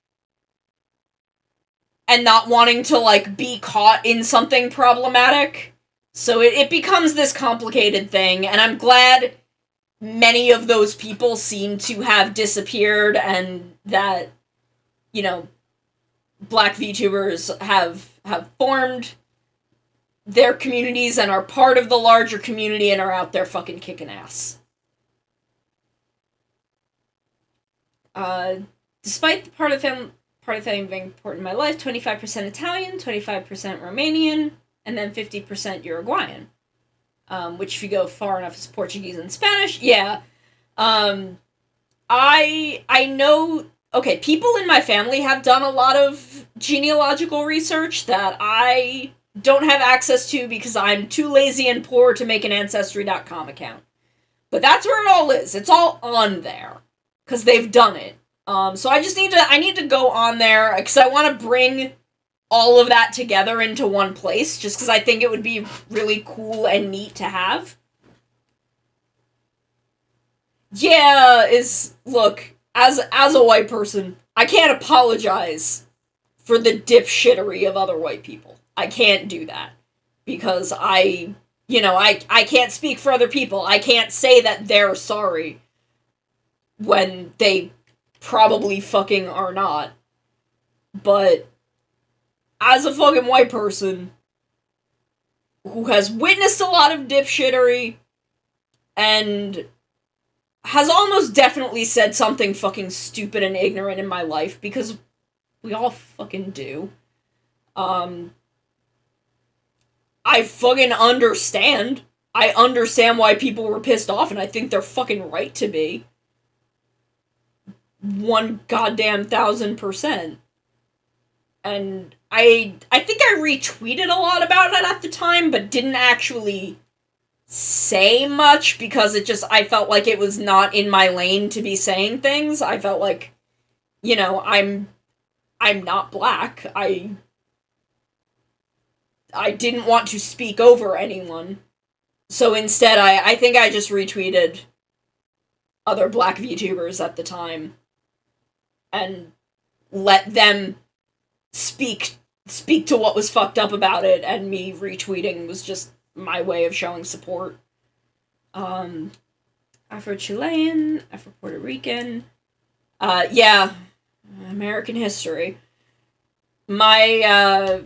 and not wanting to, like, be caught in something problematic. So it becomes this complicated thing, and I'm glad many of those people seem to have disappeared and that, you know, Black VTubers have formed their communities and are part of the larger community and are out there fucking kicking ass. Despite the part of them being important in my life, 25% Italian, 25% Romanian, and then 50% Uruguayan. Which if you go far enough is Portuguese and Spanish. Yeah. I know, okay, people in my family have done a lot of genealogical research that I don't have access to because I'm too lazy and poor to make an Ancestry.com account. But that's where it all is. It's all on there. Because they've done it. So I need to go on there, because I want to bring all of that together into one place, just because I think it would be really cool and neat to have. Yeah, look, as a white person, I can't apologize for the dipshittery of other white people. I can't do that. Because I can't speak for other people. I can't say that they're sorry when they probably fucking are not. But as a fucking white person who has witnessed a lot of dipshittery and has almost definitely said something fucking stupid and ignorant in my life, because we all fucking do. I fucking understand. I understand why people were pissed off, and I think they're fucking right to be. 1,000%. And I think I retweeted a lot about it at the time, but didn't actually say much because I felt like it was not in my lane to be saying things. I felt like, I'm not black. I didn't want to speak over anyone. So instead, I think I just retweeted other black VTubers at the time and let them speak to what was fucked up about it, and me retweeting was just my way of showing support. Afro-Chilean, Afro-Puerto Rican, yeah, American history. My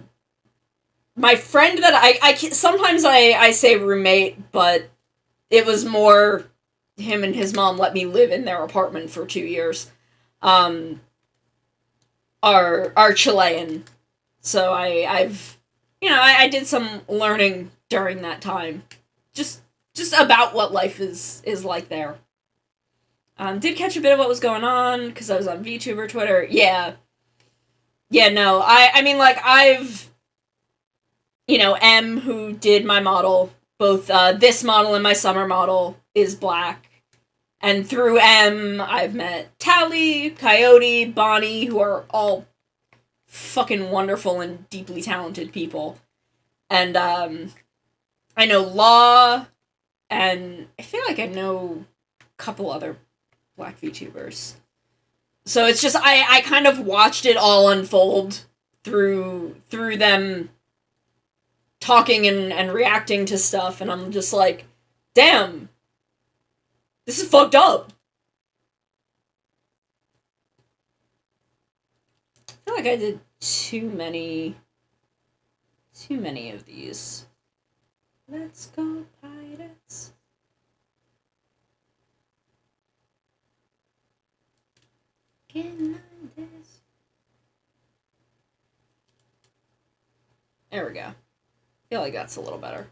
friend that I sometimes I say roommate, but it was more him and his mom let me live in their apartment for 2 years. Are Chilean. So I did some learning during that time. Just about what life is like there. Did catch a bit of what was going on, because I was on VTuber Twitter. Yeah. Yeah, no, I mean, like, I've, M, who did my model, both this model and my summer model, is black. And through M, I've met Tally, Coyote, Bonnie, who are all fucking wonderful and deeply talented people. And, I know Law, and I feel like I know a couple other black VTubers. So it's just, I kind of watched it all unfold through them talking and reacting to stuff, and I'm just like, damn, this is fucked up. I feel like I did too many of these. Let's go, Pirates. Can I this? There we go. I feel like that's a little better.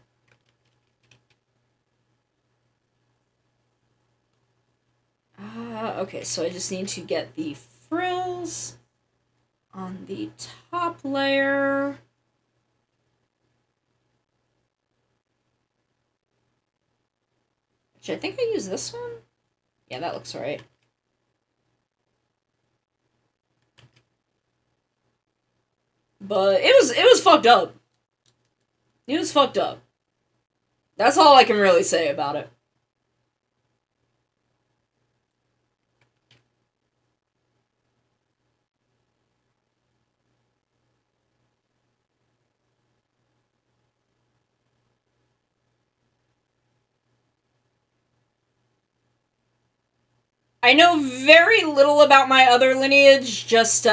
Okay, so I just need to get the frills on the top layer. Actually, I think I use this one. Yeah, that looks right. But it was fucked up. It was fucked up. That's all I can really say about it. I know very little about my other lineage, just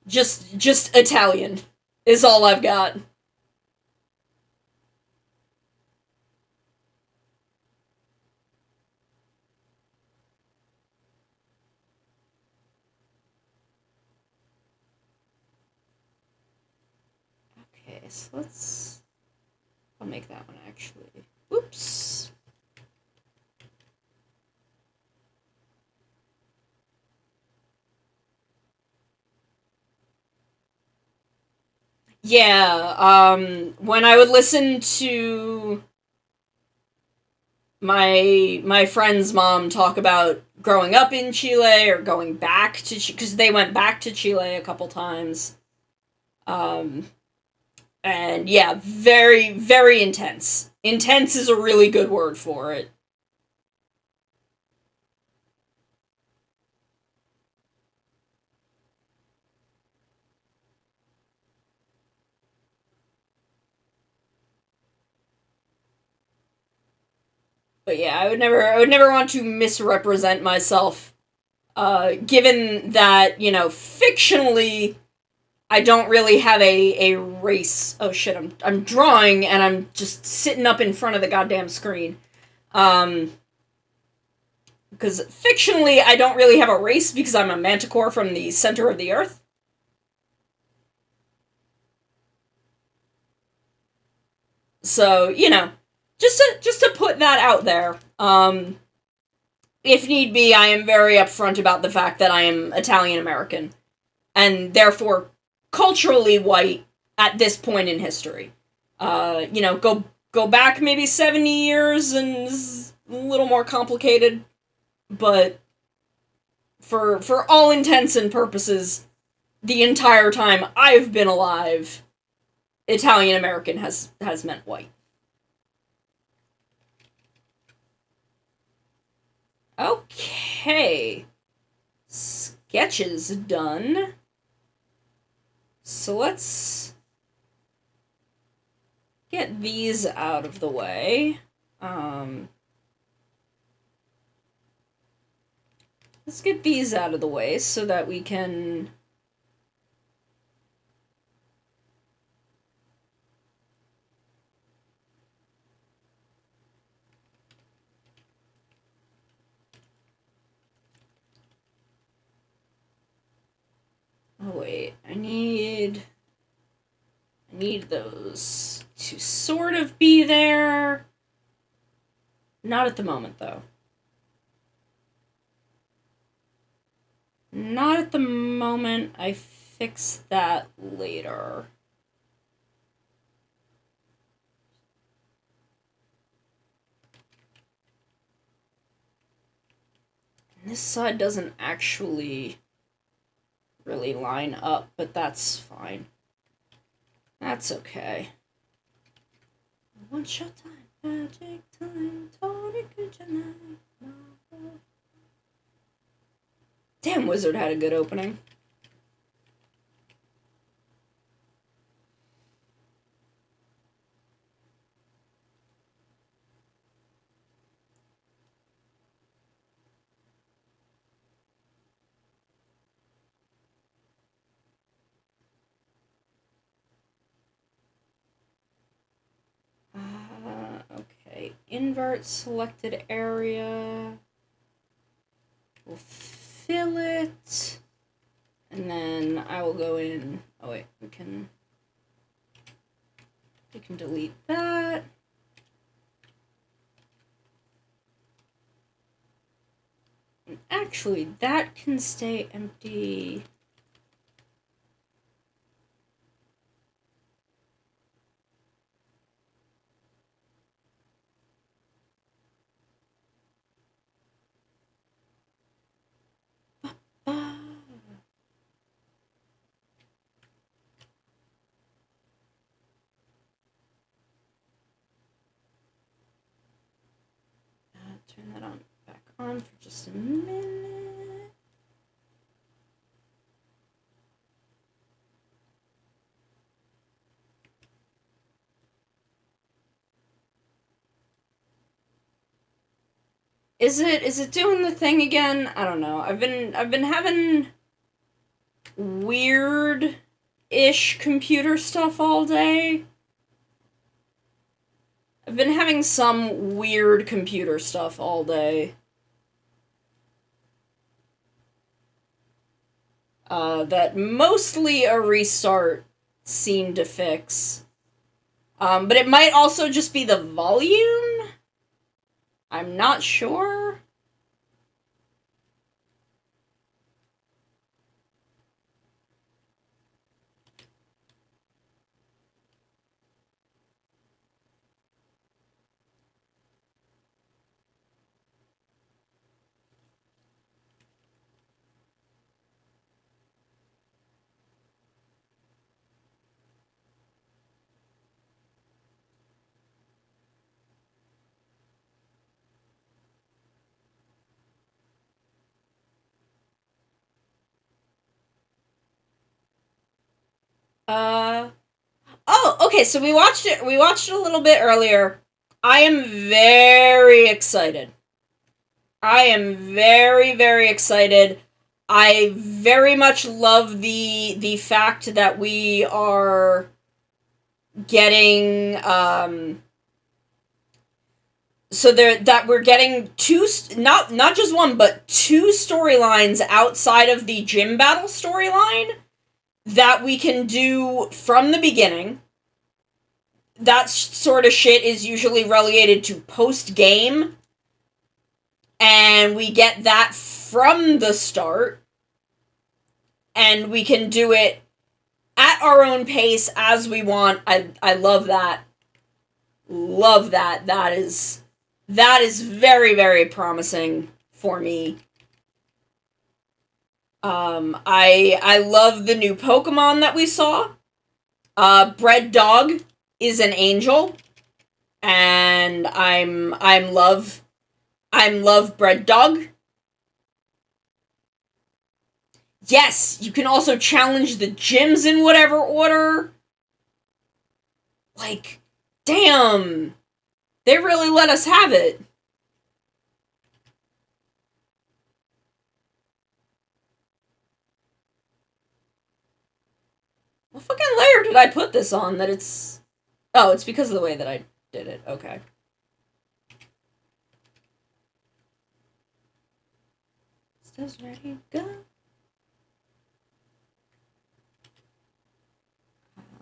Italian is all I've got. Okay, so I'll make that one actually. Oops. Yeah, when I would listen to my friend's mom talk about growing up in Chile or going back to because they went back to Chile a couple times. Um, and yeah, very very intense. Intense is a really good word for it. But yeah, I would never want to misrepresent myself. Given that fictionally, I don't really have a race. Oh shit! I'm drawing and I'm just sitting up in front of the goddamn screen. Um, because fictionally, I don't really have a race because I'm a manticore from the center of the earth. So just to put that out there. If need be, I am very upfront about the fact that I am Italian American, and therefore culturally white at this point in history. Go back maybe 70 years and it's a little more complicated, but for all intents and purposes, the entire time I've been alive, Italian American has meant white. Okay. Sketches done. So let's get these out of the way. Let's get these out of the way so that we can oh wait, I need those to sort of be there. Not at the moment though. Not at the moment. I fix that later. And this side doesn't actually really line up, but that's fine. That's okay. One shot time, magic time, Tony Kujanai. Damn, Wizard had a good opening. Okay, invert selected area. We'll fill it. And then I will go in. Oh wait, we can delete that. And actually, that can stay empty. Turn that on back on for just a minute. Is it doing the thing again? I don't know. I've been having weird-ish computer stuff all day. I've been having some weird computer stuff all day. That mostly a restart seemed to fix. But it might also just be the volume? I'm not sure. Oh, okay, so we watched it a little bit earlier. I am very excited. I am very, very excited. I very much love the fact that we are getting so that we're getting not just one but two storylines outside of the gym battle storyline that we can do from the beginning. That sort of shit is usually relegated to post-game, and we get that from the start, and we can do it at our own pace as we want. I love that. Love that. That is very, very promising for me. I love the new Pokemon that we saw. Bread Dog is an angel, and I'm love Bread Dog. Yes, you can also challenge the gyms in whatever order. Like, damn, they really let us have it. What fucking layer did I put this on that it's... Oh, it's because of the way that I did it. Okay. Is ready to go?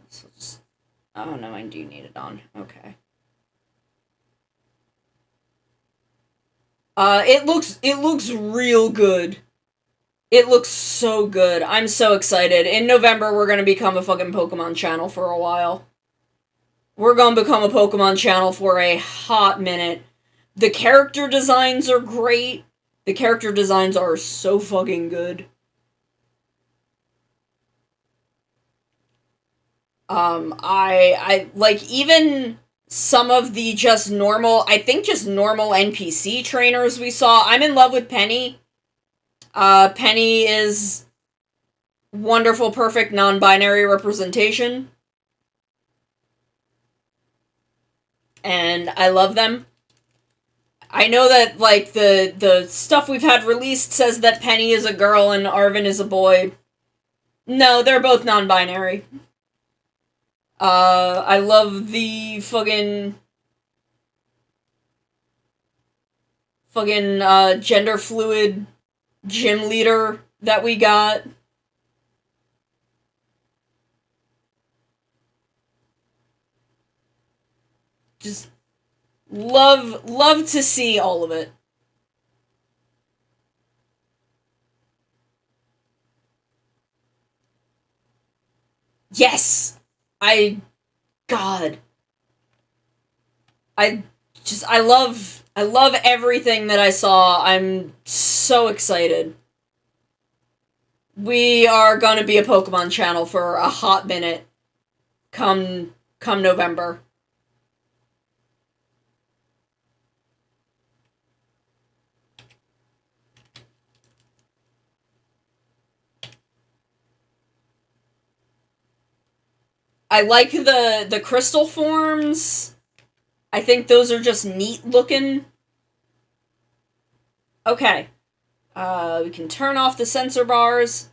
So just... Oh no, I do need it on. Okay. It looks real good. It looks so good. I'm so excited. In November, we're gonna become a fucking Pokemon channel for a while. We're gonna become a Pokemon channel for a hot minute. The character designs are great. The character designs are so fucking good. I like even some of the just normal NPC trainers we saw. I'm in love with Penny. Penny is wonderful, perfect, non-binary representation. And I love them. I know that, like, the stuff we've had released says that Penny is a girl and Arven is a boy. No, they're both non-binary. I love the fucking gender fluid gym leader that we got. Just love to see all of it. Yes! God. I love everything that I saw. I'm so excited. We are gonna be a Pokemon channel for a hot minute come November. I like the crystal forms. I think those are just neat looking. Okay. We can turn off the sensor bars.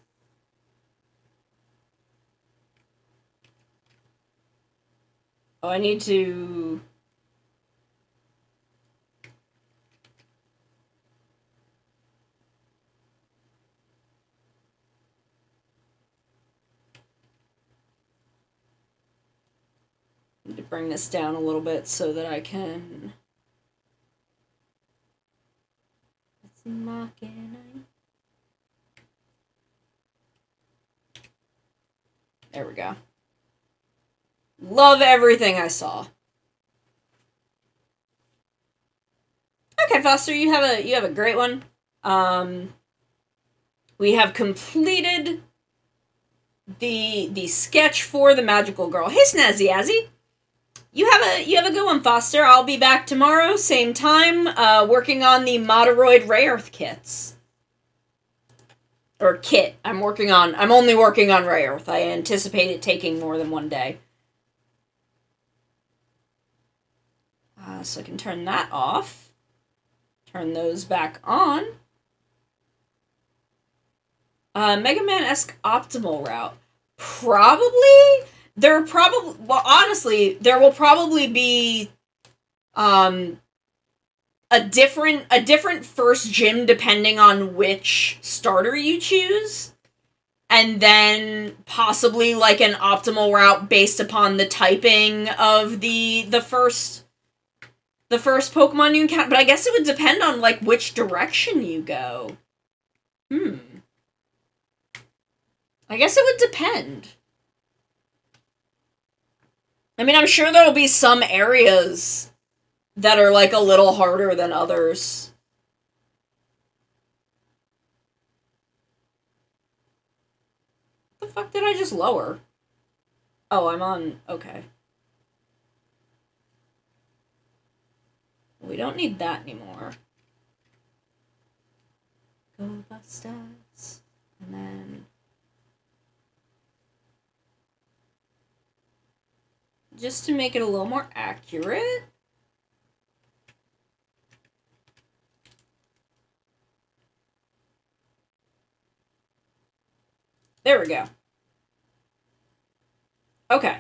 Oh, I need to... Need to bring this down a little bit so that I can... There we go. Love everything I saw. Okay, Foster, you have a great one. We have completed the sketch for the magical girl. Hey, Snazzy Azzy. You have a good one, Foster. I'll be back tomorrow, same time, working on the Moderoid Rayearth kits. Or kit. I'm only working on Rayearth. I anticipate it taking more than one day. So I can turn that off. Turn those back on. Mega Man-esque optimal route. Probably? Well, honestly, there will probably be, a different first gym depending on which starter you choose. And then possibly, like, an optimal route based upon the typing of the first Pokemon you encounter. But I guess it would depend on, like, which direction you go. I guess it would depend. I mean, I'm sure there'll be some areas that are, like, a little harder than others. What the fuck did I just lower? Oh, I'm on... Okay. We don't need that anymore. Go Bustas. And then... just to make it a little more accurate. There we go. Okay.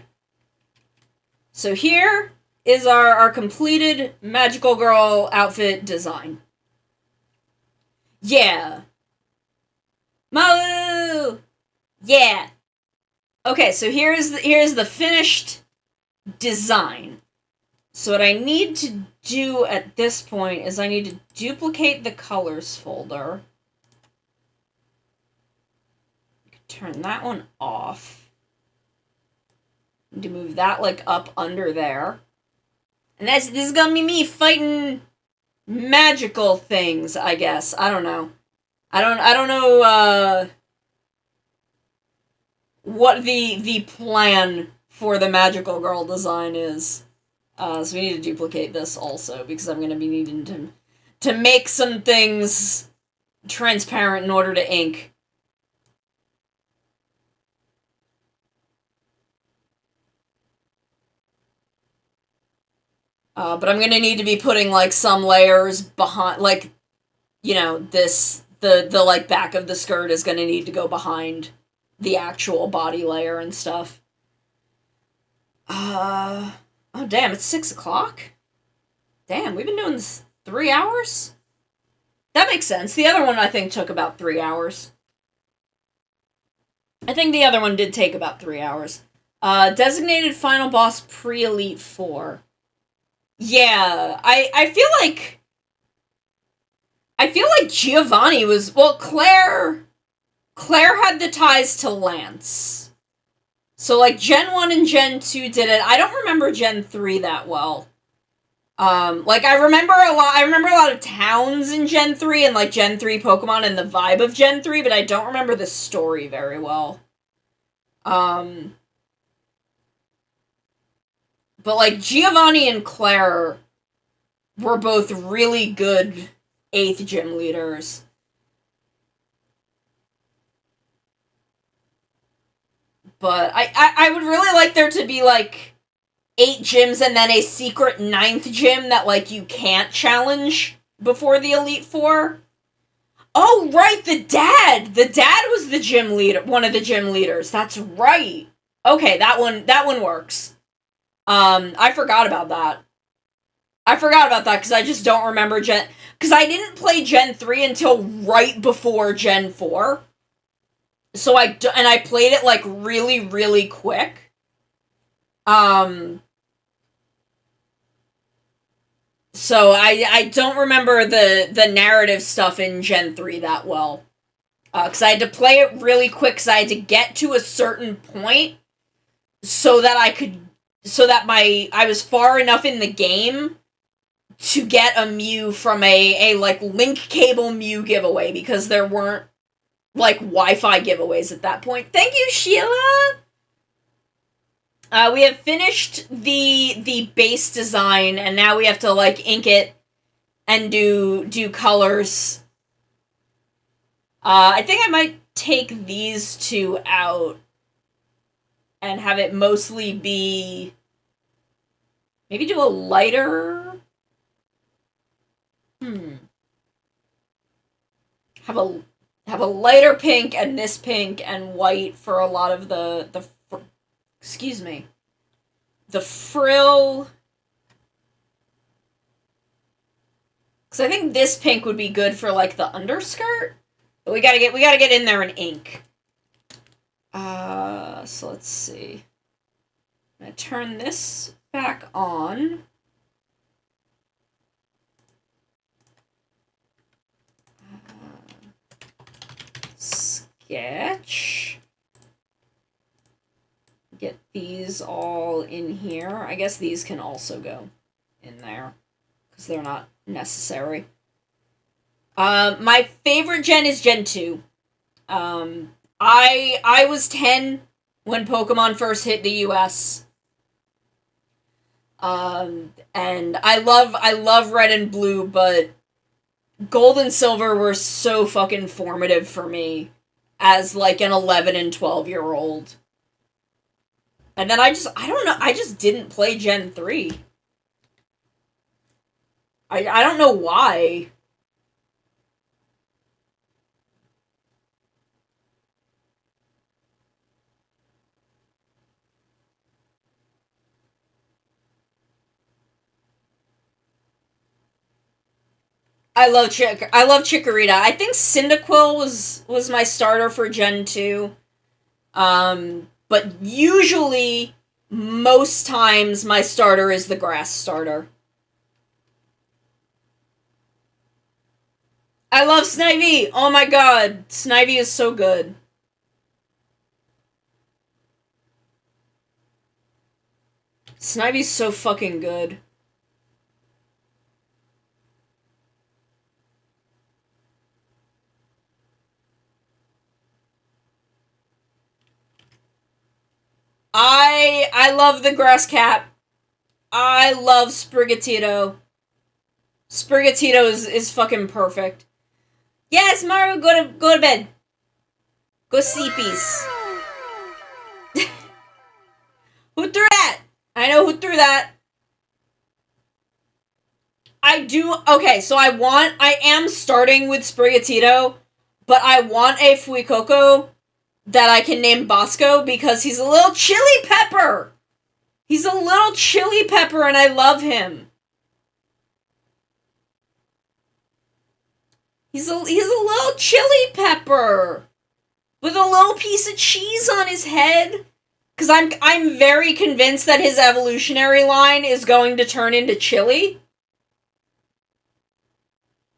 So here is our completed Magical Girl outfit design. Yeah. Moo! Yeah. Okay, so here's the finished design. So what I need to do at this point is I need to duplicate the colors folder. Turn that one off. Need to move that, like, up under there. And this is gonna be me fighting magical things, I guess. I don't know. I don't know, what the plan for the Magical Girl design is. So we need to duplicate this also, because I'm gonna be needing to make some things transparent in order to ink. But I'm gonna need to be putting, like, some layers behind, like, you know, the like, back of the skirt is gonna need to go behind the actual body layer and stuff. Oh damn, it's 6 o'clock? Damn, we've been doing this 3 hours? That makes sense. The other one, I think, took about 3 hours. I think the other one did take about 3 hours. Designated final boss pre-Elite Four. Yeah, I feel like Giovanni was... Well, Claire had the ties to Lance. So, like, Gen 1 and Gen 2 did it. I don't remember Gen 3 that well. Like, I remember a lot of towns in Gen 3 and, like, Gen 3 Pokemon and the vibe of Gen 3, but I don't remember the story very well. But, like, Giovanni and Claire were both really good 8th gym leaders. But I would really like there to be, like, 8 gyms and then a secret 9th gym that, like, you can't challenge before the Elite Four. Oh, right, the dad! The dad was the gym leader, one of the gym leaders. That's right. Okay, that one works. I forgot about that. I forgot about that because I just don't remember Gen... Because I didn't play Gen 3 until right before Gen 4. So I played it, like, really, really quick. So I don't remember the narrative stuff in Gen 3 that well. Because I had to play it really quick because I had to get to a certain point so that I was far enough in the game to get a Mew from a like link cable Mew giveaway because there weren't like Wi-Fi giveaways at that point. Thank you, Sheila. We have finished the base design and now we have to like ink it and do colors. I think I might take these two out and have it mostly be... Maybe do a lighter... Have a lighter pink and this pink and white for a lot of the excuse me. The frill... Because I think this pink would be good for, like, the underskirt. But we gotta get in there in ink. So let's see. I'm gonna turn this back on. Sketch. Get these all in here. I guess these can also go in there because they're not necessary. My favorite gen is Gen 2. I was 10 when Pokemon first hit the US. And I love Red and Blue, but Gold and Silver were so fucking formative for me as like an 11 and 12-year-old. And then I don't know, I just didn't play Gen 3. I don't know why. I love Chikorita. I think Cyndaquil was my starter for Gen 2. But usually, most times, my starter is the grass starter. I love Snivy! Oh my god, Snivy is so good. Snivy's so fucking good. I love the grass cap. I love Sprigatito. Sprigatito is fucking perfect. Yes, Maru, go to bed. Go sleepies. Who threw that? I know who threw that. Okay, so I am starting with Sprigatito, but I want a Fuecoco that I can name Bosco because he's a little chili pepper. He's a little chili pepper and I love him. He's a little chili pepper with a little piece of cheese on his head. Cause I'm very convinced that his evolutionary line is going to turn into chili.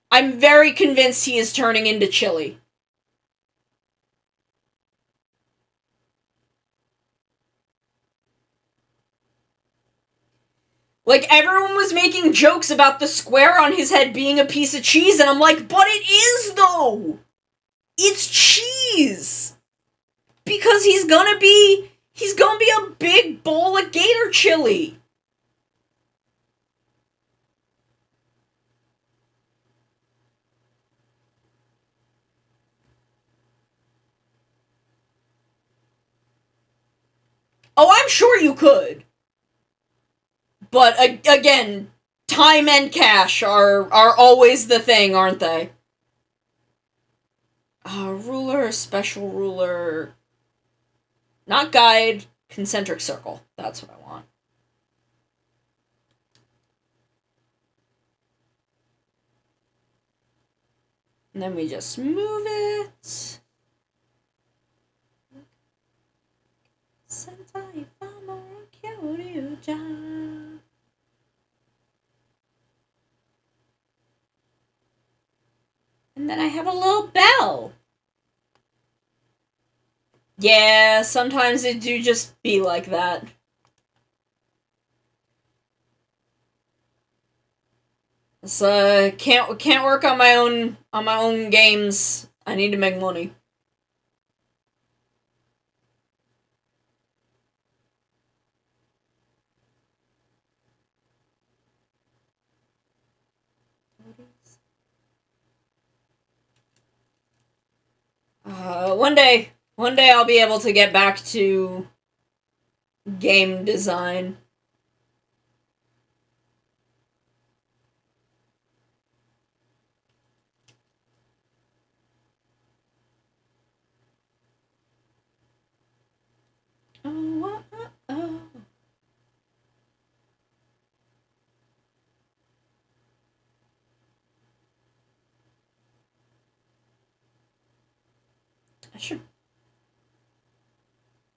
I'm very convinced he is turning into chili. Like, everyone was making jokes about the square on his head being a piece of cheese, and I'm like, but it is, though! It's cheese! Because he's gonna be a big bowl of gator chili! Oh, I'm sure you could! But, again, time and cash are always the thing, aren't they? Ruler, special ruler. Not guide, concentric circle. That's what I want. And then we just move it. And then I have a little bell. Yeah, sometimes it do just be like that. So can't work on my own games. I need to make money. One day I'll be able to get back to game design. Oh.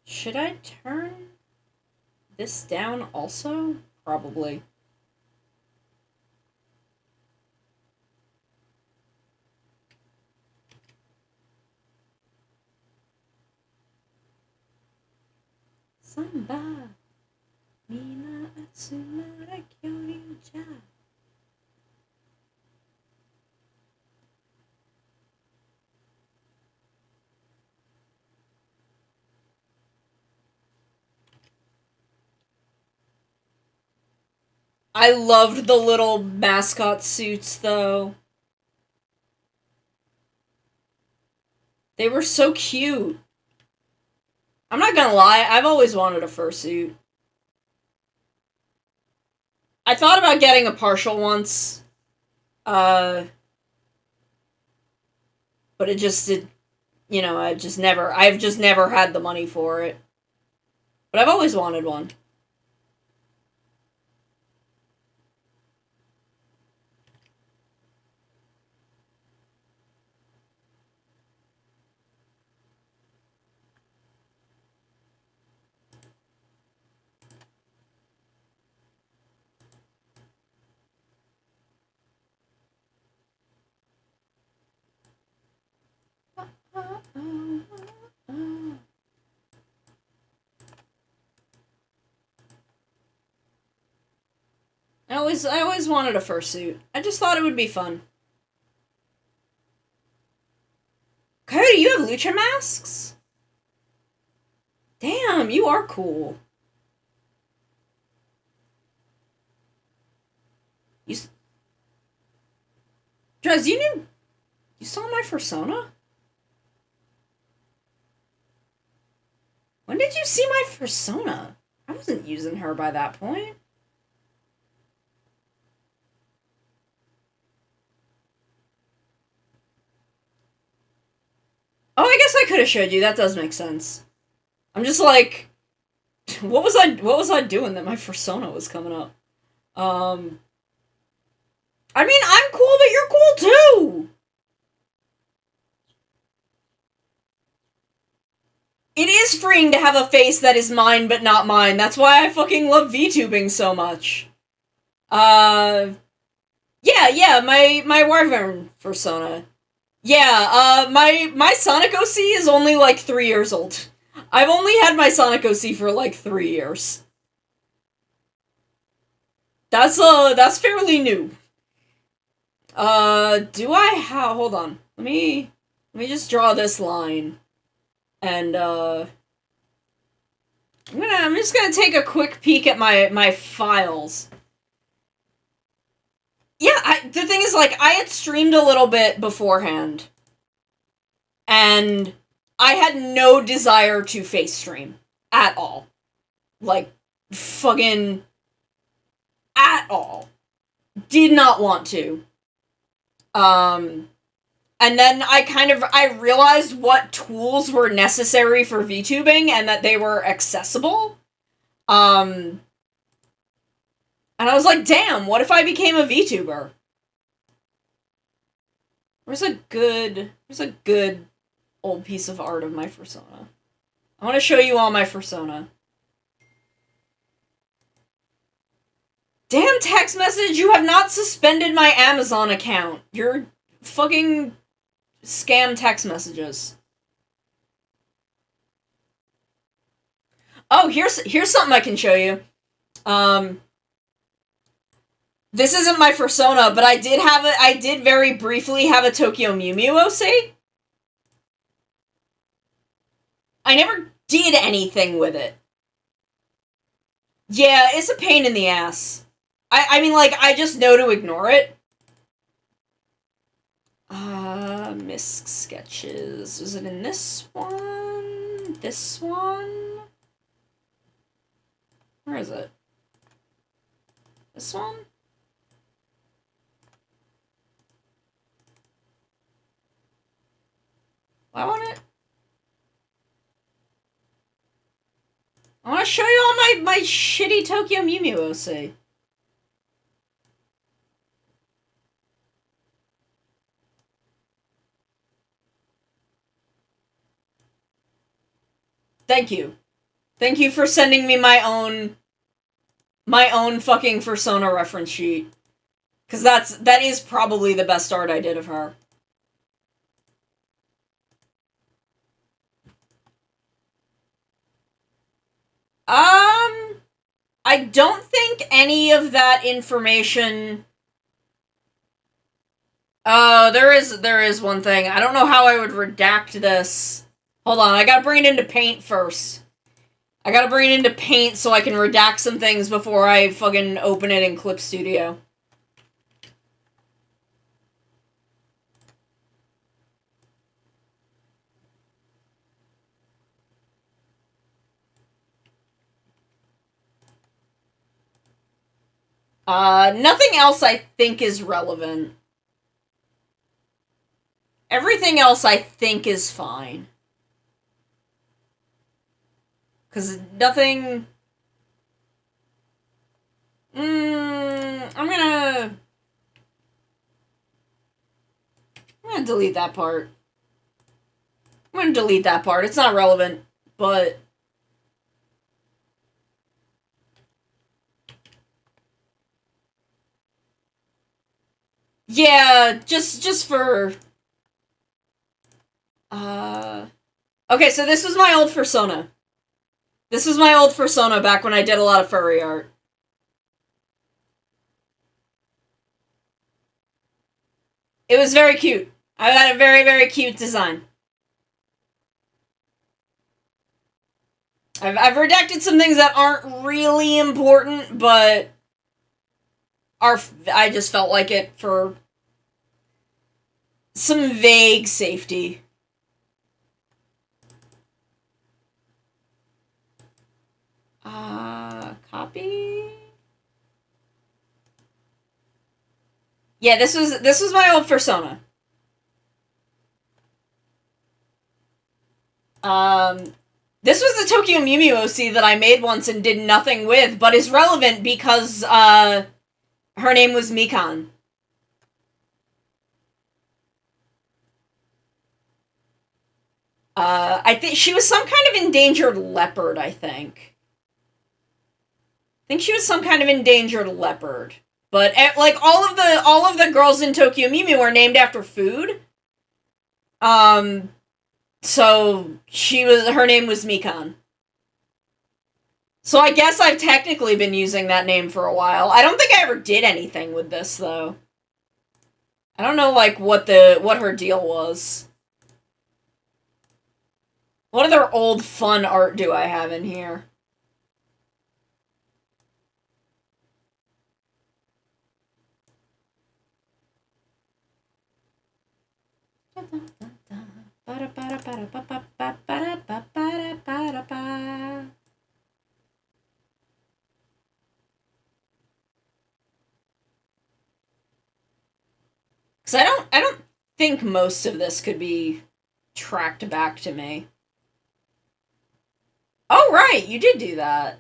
Should I turn this down also? Probably. Samba. Mina Atsumara Kyoryu-ja. I loved the little mascot suits, though. They were so cute. I'm not gonna lie, I've always wanted a fursuit. I thought about getting a partial once. But it just I've just never had the money for it. But I've always wanted one. I always wanted a fursuit. I just thought it would be fun. Cody, you have lucha masks? Damn, you are cool. Drez, you saw my persona? When did you see my persona? I wasn't using her by that point. Oh, I guess I could have showed you. That does make sense. I'm just like, what was I doing that my persona was coming up? I mean, I'm cool, but you're cool too! It is freeing to have a face that is mine but not mine. That's why I fucking love VTubing so much. Yeah, my Wyvern persona. Yeah, my Sonic OC is only like 3 years old. I've only had my Sonic OC for like 3 years. That's fairly new. Do I have... Hold on. Let me just draw this line. And, I'm just gonna take a quick peek at my files. Yeah, the thing is, like, I had streamed a little bit beforehand. And I had no desire to face stream. At all. Like, fucking... At all. Did not want to. And then I realized what tools were necessary for VTubing and that they were accessible. And I was like, damn, what if I became a VTuber? Where's a good old piece of art of my fursona? I want to show you all my fursona. Damn text message, you have not suspended my Amazon account. You're fucking scam text messages. Oh, here's something I can show you. This isn't my fursona, but I did very briefly have a Tokyo Mew Mew OC. I never did anything with it. Yeah, it's a pain in the ass. I mean, like, I just know to ignore it. Misc sketches. Is it in this one? This one? Where is it? This one? I want it. I want to show you all my shitty Tokyo Mew Mew OC. Thank you. Thank you for sending me my own fucking fursona reference sheet. Cause that is probably the best art I did of her. I don't think any of that information... Oh, there is one thing. I don't know how I would redact this. Hold on, I gotta bring it into Paint first. I gotta bring it into Paint so I can redact some things before I fucking open it in Clip Studio. Nothing else I think is relevant. Everything else I think is fine. Cause nothing... I'm gonna delete that part. I'm gonna delete that part. It's not relevant, but... Yeah, just for... Okay, so this was my old fursona. This was my old fursona back when I did a lot of furry art. It was very cute. I had a very, very cute design. I've redacted some things that aren't really important, but I just felt like it for some vague safety. Copy? Yeah, this was my old fursona. This was the Tokyo Mew Mew OC that I made once and did nothing with, but is relevant because, her name was Mikan. I think she was some kind of endangered leopard, I think. I think she was some kind of endangered leopard. But, like, all of the girls in Tokyo Mew Mew are named after food. So, her name was Mikan. So I guess I've technically been using that name for a while. I don't think I ever did anything with this, though. I don't know, like, what her deal was. What other old fun art do I have in here? Because I don't think most of this could be tracked back to me. Oh, right, you did do that.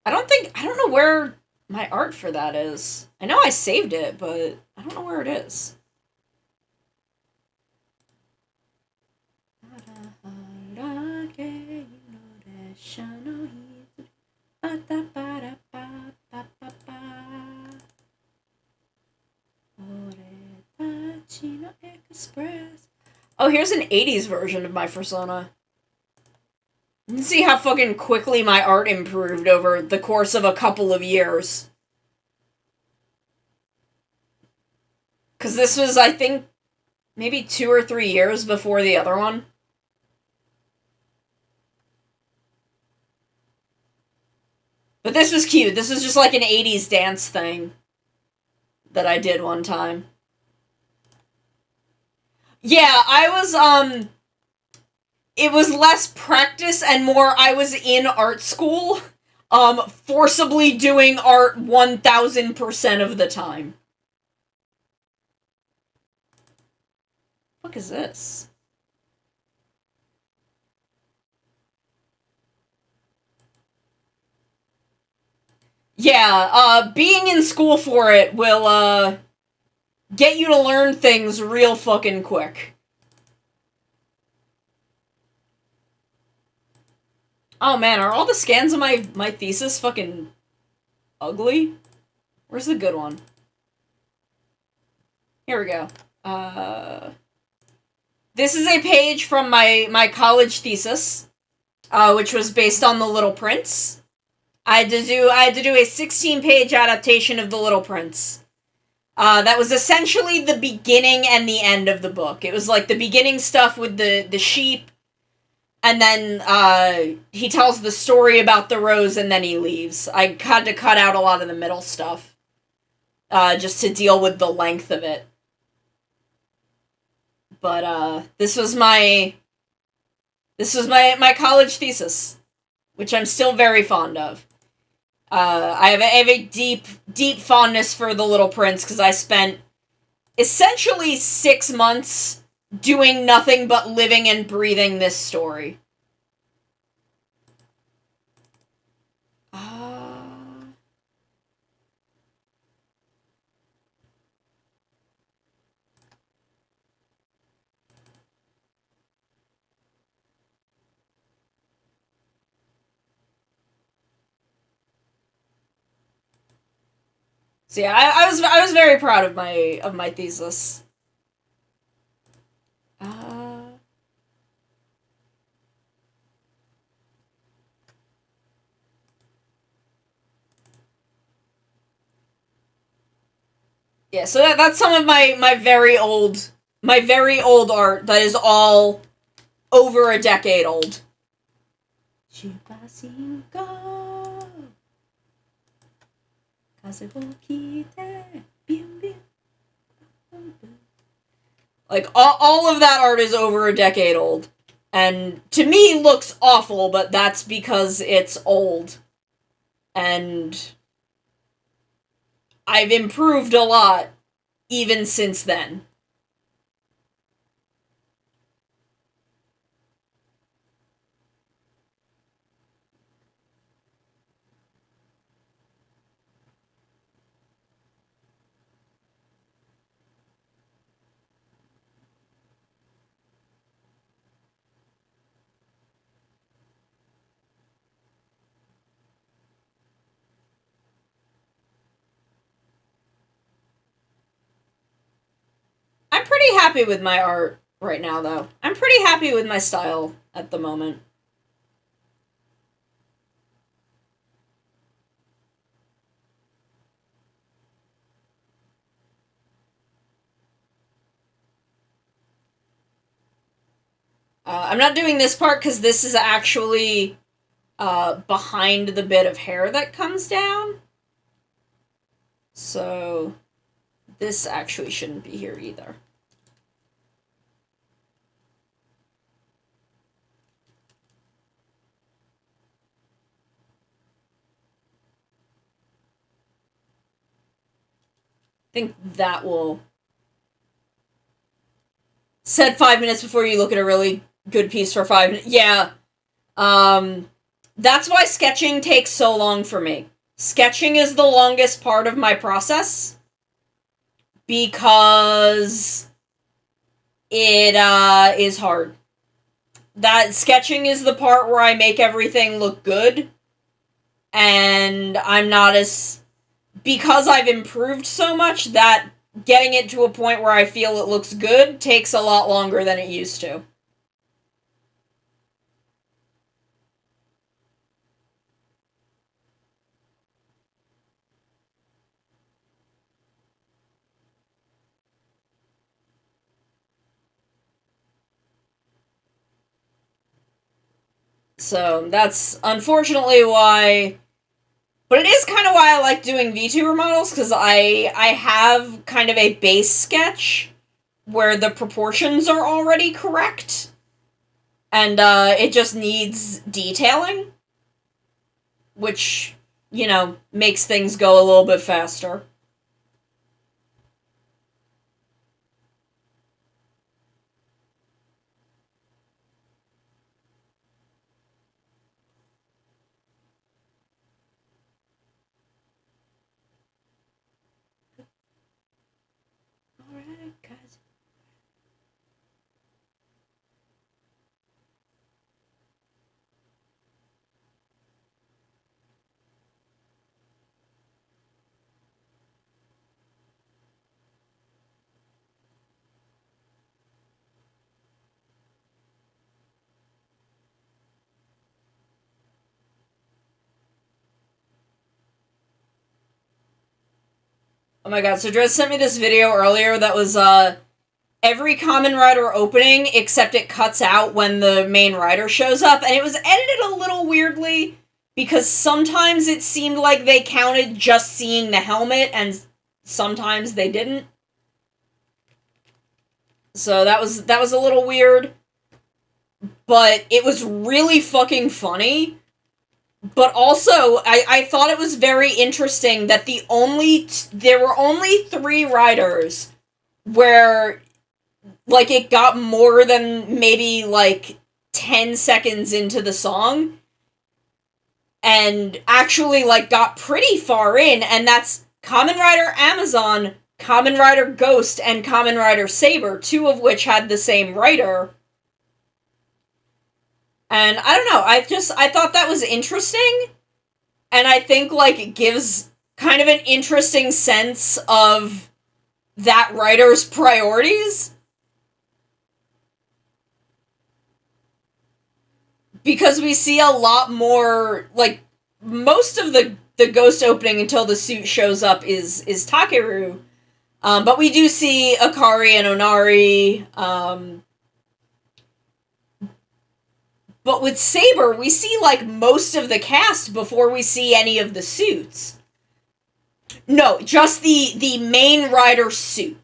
I don't know where my art for that is. I know I saved it, but I don't know where it is. Oh, here's an 80s version of my persona. You can see how fucking quickly my art improved over the course of a couple of years. Because this was, I think, maybe 2 or 3 years before the other one. But this was cute. This was just like an 80s dance thing that I did one time. Yeah, I was, it was less practice and more I was in art school, forcibly doing art 1000% of the time. What the fuck is this? Yeah, being in school for it will, get you to learn things real fucking quick. Oh man, are all the scans of my thesis fucking ugly? Where's the good one? Here we go. This is a page from my college thesis, which was based on The Little Prince. I had to do a 16-page adaptation of The Little Prince. That was essentially the beginning and the end of the book. It was like the beginning stuff with the sheep, and then he tells the story about the rose, and then he leaves. I had to cut out a lot of the middle stuff, just to deal with the length of it. But this was my college thesis, which I'm still very fond of. I have a deep fondness for The Little Prince because I spent essentially 6 months doing nothing but living and breathing this story. So yeah, I was very proud of my thesis. Yeah, so that's some of my very old art that is all over a decade old. Like, all of that art is over a decade old. And to me looks awful, but that's because it's old. And I've improved a lot even since then. I'm pretty happy with my art right now, though. I'm pretty happy with my style at the moment. I'm not doing this part because this is actually behind the bit of hair that comes down. So this actually shouldn't be here either. I think that will Said 5 minutes before you look at a really good piece for 5 minutes. Yeah. That's why sketching takes so long for me. Sketching is the longest part of my process. Because it is hard. That sketching is the part where I make everything look good. And I'm not as... Because I've improved so much, that getting it to a point where I feel it looks good takes a lot longer than it used to. So, that's unfortunately why... But it is kind of why I like doing VTuber models, because I have kind of a base sketch where the proportions are already correct, and it just needs detailing, which, you know, makes things go a little bit faster. Alright, guys. Oh my god, so Drez sent me this video earlier that was, every Kamen Rider opening, except it cuts out when the main rider shows up, and it was edited a little weirdly, because sometimes it seemed like they counted just seeing the helmet, and sometimes they didn't. So that was a little weird. But it was really fucking funny. But also, I thought it was very interesting that there were only 3 riders where, like, it got more than maybe, like, 10 seconds into the song, and actually, like, got pretty far in, and that's Kamen Rider Amazon, Kamen Rider Ghost, and Kamen Rider Saber, 2 of which had the same writer. And I don't know, I thought that was interesting, and I think, like, it gives kind of an interesting sense of that writer's priorities. Because we see a lot more, like, most of the Ghost opening until the suit shows up is Takeru. But we do see Akari and Onari, but with Saber, we see, like, most of the cast before we see any of the suits. No, just the main rider suit.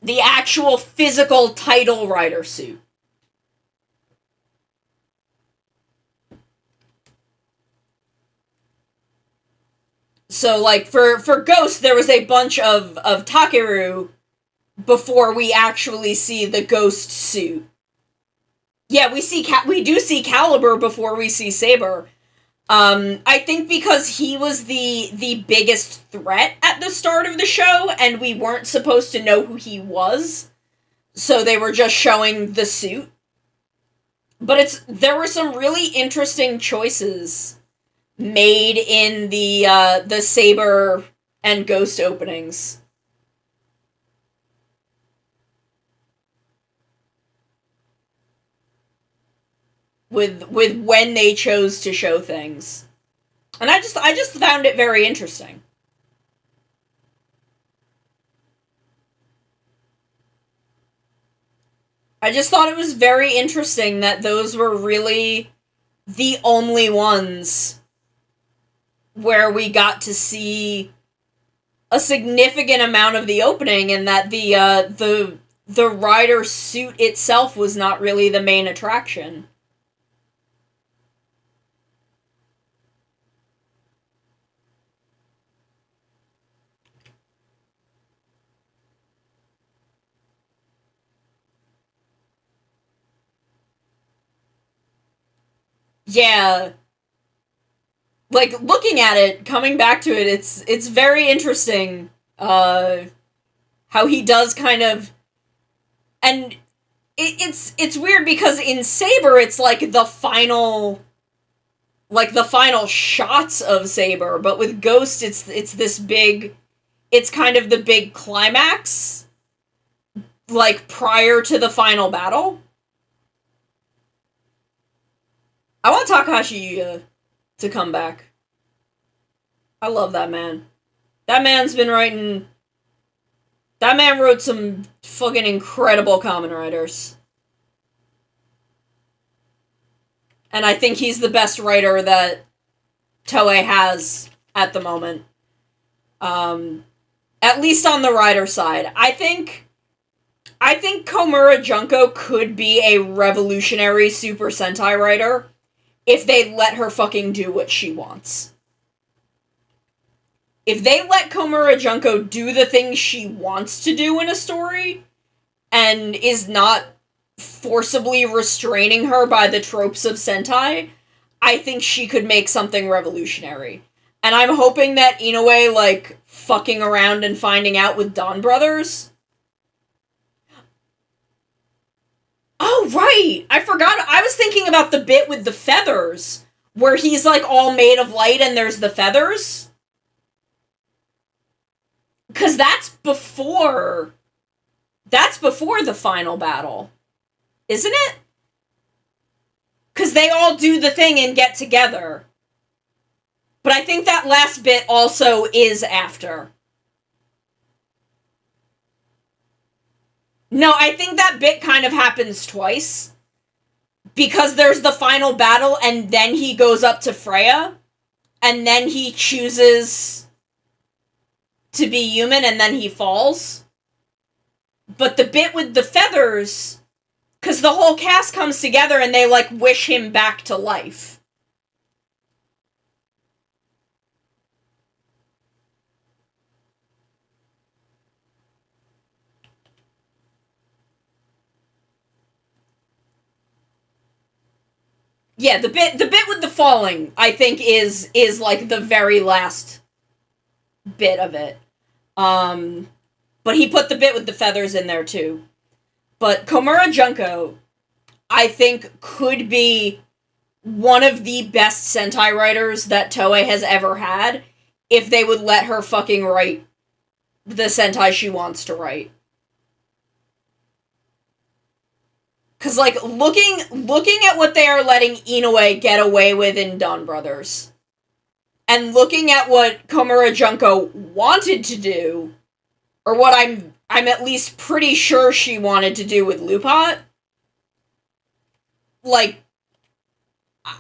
The actual physical title rider suit. So, like, for Ghost, there was a bunch of Takeru before we actually see the Ghost suit. Yeah, we do see Caliber before we see Saber. I think because he was the biggest threat at the start of the show, and we weren't supposed to know who he was, so they were just showing the suit. But there were some really interesting choices made in the Saber and Ghost openings. With when they chose to show things. And I just found it very interesting. I just thought it was very interesting that those were really the only ones where we got to see a significant amount of the opening, and that the rider suit itself was not really the main attraction. Yeah. Like, looking at it, coming back to it, it's very interesting, how he does kind of... And it's weird because in Saber, it's like the final shots of Saber, but with Ghost, it's this big... It's kind of the big climax, like, prior to the final battle. I want Takahashi to come back. I love that man. That man's been writing... That man wrote some fucking incredible Kamen Riders. And I think he's the best writer that Toei has at the moment. At least on the writer side. I think Komura Junko could be a revolutionary Super Sentai writer if they let her fucking do what she wants. If they let Komura Junko do the things she wants to do in a story, and is not forcibly restraining her by the tropes of Sentai, I think she could make something revolutionary. And I'm hoping that Inoue, like, fucking around and finding out with Dawn Brothers... Oh, right! I forgot, I was thinking about the bit with the feathers, where he's, like, all made of light and there's the feathers. Because that's before the final battle, isn't it? Because they all do the thing and get together. But I think that last bit also is after. No, I think that bit kind of happens twice. Because there's the final battle, and then he goes up to Freya, and then he chooses to be human, and then he falls. But the bit with the feathers, because the whole cast comes together and they, like, wish him back to life. Yeah, the bit with the falling, I think, is like the very last bit of it. But he put the bit with the feathers in there too. But Komura Junko, I think, could be one of the best Sentai writers that Toei has ever had if they would let her fucking write the Sentai she wants to write. Cause, like, looking at what they are letting Inoue get away with in Dawn Brothers, and looking at what Komura Junko wanted to do, or what I'm at least pretty sure she wanted to do with Lupot, like,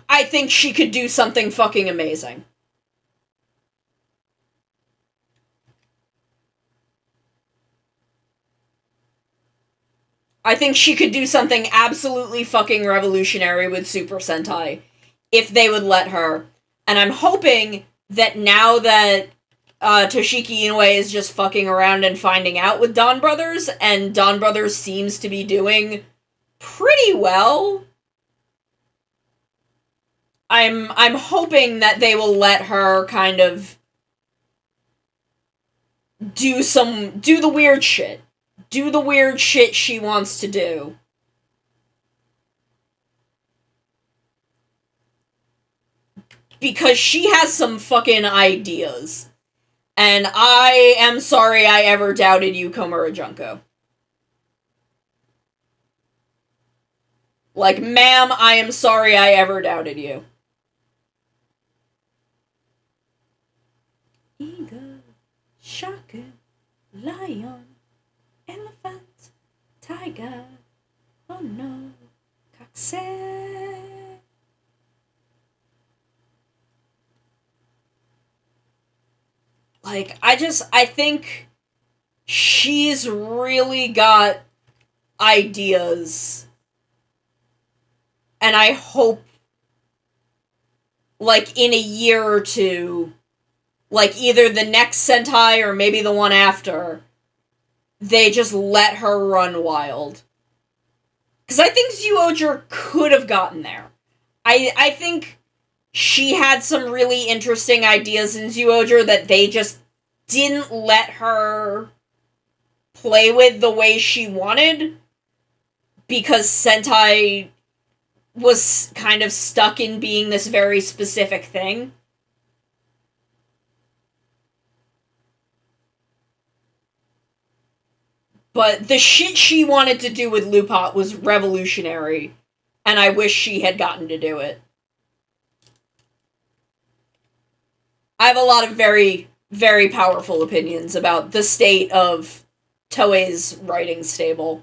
I think she could do something fucking amazing. I think she could do something absolutely fucking revolutionary with Super Sentai if they would let her. And I'm hoping that now that Toshiki Inoue is just fucking around and finding out with Dawn Brothers, and Dawn Brothers seems to be doing pretty well, I'm hoping that they will let her kind of do the weird shit. Do the weird shit she wants to do. Because she has some fucking ideas. And I am sorry I ever doubted you, Komura Junko. Like, ma'am, I am sorry I ever doubted you. Eagle, Shaku, Lion, Elephant, Tiger, oh no, Kakse. Like, I think she's really got ideas. And I hope, like, in a year or two, like, either the next Sentai or maybe the one after, they just let her run wild. Because I think Zyuohger could have gotten there. I think she had some really interesting ideas in Zyuohger that they just didn't let her play with the way she wanted, because Sentai was kind of stuck in being this very specific thing. But the shit she wanted to do with LuPat was revolutionary, and I wish she had gotten to do it. I have a lot of very, very powerful opinions about the state of Toei's writing stable.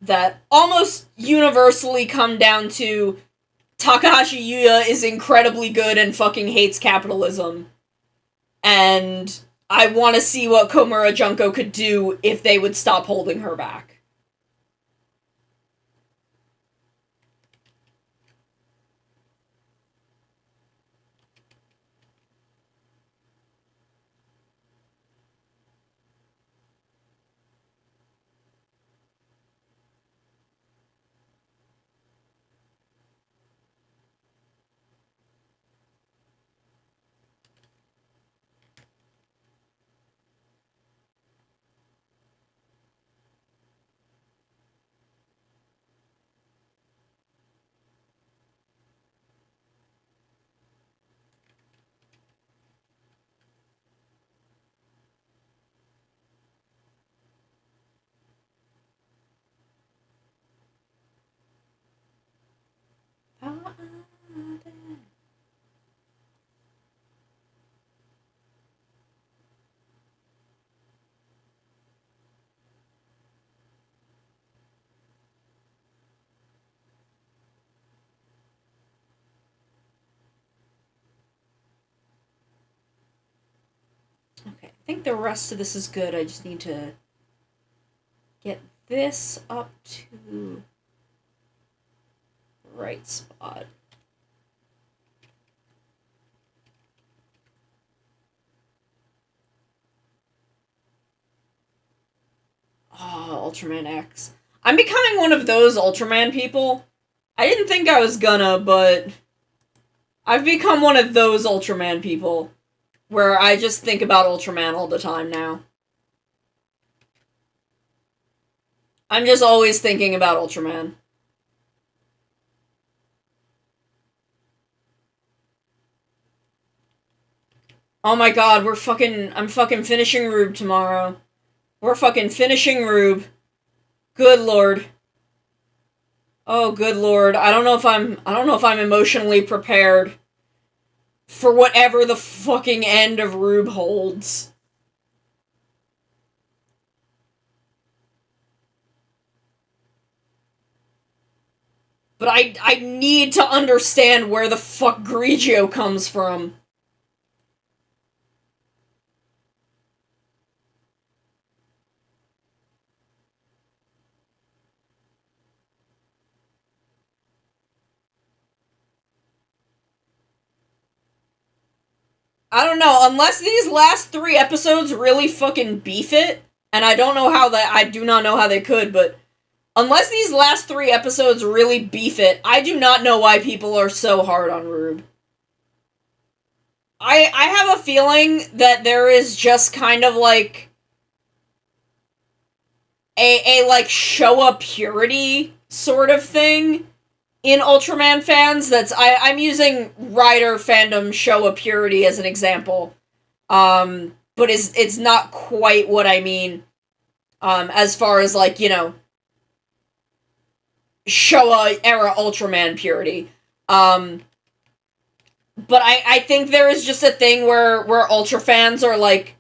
That almost universally come down to Takahashi Yuya is incredibly good and fucking hates capitalism. And I want to see what Komura Junko could do if they would stop holding her back. Okay, I think the rest of this is good. I just need to get this up to the right spot. Oh, Ultraman X. I'm becoming one of those Ultraman people. I didn't think I was gonna, but I've become one of those Ultraman people where I just think about Ultraman all the time now. I'm just always thinking about Ultraman. Oh my god, I'm fucking finishing Rube tomorrow. We're fucking finishing Rube. Good lord. Oh, good lord. I don't know if I'm emotionally prepared for whatever the fucking end of Rube holds. But I need to understand where the fuck Grigio comes from. I don't know, unless these last 3 episodes really fucking beef it, and I do not know how they could, but unless these last 3 episodes really beef it, I do not know why people are so hard on Rube. I have a feeling that there is just kind of like a like Showa purity sort of thing in Ultraman fans. I'm using Rider fandom Showa purity as an example. But it's not quite what I mean. As far as like, Showa era Ultraman purity. But I think there is just a thing where Ultra fans are like,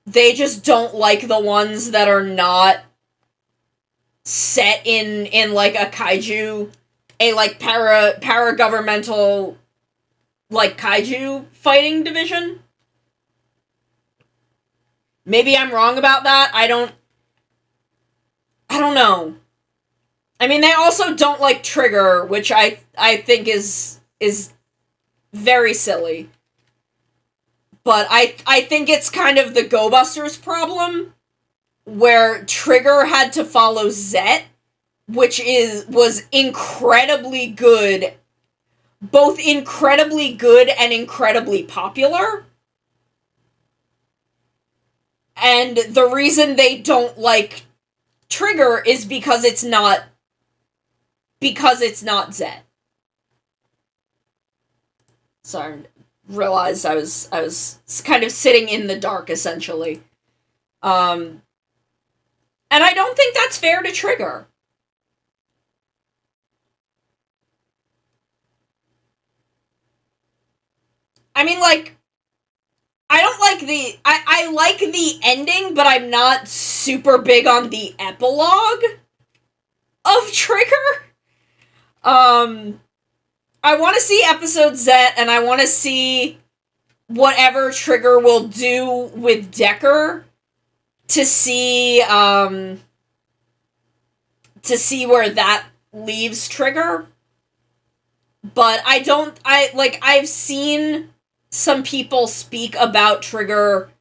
they just don't like the ones that are not set in like a kaiju, a like para-governmental like kaiju fighting division. Maybe I'm wrong about that. I don't know. I mean, they also don't like Trigger, which I think is very silly. But I think it's kind of the Go Busters problem, where Trigger had to follow Zet, which was incredibly good, both incredibly good and incredibly popular. And the reason they don't like Trigger is because it's not Zet. Sorry, realized I was kind of sitting in the dark, essentially. And I don't think that's fair to Trigger. I mean, like, I don't like I like the ending, but I'm not super big on the epilogue of Trigger. I want to see episode Zet, and I want to see whatever Trigger will do with Decker to see where that leaves Trigger. But I've seen some people speak about Trigger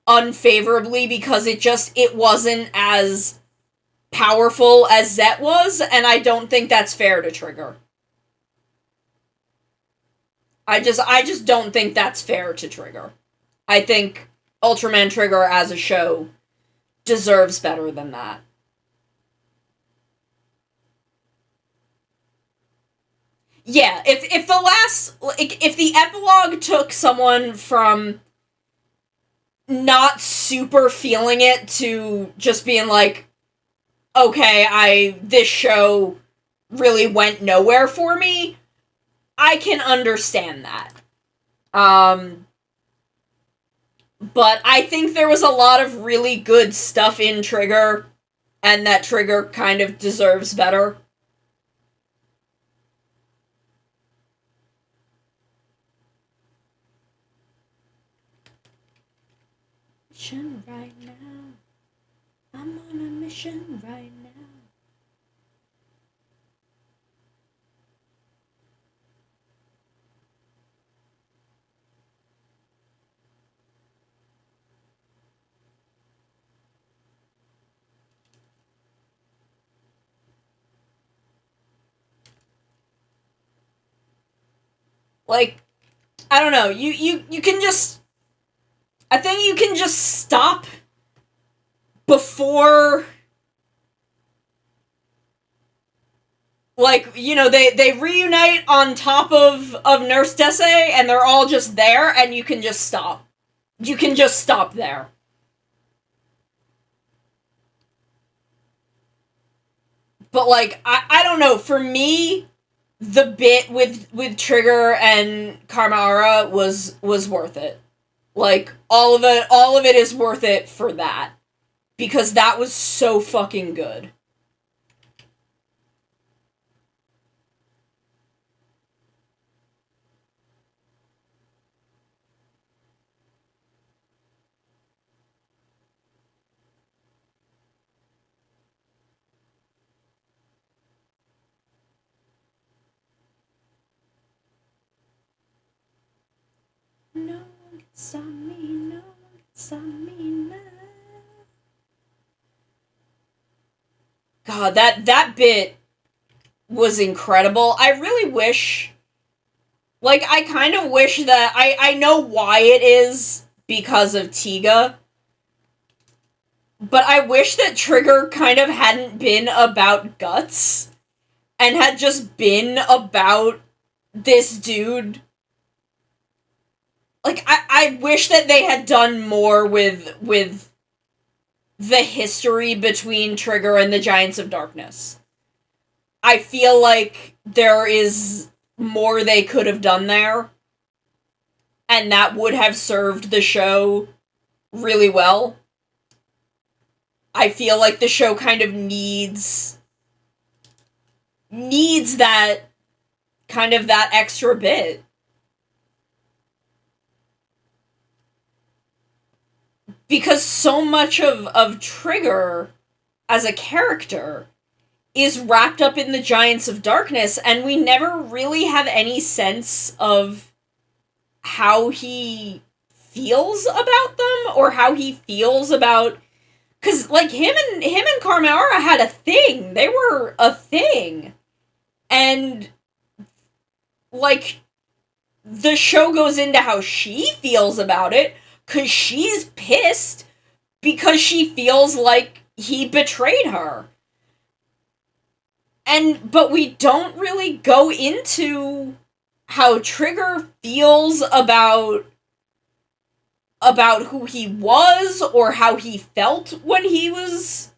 unfavorably because it wasn't as powerful as Zet was, and I don't think that's fair to Trigger. I just don't think that's fair to Trigger. I think Ultraman Trigger as a show deserves better than that. Yeah, if the epilogue took someone from not super feeling it to just being like, okay, this show really went nowhere for me, I can understand that. But I think there was a lot of really good stuff in Trigger, and that Trigger kind of deserves better. Mission right now. I'm on a mission right now. Like, I don't know, you can just... I think you can just stop before... Like, you know, they reunite on top of Nurse Dese, and they're all just there, and you can just stop. You can just stop there. But, like, I don't know, for me... The bit with Trigger and Karmara was worth it. Like, all of it is worth it for that. Because that was so fucking good. No, it's on me, no, it's on me now. God, that bit was incredible. I really wish... Like, I kind of wish that... I know why it is because of Tiga. But I wish that Trigger kind of hadn't been about Guts. And had just been about this dude... Like, I wish that they had done more with the history between Trigger and the Giants of Darkness. I feel like there is more they could have done there, and that would have served the show really well. I feel like the show kind of needs that kind of that extra bit. Because so much of Trigger as a character is wrapped up in the Giants of Darkness, and we never really have any sense of how he feels about them, or how he feels about, because like him and Carmara had a thing. They were a thing, and like the show goes into how she feels about it, because she's pissed because she feels like he betrayed her. But we don't really go into how Trigger feels about who he was, or how he felt when he was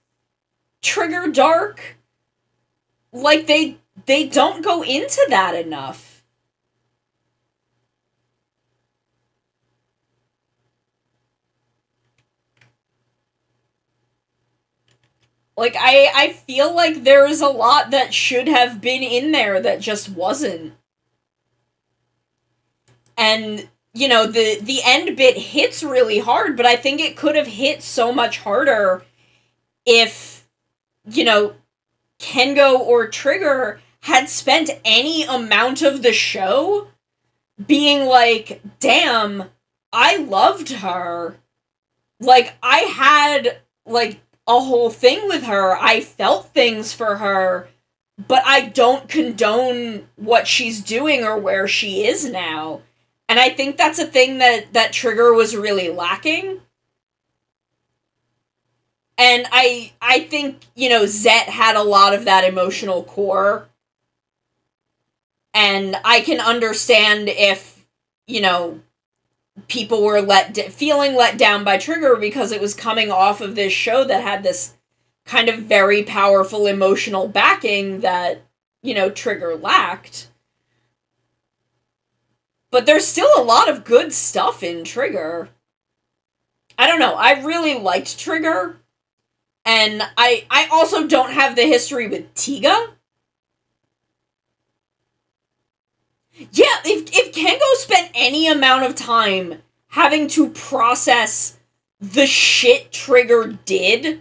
Trigger Dark. Like, they don't go into that enough. Like, I feel like there is a lot that should have been in there that just wasn't. And, you know, the end bit hits really hard, but I think it could have hit so much harder if, you know, Kengo or Trigger had spent any amount of the show being like, damn, I loved her. Like, I had, like, a whole thing with her. I felt things for her, but I don't condone what she's doing or where she is now. And I think that's a thing that Trigger was really lacking. And I think, you know, Zet had a lot of that emotional core. And I can understand if, you know, people were feeling let down by Trigger because it was coming off of this show that had this kind of very powerful emotional backing that, you know, Trigger lacked. But there's still a lot of good stuff in Trigger. I don't know, I really liked Trigger. And I also don't have the history with Tiga. Yeah, if Kengo spent any amount of time having to process the shit Trigger did,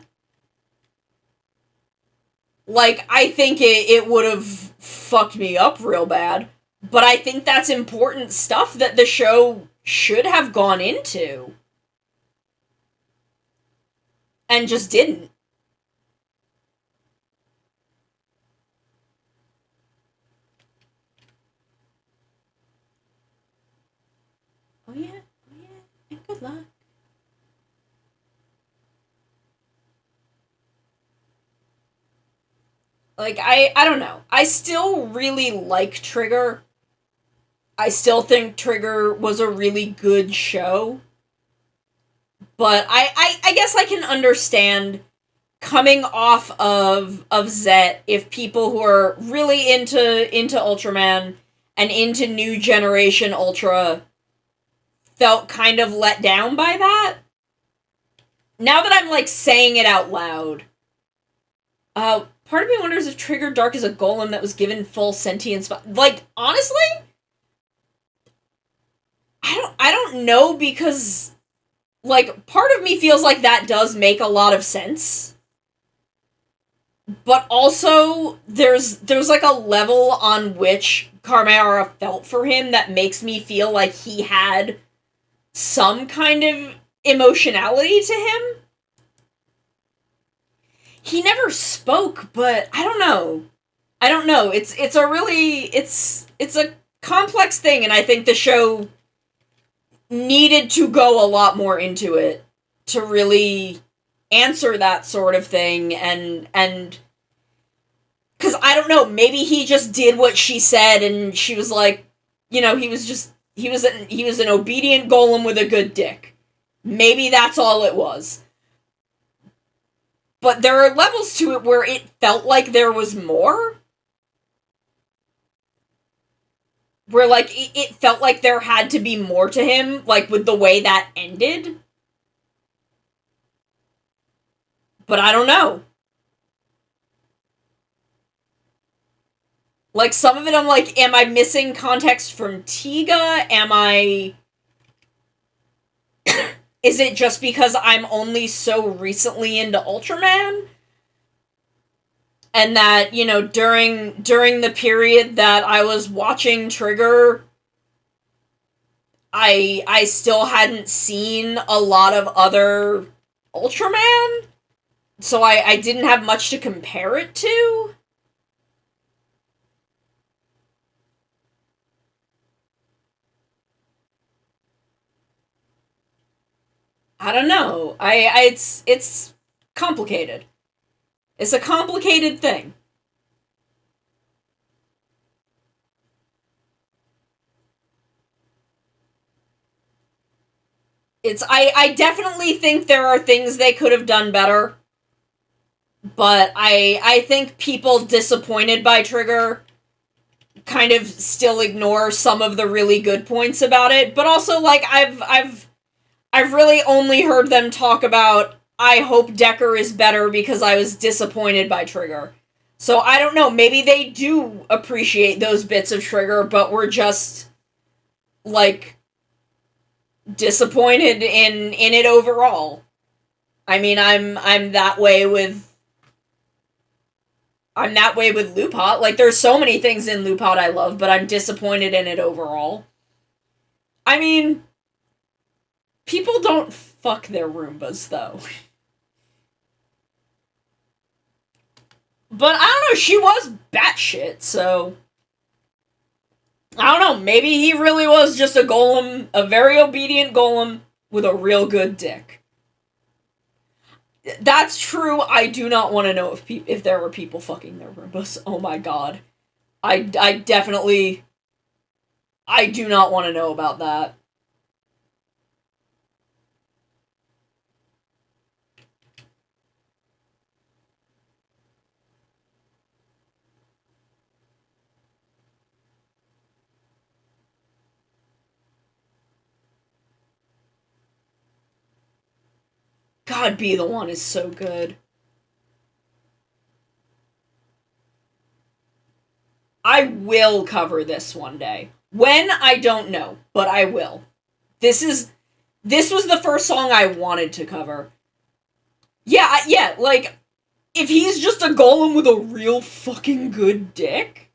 like, I think it would have fucked me up real bad. But I think that's important stuff that the show should have gone into. And just didn't. Oh yeah, and good luck. Like, I don't know. I still really like Trigger. I still think Trigger was a really good show. But I guess I can understand coming off of Zet, if people who are really into Ultraman and into New Generation Ultra felt kind of let down by that. Now that I'm, like, saying it out loud, part of me wonders if Trigger Dark is a golem that was given full sentience. Like, honestly, I don't know, because, like, part of me feels like that does make a lot of sense. But also, there's like a level on which Carmara felt for him that makes me feel like he had some kind of emotionality to him. He never spoke, but I don't know. It's a really it's a complex thing, and I think the show needed to go a lot more into it to really answer that sort of thing, and because I don't know, maybe he just did what she said, and she was like, you know, he was an obedient golem with a good dick. Maybe that's all it was. But there are levels to it where it felt like there was more. Where, like, it felt like there had to be more to him, like, with the way that ended. But I don't know. Like, some of it I'm like, am I missing context from Tiga? Am I... Is it just because I'm only so recently into Ultraman? And that, you know, during the period that I was watching Trigger, I still hadn't seen a lot of other Ultraman, so I didn't have much to compare it to. I don't know. It's complicated. It's a complicated thing. I definitely think there are things they could have done better, but I think people disappointed by Trigger kind of still ignore some of the really good points about it, but also like I've really only heard them talk about I hope Decker is better because I was disappointed by Trigger. So I don't know, maybe they do appreciate those bits of Trigger, but we're just like disappointed in it overall. I mean, I'm that way with Lupot. Like there's so many things in Lupot I love, but I'm disappointed in it overall. I mean, people don't fuck their Roombas though. But I don't know, she was batshit, so I don't know, maybe he really was just a golem, a very obedient golem with a real good dick. That's true. I do not want to know if there are people fucking their Roombas. Oh my god. I definitely... I do not want to know about that. God, Be the One is so good. I will cover this one day. When, I don't know, but I will. This was the first song I wanted to cover. Yeah, like, if he's just a golem with a real fucking good dick,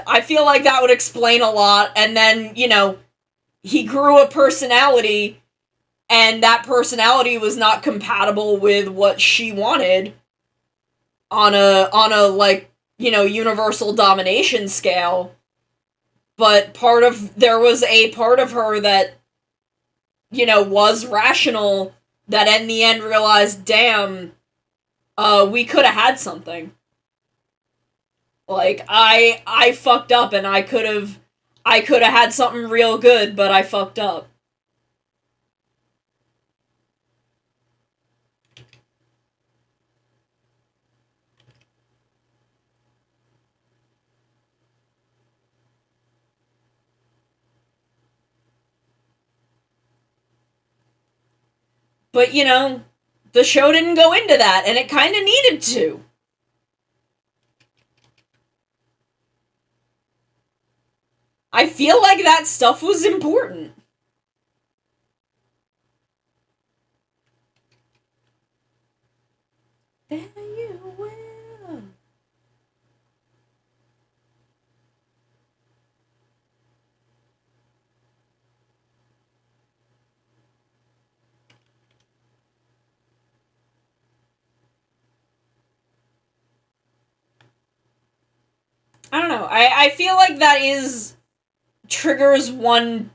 I feel like that would explain a lot, and then, you know, he grew a personality, and that personality was not compatible with what she wanted on a like, you know, universal domination scale. But there was a part of her that, you know, was rational, that in the end realized, damn, we could have had something. Like, I fucked up and I could have had something real good, but I fucked up. But, you know, the show didn't go into that, and it kind of needed to. I feel like that stuff was important. There you will. I don't know. I feel like that is Trigger's one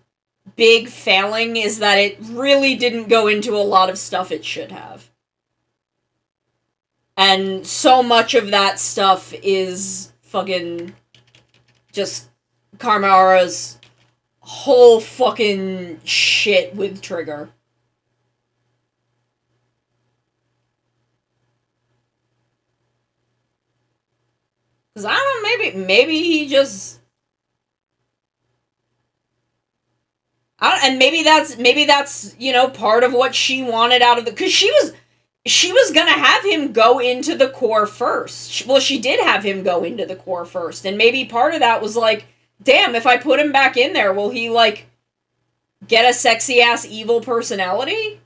big failing, is that it really didn't go into a lot of stuff it should have. And so much of that stuff is fucking just Kamehara's whole fucking shit with Trigger. Because I don't know, maybe he just... and maybe that's, you know, part of what she wanted out of the... Because she was gonna have him go into the core first. Well, she did have him go into the core first, and maybe part of that was like, damn, if I put him back in there, will he, like, get a sexy-ass evil personality?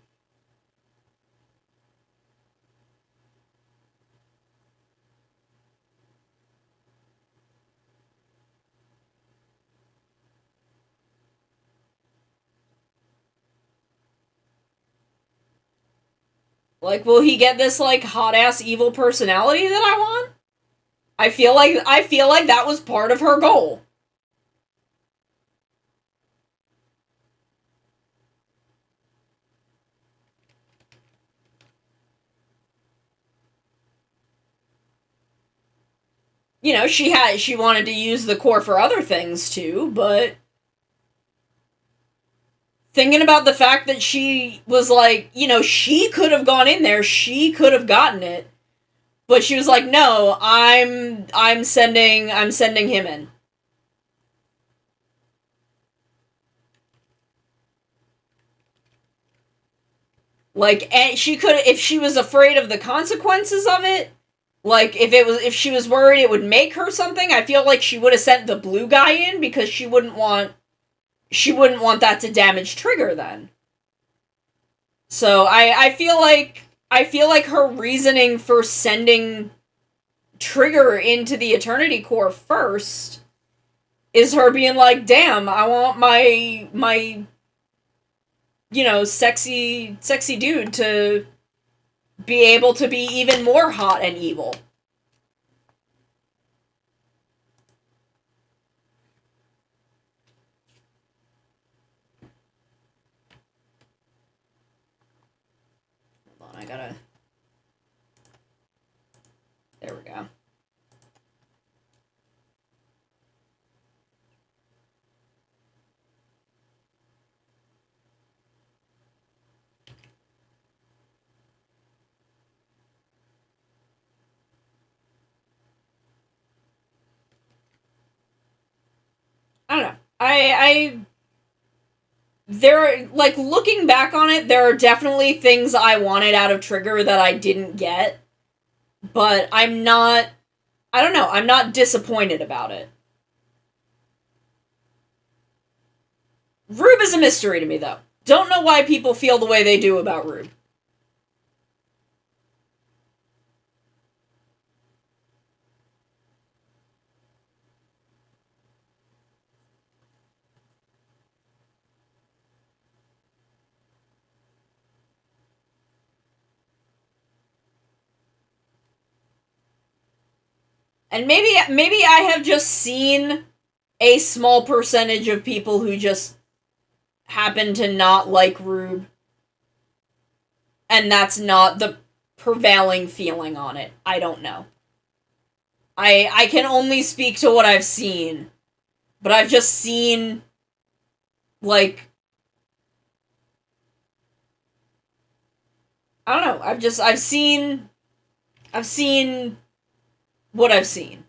Like, will he get this, like, hot-ass evil personality that I want? I feel like that was part of her goal. You know, she wanted to use the core for other things too, but thinking about the fact that she was like, you know, she could have gone in there, she could have gotten it, but she was like, "No, I'm sending him in." Like, and she could, if she was afraid of the consequences of it, like if she was worried it would make her something, I feel like she would have sent the blue guy in because she wouldn't want that to damage Trigger then. So I feel like her reasoning for sending Trigger into the Eternity Core first is her being like, "Damn, I want my you know, sexy dude to be able to be even more hot and evil." Hold on, I gotta... There we go. I don't know. There, like, looking back on it, there are definitely things I wanted out of Trigger that I didn't get, but I'm not, I don't know, I'm not disappointed about it. Rube is a mystery to me, though. Don't know why people feel the way they do about Rube. And maybe I have just seen a small percentage of people who just happen to not like Rube, and that's not the prevailing feeling on it. I don't know. I can only speak to what I've seen, but I've just seen, like, I don't know. I've seen what I've seen.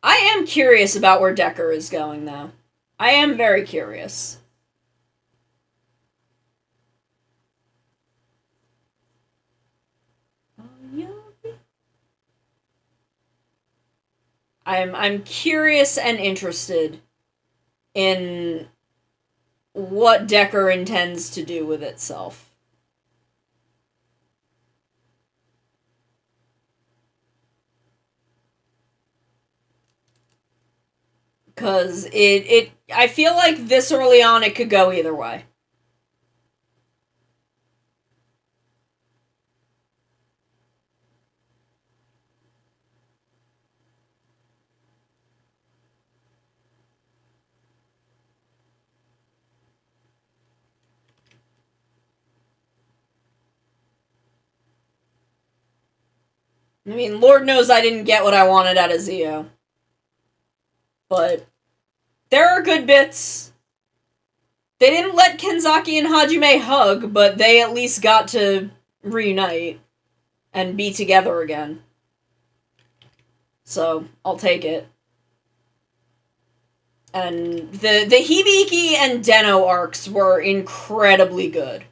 I am curious about where Decker is going, though. I am very curious. I'm curious and interested in what Decker intends to do with itself. Because I feel like this early on it could go either way. I mean, Lord knows I didn't get what I wanted out of Zio. But there are good bits. They didn't let Kenzaki and Hajime hug, but they at least got to reunite and be together again. So, I'll take it. And the Hibiki and Den-O arcs were incredibly good.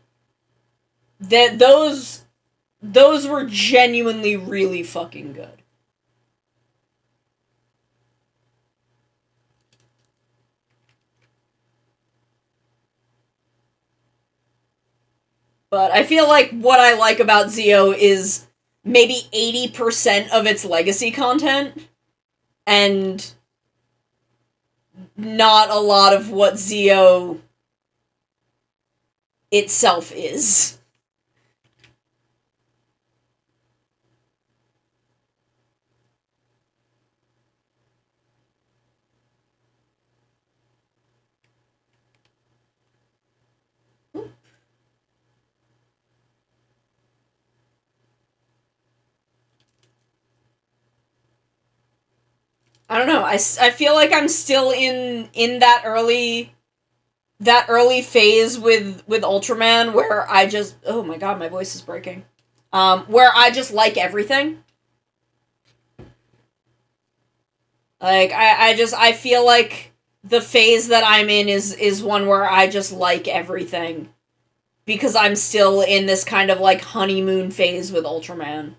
Those were genuinely really fucking good. But I feel like what I like about Zio is maybe 80% of its legacy content, and not a lot of what Zeo itself is. I don't know. I feel like I'm still in that early phase with Ultraman where I just, oh my god, my voice is breaking. Where I just like everything. Like I feel like the phase that I'm in is one where I just like everything because I'm still in this kind of like honeymoon phase with Ultraman.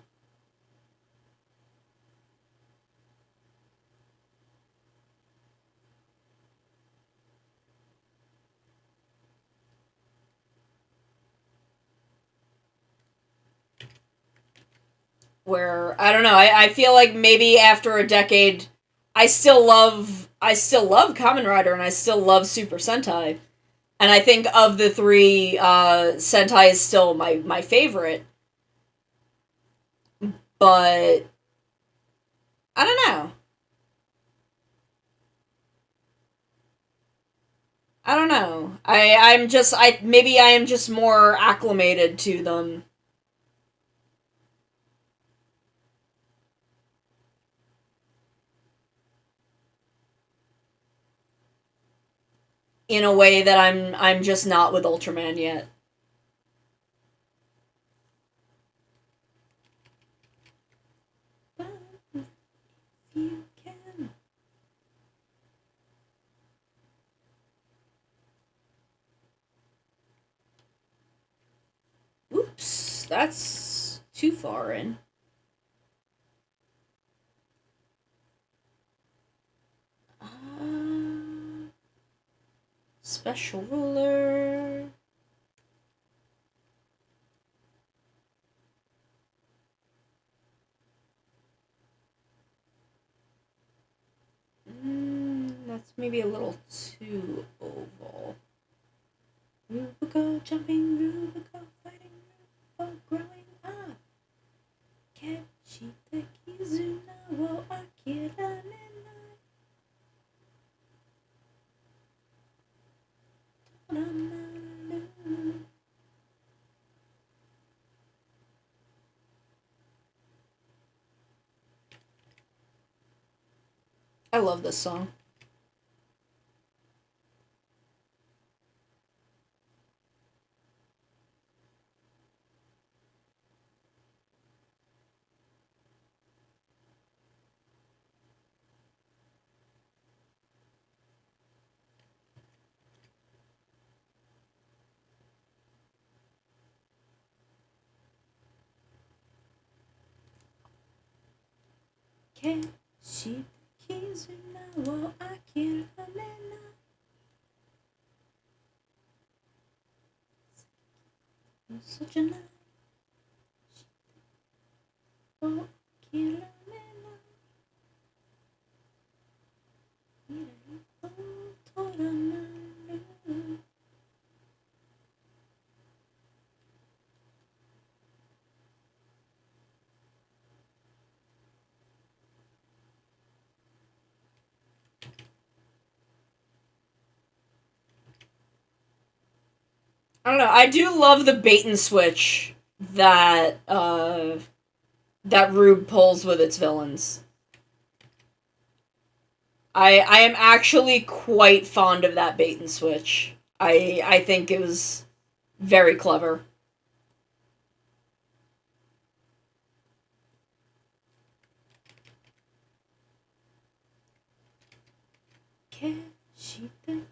Where I don't know, I feel like maybe after a decade I still love Kamen Rider and I still love Super Sentai. And I think of the three, Sentai is still my favorite. But I don't know. I don't know. I'm just I maybe I am just more acclimated to them in a way that I'm just not with Ultraman yet. You can. Oops, that's too far in. Special ruler. That's maybe a little too oval. Rubico jumping, Rubico fighting, Rubico growing up. Kechita Kizuna wo akira nenai. Toramaru. I love this song. Keshita Kizuna wo akira nenai. Such a nice wo akira nenai. Toramaru. I don't know. I do love the bait and switch that that Rube pulls with its villains. I am actually quite fond of that bait and switch. I think it was very clever. Keshita.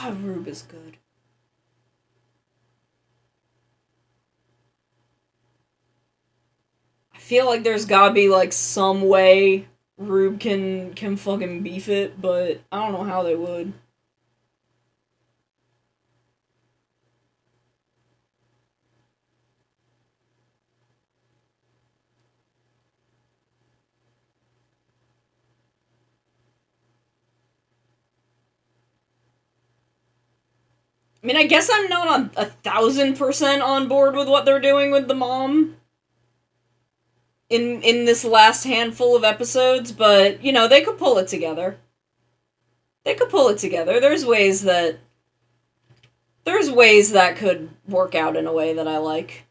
God, Rube is good. I feel like there's gotta be, like, some way Rube can fucking beef it, but I don't know how they would. I mean, I guess I'm not on 1,000% on board with what they're doing with the mom in this last handful of episodes, but, you know, they could pull it together. They could pull it together. There's ways that could work out in a way that I like.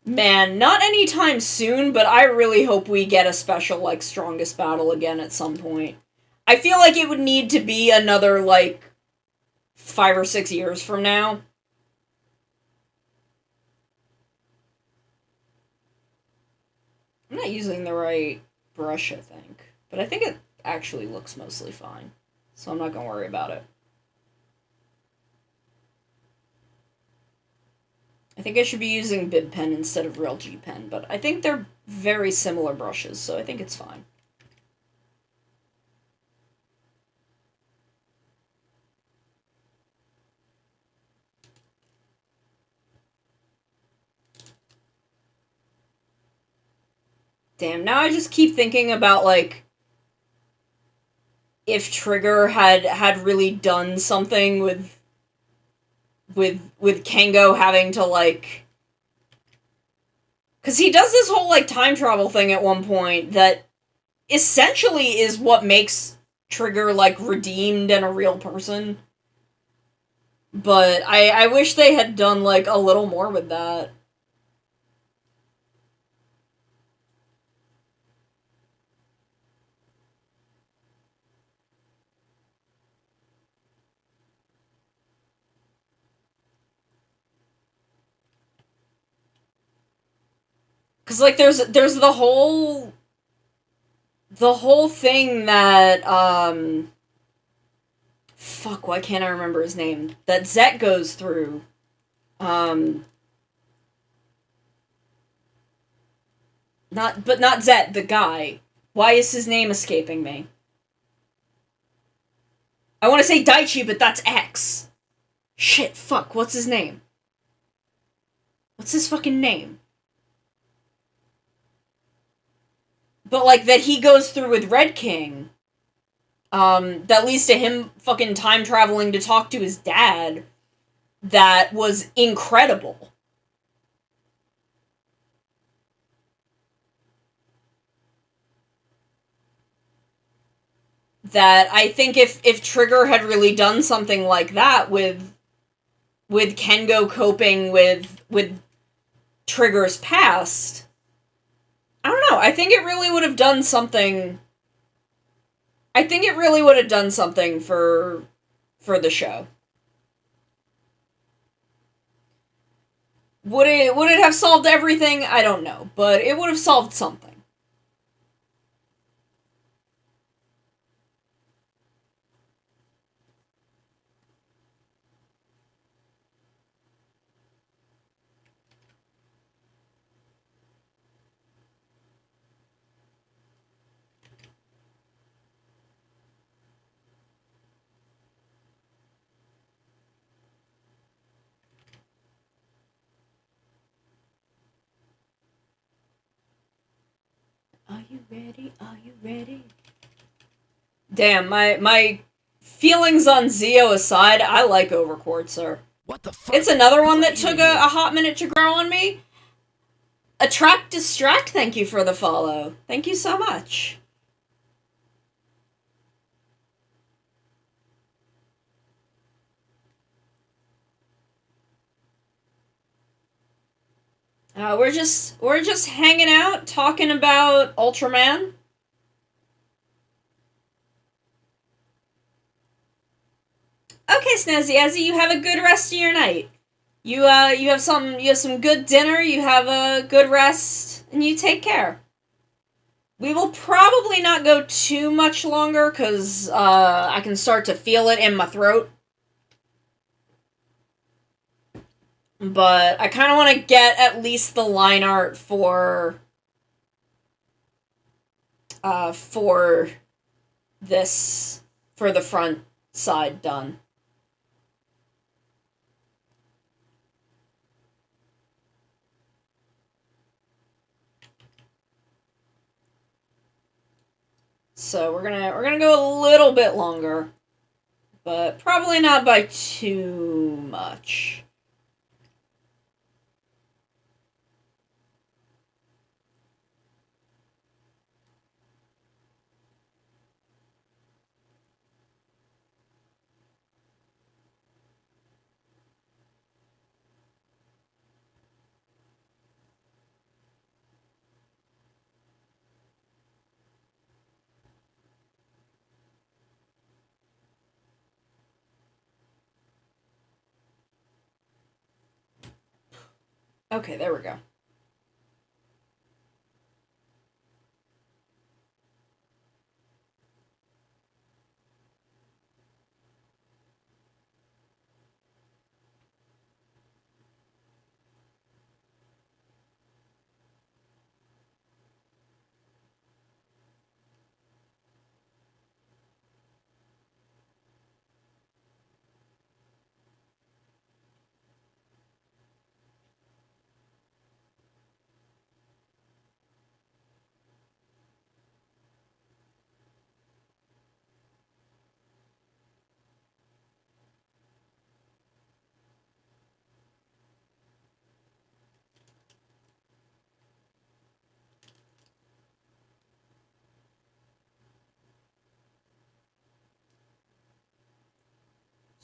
Man, not anytime soon, but I really hope we get a special, like, Strongest Battle again at some point. I feel like it would need to be another, like, 5 or 6 years from now. I'm not using the right brush, I think. But I think it actually looks mostly fine. So I'm not gonna worry about it. I think I should be using Bib Pen instead of Real G Pen, but I think they're very similar brushes, so I think it's fine. Damn, now I just keep thinking about, like, if Trigger had really done something with Kengo having to, like, because he does this whole, like, time travel thing at one point that essentially is what makes Trigger, like, redeemed and a real person. But I wish they had done, like, a little more with that. Cause, like, there's the whole thing that, fuck, why can't I remember his name? That Zet goes through. Not Zet, the guy. Why is his name escaping me? I want to say Daichi, but that's X. Shit, fuck, what's his name? What's his fucking name? But, like, that he goes through with Red King, that leads to him fucking time traveling to talk to his dad, that was incredible. That I think if Trigger had really done something like that with Kengo coping with Trigger's past, I don't know, I think it really would have done something. I think it really would have done something for the show. Would it have solved everything? I don't know, but it would have solved something. Are you ready? Are you ready? Damn, my feelings on Zio aside, I like Overquartzer. What the fuck? It's another one that took a hot minute to grow on me. Attract Distract, thank you for the follow. Thank you so much. We're just hanging out, talking about Ultraman. Okay, Snazzy Azzy, you have a good rest of your night. You have some good dinner, you have a good rest, and you take care. We will probably not go too much longer, because I can start to feel it in my throat. But I kind of want to get at least the line art for this, for the front side done. So we're gonna go a little bit longer, but probably not by too much. Okay, there we go.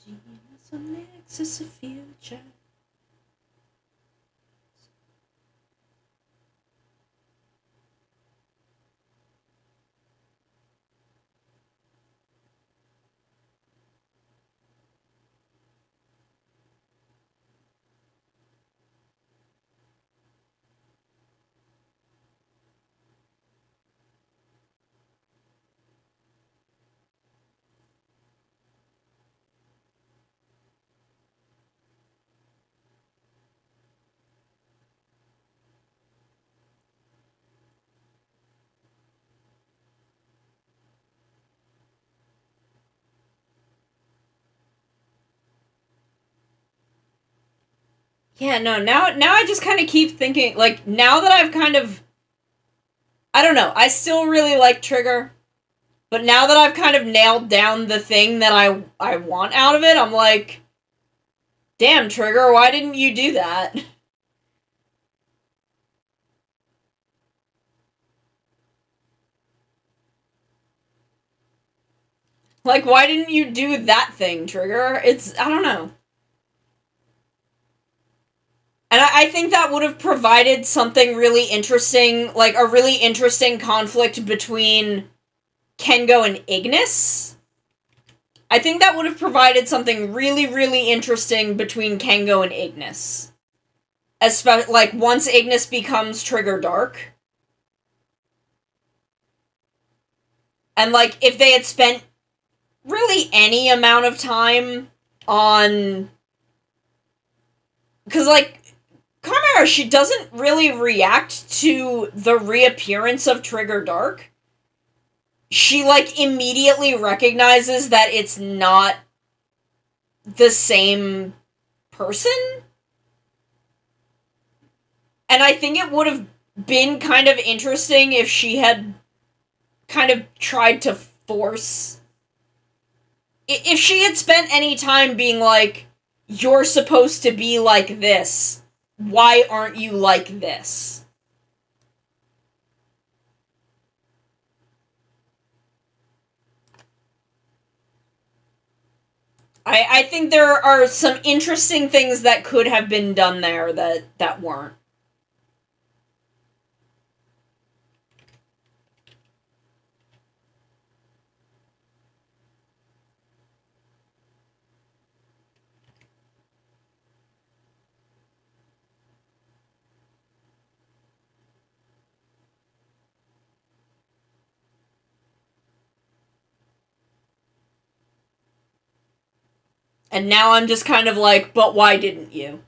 Genius on Nexus of Future. Yeah, no, now I just kind of keep thinking, like, now that I've kind of, I don't know, I still really like Trigger, but now that I've kind of nailed down the thing that I want out of it, I'm like, damn, Trigger, why didn't you do that? Like, why didn't you do that thing, Trigger? It's, I don't know. And I think that would have provided something really interesting, like a really interesting conflict between Kengo and Ignis. I think that would have provided something really, really interesting between Kengo and Ignis. Especially, like, once Ignis becomes Trigger Dark. And, like, if they had spent really any amount of time on... Because, like, Chimera, she doesn't really react to the reappearance of Trigger Dark. She, like, immediately recognizes that it's not the same person. And I think it would have been kind of interesting if she had kind of tried to force... If she had spent any time being like, you're supposed to be like this, why aren't you like this? I think there are some interesting things that could have been done there that weren't. And now I'm just kind of like, but why didn't you?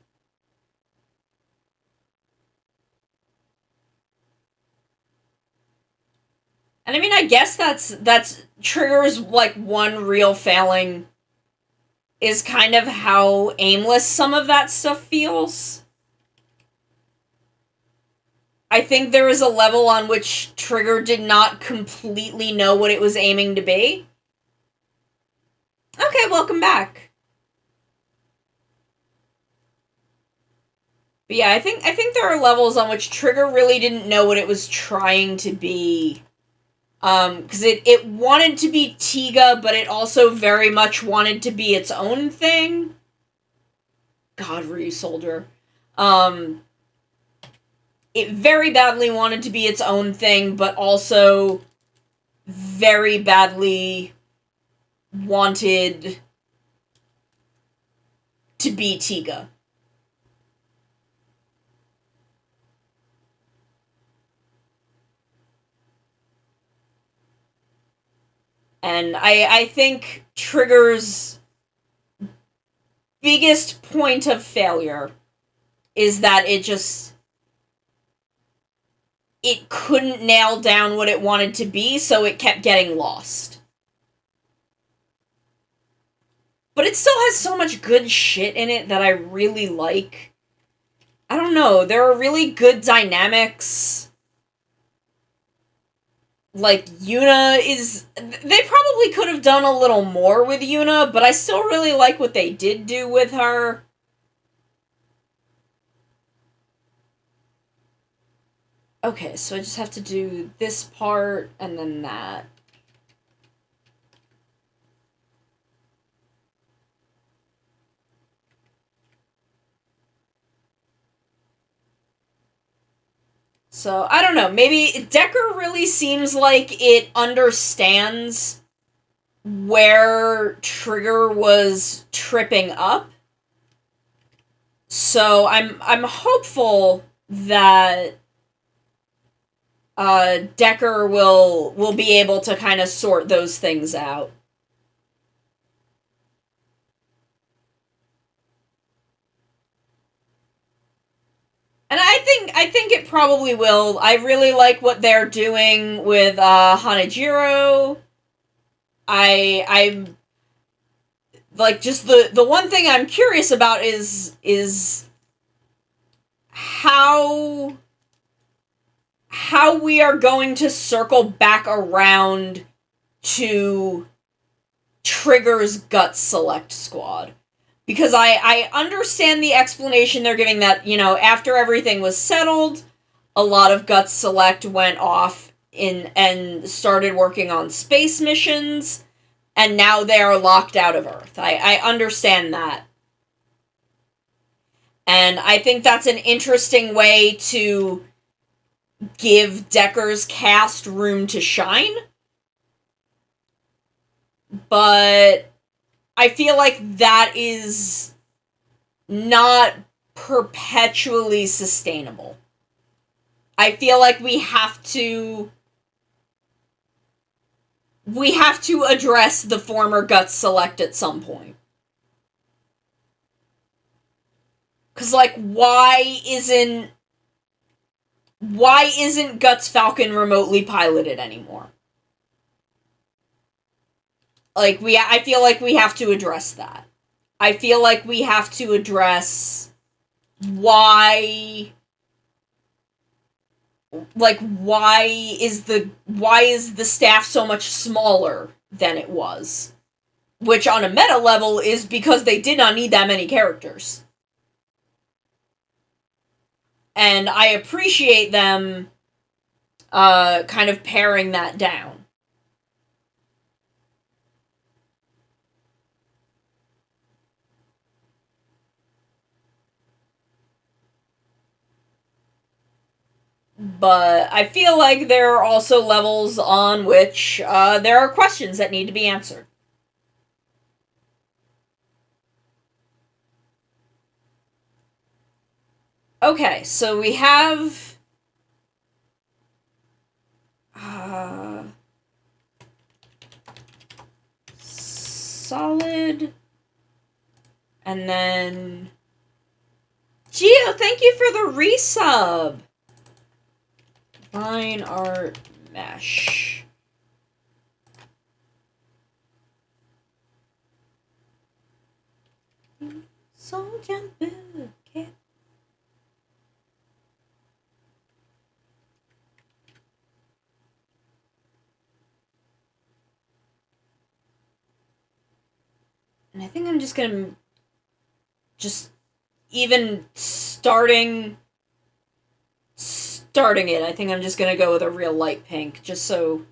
And I mean, I guess that's Trigger's, like, one real failing is kind of how aimless some of that stuff feels. I think there is a level on which Trigger did not completely know what it was aiming to be. Okay, welcome back. But yeah, I think there are levels on which Trigger really didn't know what it was trying to be. Because it wanted to be Tiga, but it also very much wanted to be its own thing. God, Ryusoulger. It very badly wanted to be its own thing, but also very badly wanted to be Tiga. And I think Trigger's biggest point of failure is that it couldn't nail down what it wanted to be, so it kept getting lost. But it still has so much good shit in it that I really like. I don't know, there are really good dynamics. Like, Yuna is... They probably could have done a little more with Yuna, but I still really like what they did do with her. Okay, so I just have to do this part, and then that. So, I don't know, maybe Decker really seems like it understands where Trigger was tripping up. So, I'm hopeful that Decker will be able to kind of sort those things out. And I think it probably will. I really like what they're doing with Hanajiro. I'm like, just the one thing I'm curious about is how we are going to circle back around to Trigger's Gut Select Squad. Because I understand the explanation they're giving that, you know, after everything was settled, a lot of Gut Select went off and started working on space missions, and now they are locked out of Earth. I understand that. And I think that's an interesting way to give Decker's cast room to shine. But I feel like that is not perpetually sustainable. I feel like we have to address the former Guts Select at some point. 'Cause, like, why isn't Guts Falcon remotely piloted anymore? Like, I feel like we have to address that. I feel like we have to address why is the staff so much smaller than it was? Which on a meta level is because they did not need that many characters. And I appreciate them kind of paring that down. But I feel like there are also levels on which there are questions that need to be answered. Okay, so we have solid And then... Geo, thank you for the resub! Fine art mesh. Soldier bouquet. And I think I'm just gonna... Just... Even starting it, I think I'm just gonna go with a real light pink, just so...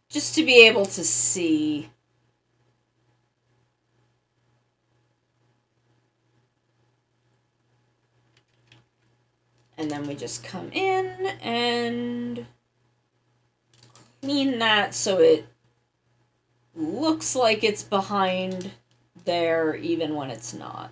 Just to be able to see. And then we just come in and clean that so it looks like it's behind there even when it's not.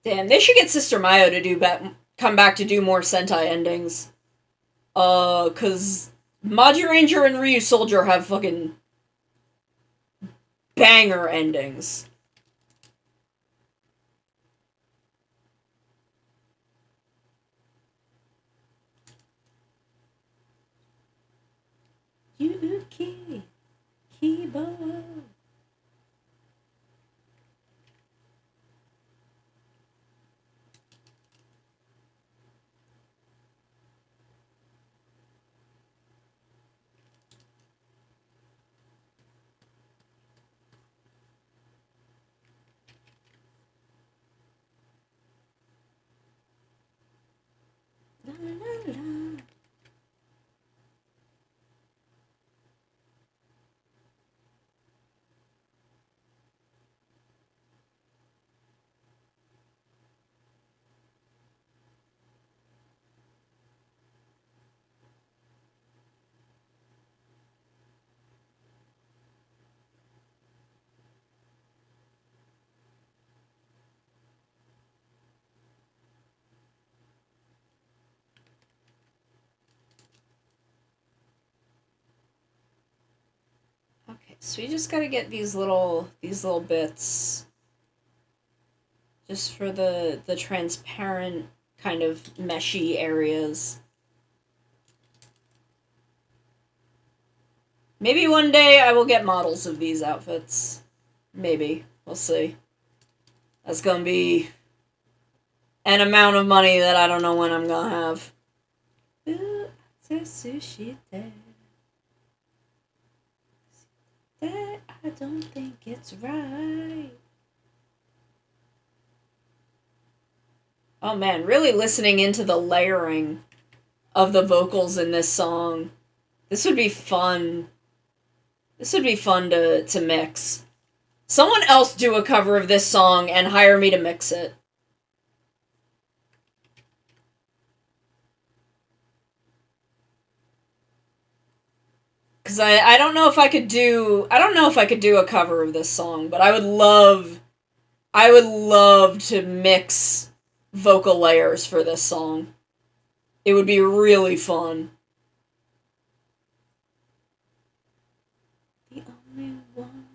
Damn, they should get Sister Mayo to come back to do more Sentai endings. Cause Maji Ranger and Ryu Soldier have fucking banger endings. Yuki Kibo. La, la, la. Okay, so we just gotta get these little bits just for the transparent kind of meshy areas. Maybe one day I will get models of these outfits. Maybe. We'll see. That's gonna be an amount of money that I don't know when I'm gonna have. Ooh, sushi there. That I don't think it's right. Oh man, really listening into the layering of the vocals in this song. This would be fun. This would be fun to mix. Someone else do a cover of this song and hire me to mix it. Because I don't know if I could do... I don't know if I could do a cover of this song, but I would love to mix vocal layers for this song. It would be really fun. The only one.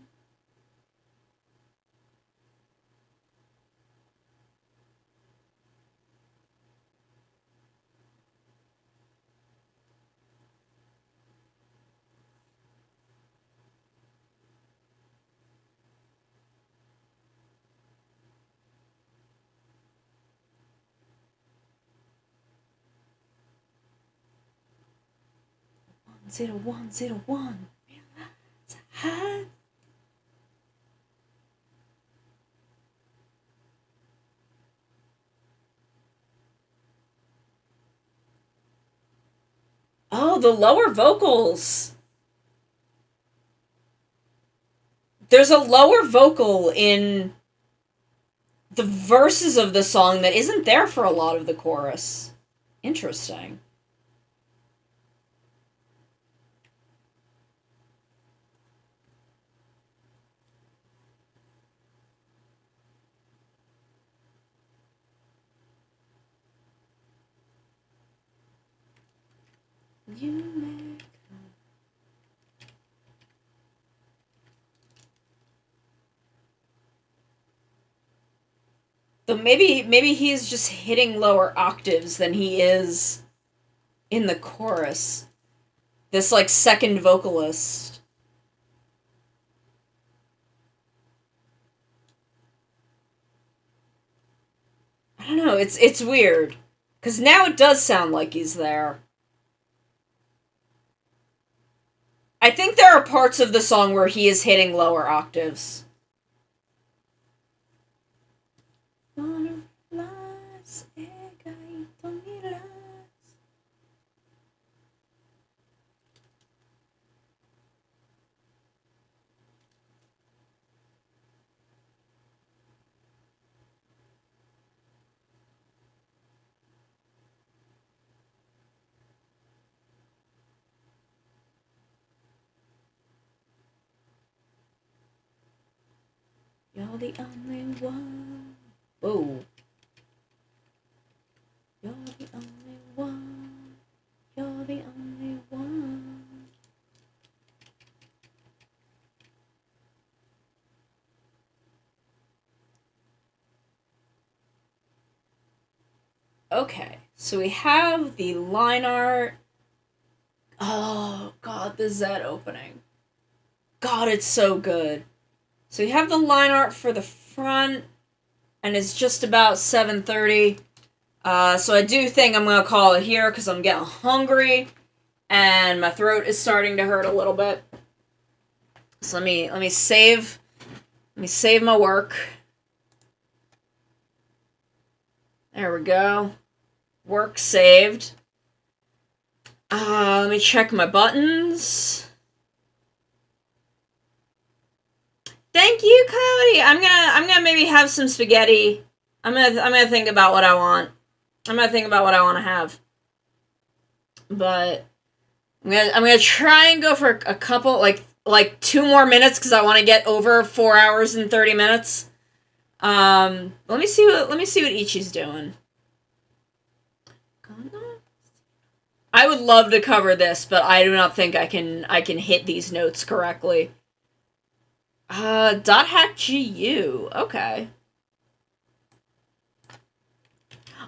10101. Oh, the lower vocals. There's a lower vocal in the verses of the song that isn't there for a lot of the chorus. Interesting. You make So maybe he's just hitting lower octaves than he is in the chorus. This like second vocalist. I don't know, it's weird. 'Cause now it does sound like he's there. I think there are parts of the song where he is hitting lower octaves. You're the only one. Whoa. You're the only one. You're the only one. Okay, so we have the line art. Oh, God, the Z opening. God, it's so good. So we have the line art for the front, and it's just about 7:30. So I do think I'm gonna call it here because I'm getting hungry, and my throat is starting to hurt a little bit. So let me save my work. There we go. Work saved. Let me check my buttons. Thank you, Cody. I'm gonna maybe have some spaghetti. I'm gonna think about what I want. I'm gonna think about what I want to have. But I'm gonna try and go for a couple like 2 more minutes because I want to get over 4 hours and 30 minutes. Let me see what Ichi's doing. I would love to cover this, but I do not think I can hit these notes correctly. Dot hack GU. Okay.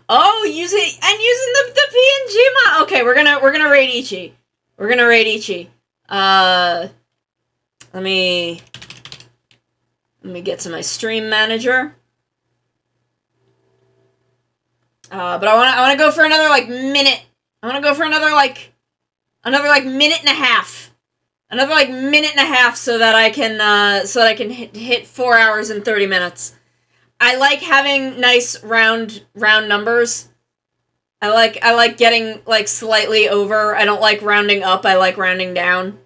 Oh, using the PNG mod. Okay, we're gonna raid Ichi. We're gonna raid Ichi. Let me get to my stream manager. But I wanna go for another like minute. I wanna go for another minute and a half. Another like minute and a half so that I can hit 4 hours and 30 minutes. I like having nice round numbers. I like getting like slightly over. I don't like rounding up. I like rounding down.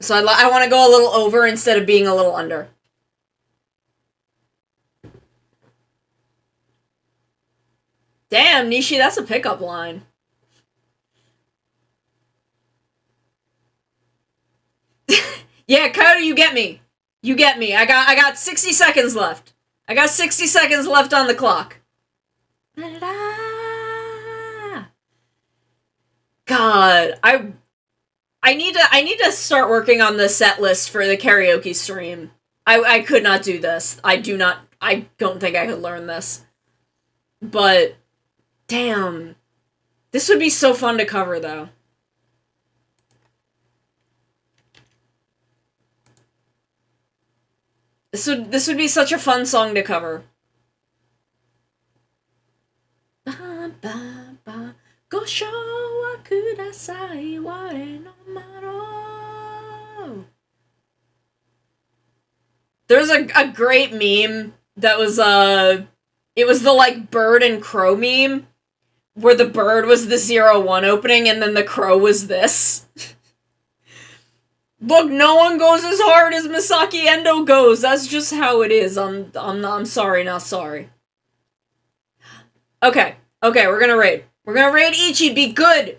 So I want to go a little over instead of being a little under. Damn, Nishi, that's a pickup line. Yeah, Cody, you get me. You get me. I got 60 seconds left. I got 60 seconds left on the clock. God, I need to start working on the set list for the karaoke stream. I could not do this. I don't think I could learn this. But damn. This would be so fun to cover though. This would be such a fun song to cover. Ba, ba, ba. Go show wa kudasai, ware no There's a great meme that was, it was the, like, bird and crow meme, where the bird was the 0-1 opening, and then the crow was this. Look, no one goes as hard as Misaki Endo goes. That's just how it is. I'm sorry, not sorry. Okay, we're gonna raid. We're gonna raid Ichi. Be good.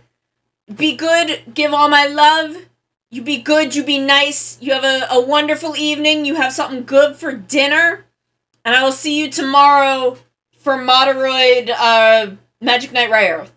Be good. Give all my love. You be good. You be nice. You have a wonderful evening. You have something good for dinner. And I will see you tomorrow for Moderoid, Magic Knight Rare.